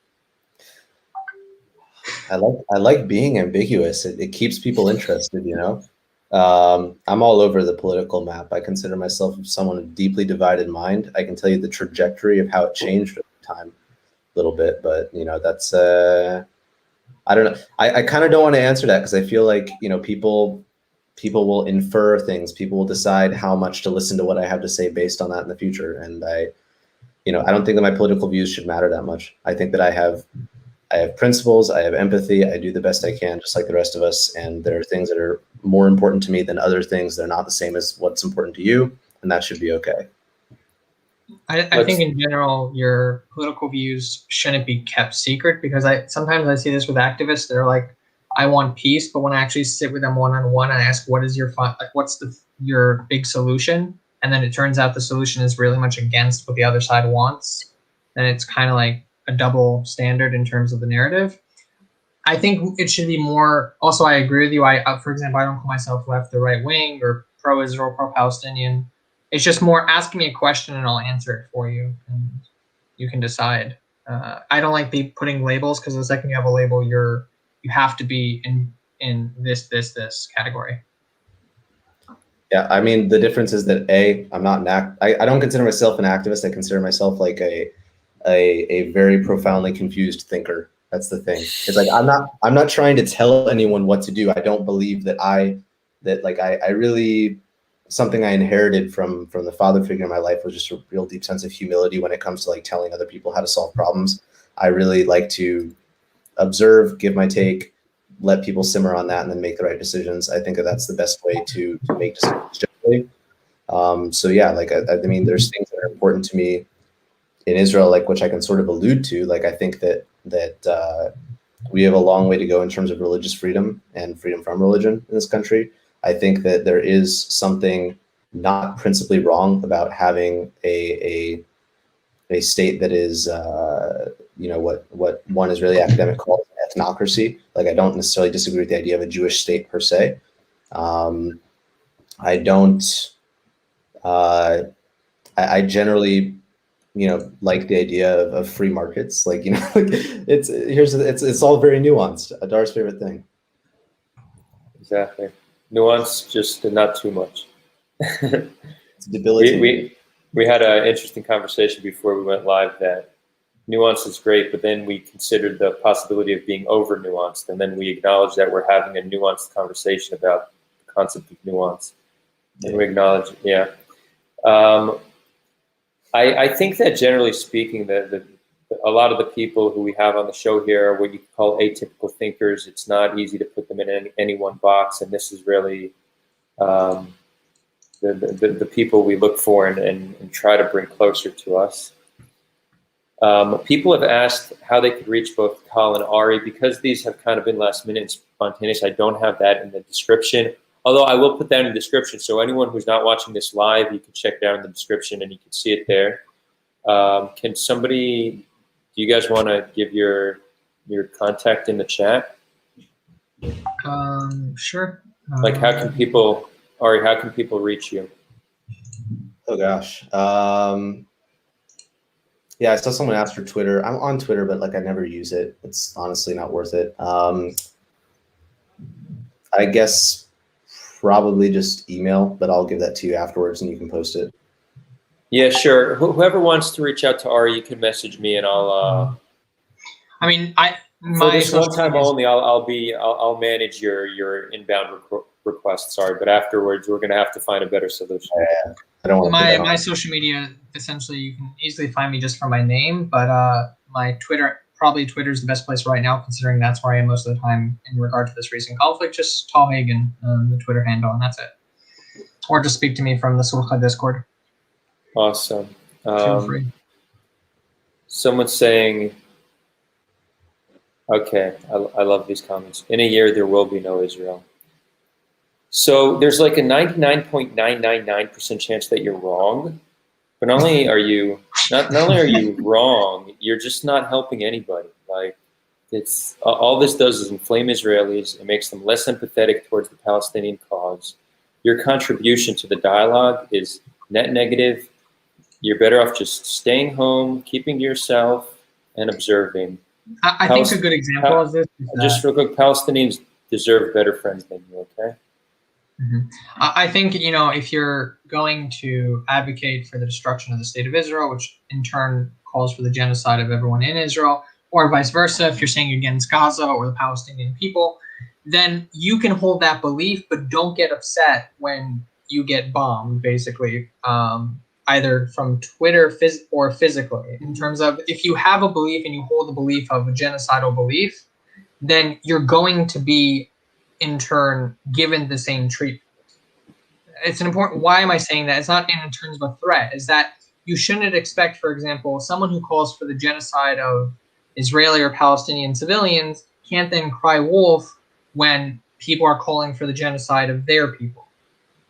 I like being ambiguous. It keeps people interested, I'm all over the political map. I consider myself someone with a deeply divided mind. I can tell you the trajectory of how it changed over time a little bit, but that's I don't know. I kind of don't want to answer that because I feel like people will infer things. People will decide how much to listen to what I have to say based on that in the future. And I don't think that my political views should matter that much. I think that I have principles, I have empathy, I do the best I can, just like the rest of us. And there are things that are more important to me than other things. They're not the same as what's important to you, and that should be okay. I think in general, your political views shouldn't be kept secret because sometimes I see this with activists. They're like, I want peace, but when I actually sit with them one-on-one and ask, what is what's your big solution? And then it turns out the solution is really much against what the other side wants. And it's kind of like a double standard in terms of the narrative. I think it should be more. Also, I agree with you. For example, I don't call myself left or right wing or pro-Israel, pro-Palestinian. It's just more asking me a question and I'll answer it for you, and you can decide. I don't like putting labels because the second you have a label, you have to be in this category. Yeah, I mean the difference is that I'm not I don't consider myself an activist. I consider myself like a very profoundly confused thinker. That's the thing. It's like I'm not trying to tell anyone what to do. I don't believe that I really, something I inherited from the father figure in my life was just a real deep sense of humility when it comes to like telling other people how to solve problems. I really like to observe, give my take, let people simmer on that, and then make the right decisions. I think that's the best way to make decisions generally. So yeah, like I mean, there's things that are important to me in Israel, like which I can sort of allude to. Like I think that we have a long way to go in terms of religious freedom and freedom from religion in this country. I think that there is something not principally wrong about having a state that is, what one Israeli academic calls ethnocracy. Like, I don't necessarily disagree with the idea of a Jewish state per se. I don't. I generally, like the idea of free markets. Like, it's all very nuanced. Adar's favorite thing. Exactly. Nuance, just not too much. It's debilitating. We had an interesting conversation before we went live that nuance is great, but then we considered the possibility of being over nuanced, and then we acknowledge that we're having a nuanced conversation about the concept of nuance. And we acknowledge, yeah. I think that generally speaking, a lot of the people who we have on the show here are what you could call atypical thinkers. It's not easy to put them in any one box, and this is really the people we look for and try to bring closer to us. People have asked how they could reach both Tal and Ari. Because these have kind of been last minute and spontaneous, I don't have that in the description. Although I will put that in the description, so anyone who's not watching this live, you can check down in the description and you can see it there. Can somebody, do you guys want to give your contact in the chat? Sure. Like, how can people, Ari, how can people reach you? Oh gosh. Yeah, I saw someone ask for Twitter. I'm on Twitter, but like I never use it. It's honestly not worth it. I guess probably just email, but I'll give that to you afterwards and you can post it. Yeah, sure. Whoever wants to reach out to Ari, you can message me and I'll. I mean, for this one time only, I'll manage your inbound requests. Sorry, but afterwards we're gonna have to find a better solution. Yeah, I don't want my social media. Essentially, you can easily find me just from my name, but my Twitter. Probably Twitter is the best place right now, considering that's where I am most of the time in regard to this recent conflict. Just Tal Hagin, the Twitter handle, and that's it. Or just speak to me from the Sulha Discord. Awesome. Feel free. Someone's saying, okay, I love these comments. In a year, there will be no Israel. So there's like a 99.999% chance that you're wrong. But not only are you wrong, you're just not helping anybody. Like, it's all this does is inflame Israelis. It makes them less empathetic towards the Palestinian cause. Your contribution to the dialogue is net negative. You're better off just staying home, keeping to yourself, and observing. I think a good example of this is just real quick, Palestinians deserve better friends than you. Okay. Mm-hmm. I think, if you're going to advocate for the destruction of the state of Israel, which in turn calls for the genocide of everyone in Israel, or vice versa, if you're saying against Gaza or the Palestinian people, then you can hold that belief, but don't get upset when you get bombed, basically, either from Twitter or physically. In terms of, if you have a belief and you hold the belief of a genocidal belief, then you're going to be in turn given the same treatment. It's an important, why am I saying that? It's not in terms of a threat, is that you shouldn't expect, for example, someone who calls for the genocide of Israeli or Palestinian civilians can't then cry wolf when people are calling for the genocide of their people.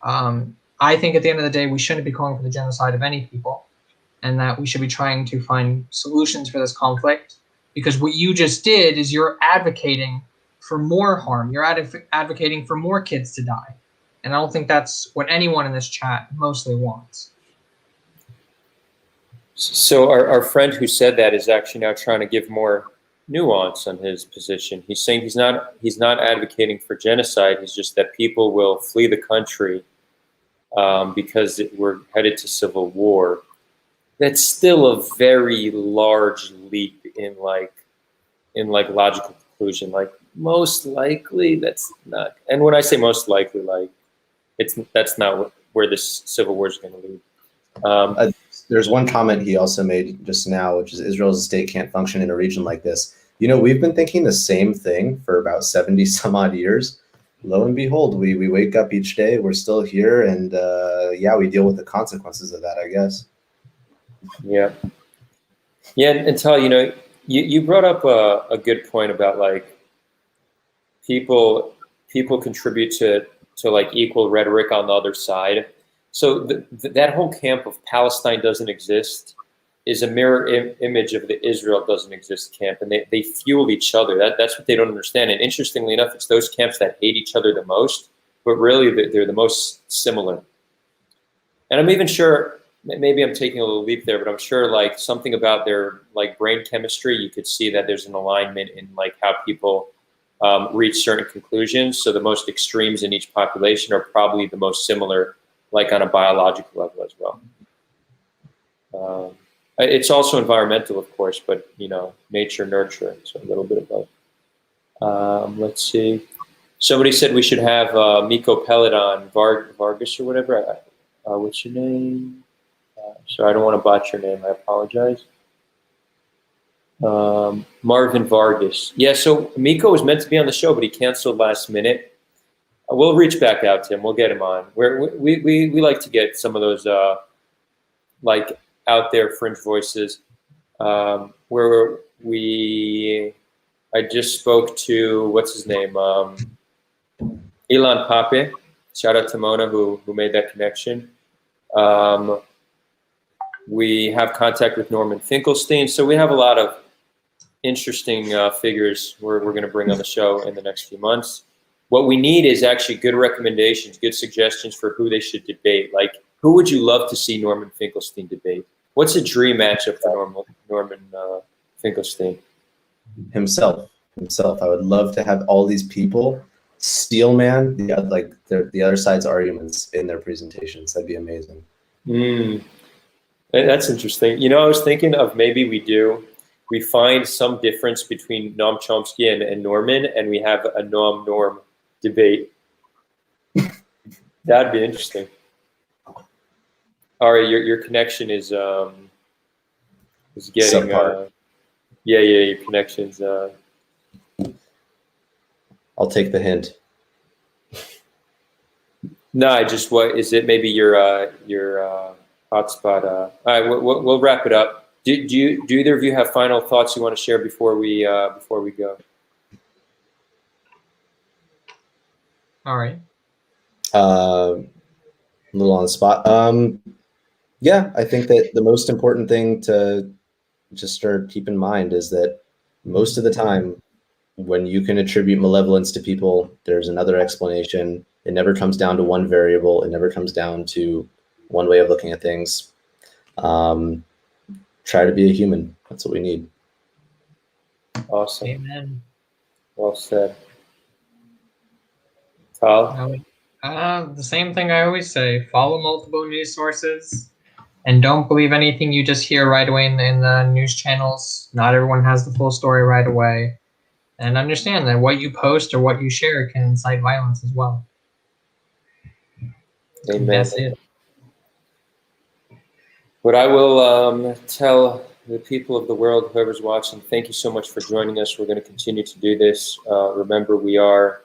I think at the end of the day, we shouldn't be calling for the genocide of any people, and that we should be trying to find solutions for this conflict, because what you just did is you're advocating for more harm. You're advocating for more kids to die. And I don't think that's what anyone in this chat mostly wants. So our friend who said that is actually now trying to give more nuance on his position. He's saying he's not advocating for genocide. He's just that people will flee the country because we're headed to civil war. That's still a very large leap in logical conclusion. Like, most likely that's not, and when I say most likely, like, that's not where this civil war is going to lead. There's one comment he also made just now, which is Israel's state can't function in a region like this. We've been thinking the same thing for about 70 some odd years. Lo and behold, we wake up each day, we're still here, and yeah, we deal with the consequences of that, I guess. Yeah. Yeah, and Tal, you brought up a good point about, like, people contribute to like equal rhetoric on the other side. So that whole camp of Palestine doesn't exist is a mirror image of the Israel doesn't exist camp, and they fuel each other. That's what they don't understand. And interestingly enough, it's those camps that hate each other the most, but really they're the most similar. And I'm even sure, maybe I'm taking a little leap there, but I'm sure like something about their like brain chemistry, you could see that there's an alignment in like how people reach certain conclusions. So the most extremes in each population are probably the most similar, like on a biological level as well. It's also environmental, of course, but you know, nature, nurture, so a little bit of both. Let's see. Somebody said we should have Miko Pellet on, Vargas or whatever. What's your name? So I don't want to botch your name. I apologize. Marvin Vargas. Yeah, so Miko was meant to be on the show, but he canceled last minute. We'll reach back out to him. We'll get him on. We like to get some of those like out there fringe voices. I just spoke to, what's his name? Ilan Pape. Shout out to Mona who made that connection. We have contact with Norman Finkelstein. So we have a lot of interesting figures we're going to bring on the show in the next few months. What we need is actually good recommendations, good suggestions for who they should debate. Like, who would you love to see Norman Finkelstein debate? What's a dream matchup for Norman Finkelstein? Himself. I would love to have all these people steel man the other side's arguments in their presentations. That'd be amazing. That's interesting. You know, I was thinking of maybe we find some difference between Noam Chomsky and Norman, and we have a Noam-Norm debate. That'd be interesting. All right, your connection is getting yeah, your connection's I'll take the hint. No, what is it? Maybe your hotspot. All right, we'll wrap it up. Do either of you have final thoughts you want to share before we go? All right. A little on the spot. Yeah, I think that the most important thing to just keep in mind is that most of the time, when you can attribute malevolence to people, there's another explanation. It never comes down to one variable. It never comes down to one way of looking at things. Try to be a human. That's what we need. Awesome. Amen. Well said. Tal? The same thing I always say. Follow multiple news sources. And don't believe anything you just hear right away in the news channels. Not everyone has the full story right away. And understand that what you post or what you share can incite violence as well. Amen. That's it. What I will tell the people of the world, whoever's watching, thank you so much for joining us. We're going to continue to do this. Remember, we are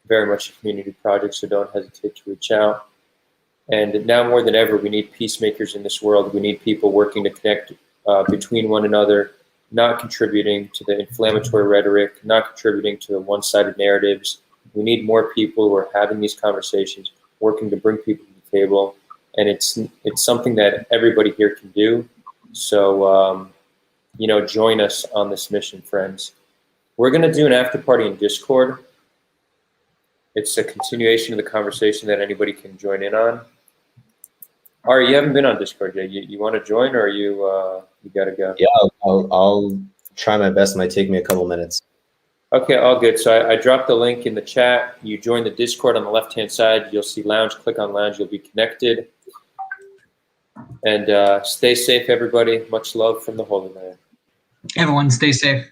very much a community project, so don't hesitate to reach out. And now more than ever, we need peacemakers in this world. We need people working to connect between one another, not contributing to the inflammatory rhetoric, not contributing to the one-sided narratives. We need more people who are having these conversations, working to bring people to the table. And it's something that everybody here can do. So, you know, join us on this mission, friends. We're going to do an after party in Discord. It's a continuation of the conversation that anybody can join in on. Ari, you haven't been on Discord yet. You want to join, or you got to go? Yeah, I'll try my best. It might take me a couple minutes. Okay, all good. So I dropped the link in the chat. You join the Discord on the left-hand side. You'll see Lounge. Click on Lounge. You'll be connected. And stay safe, everybody. Much love from the Holy Land. Everyone stay safe.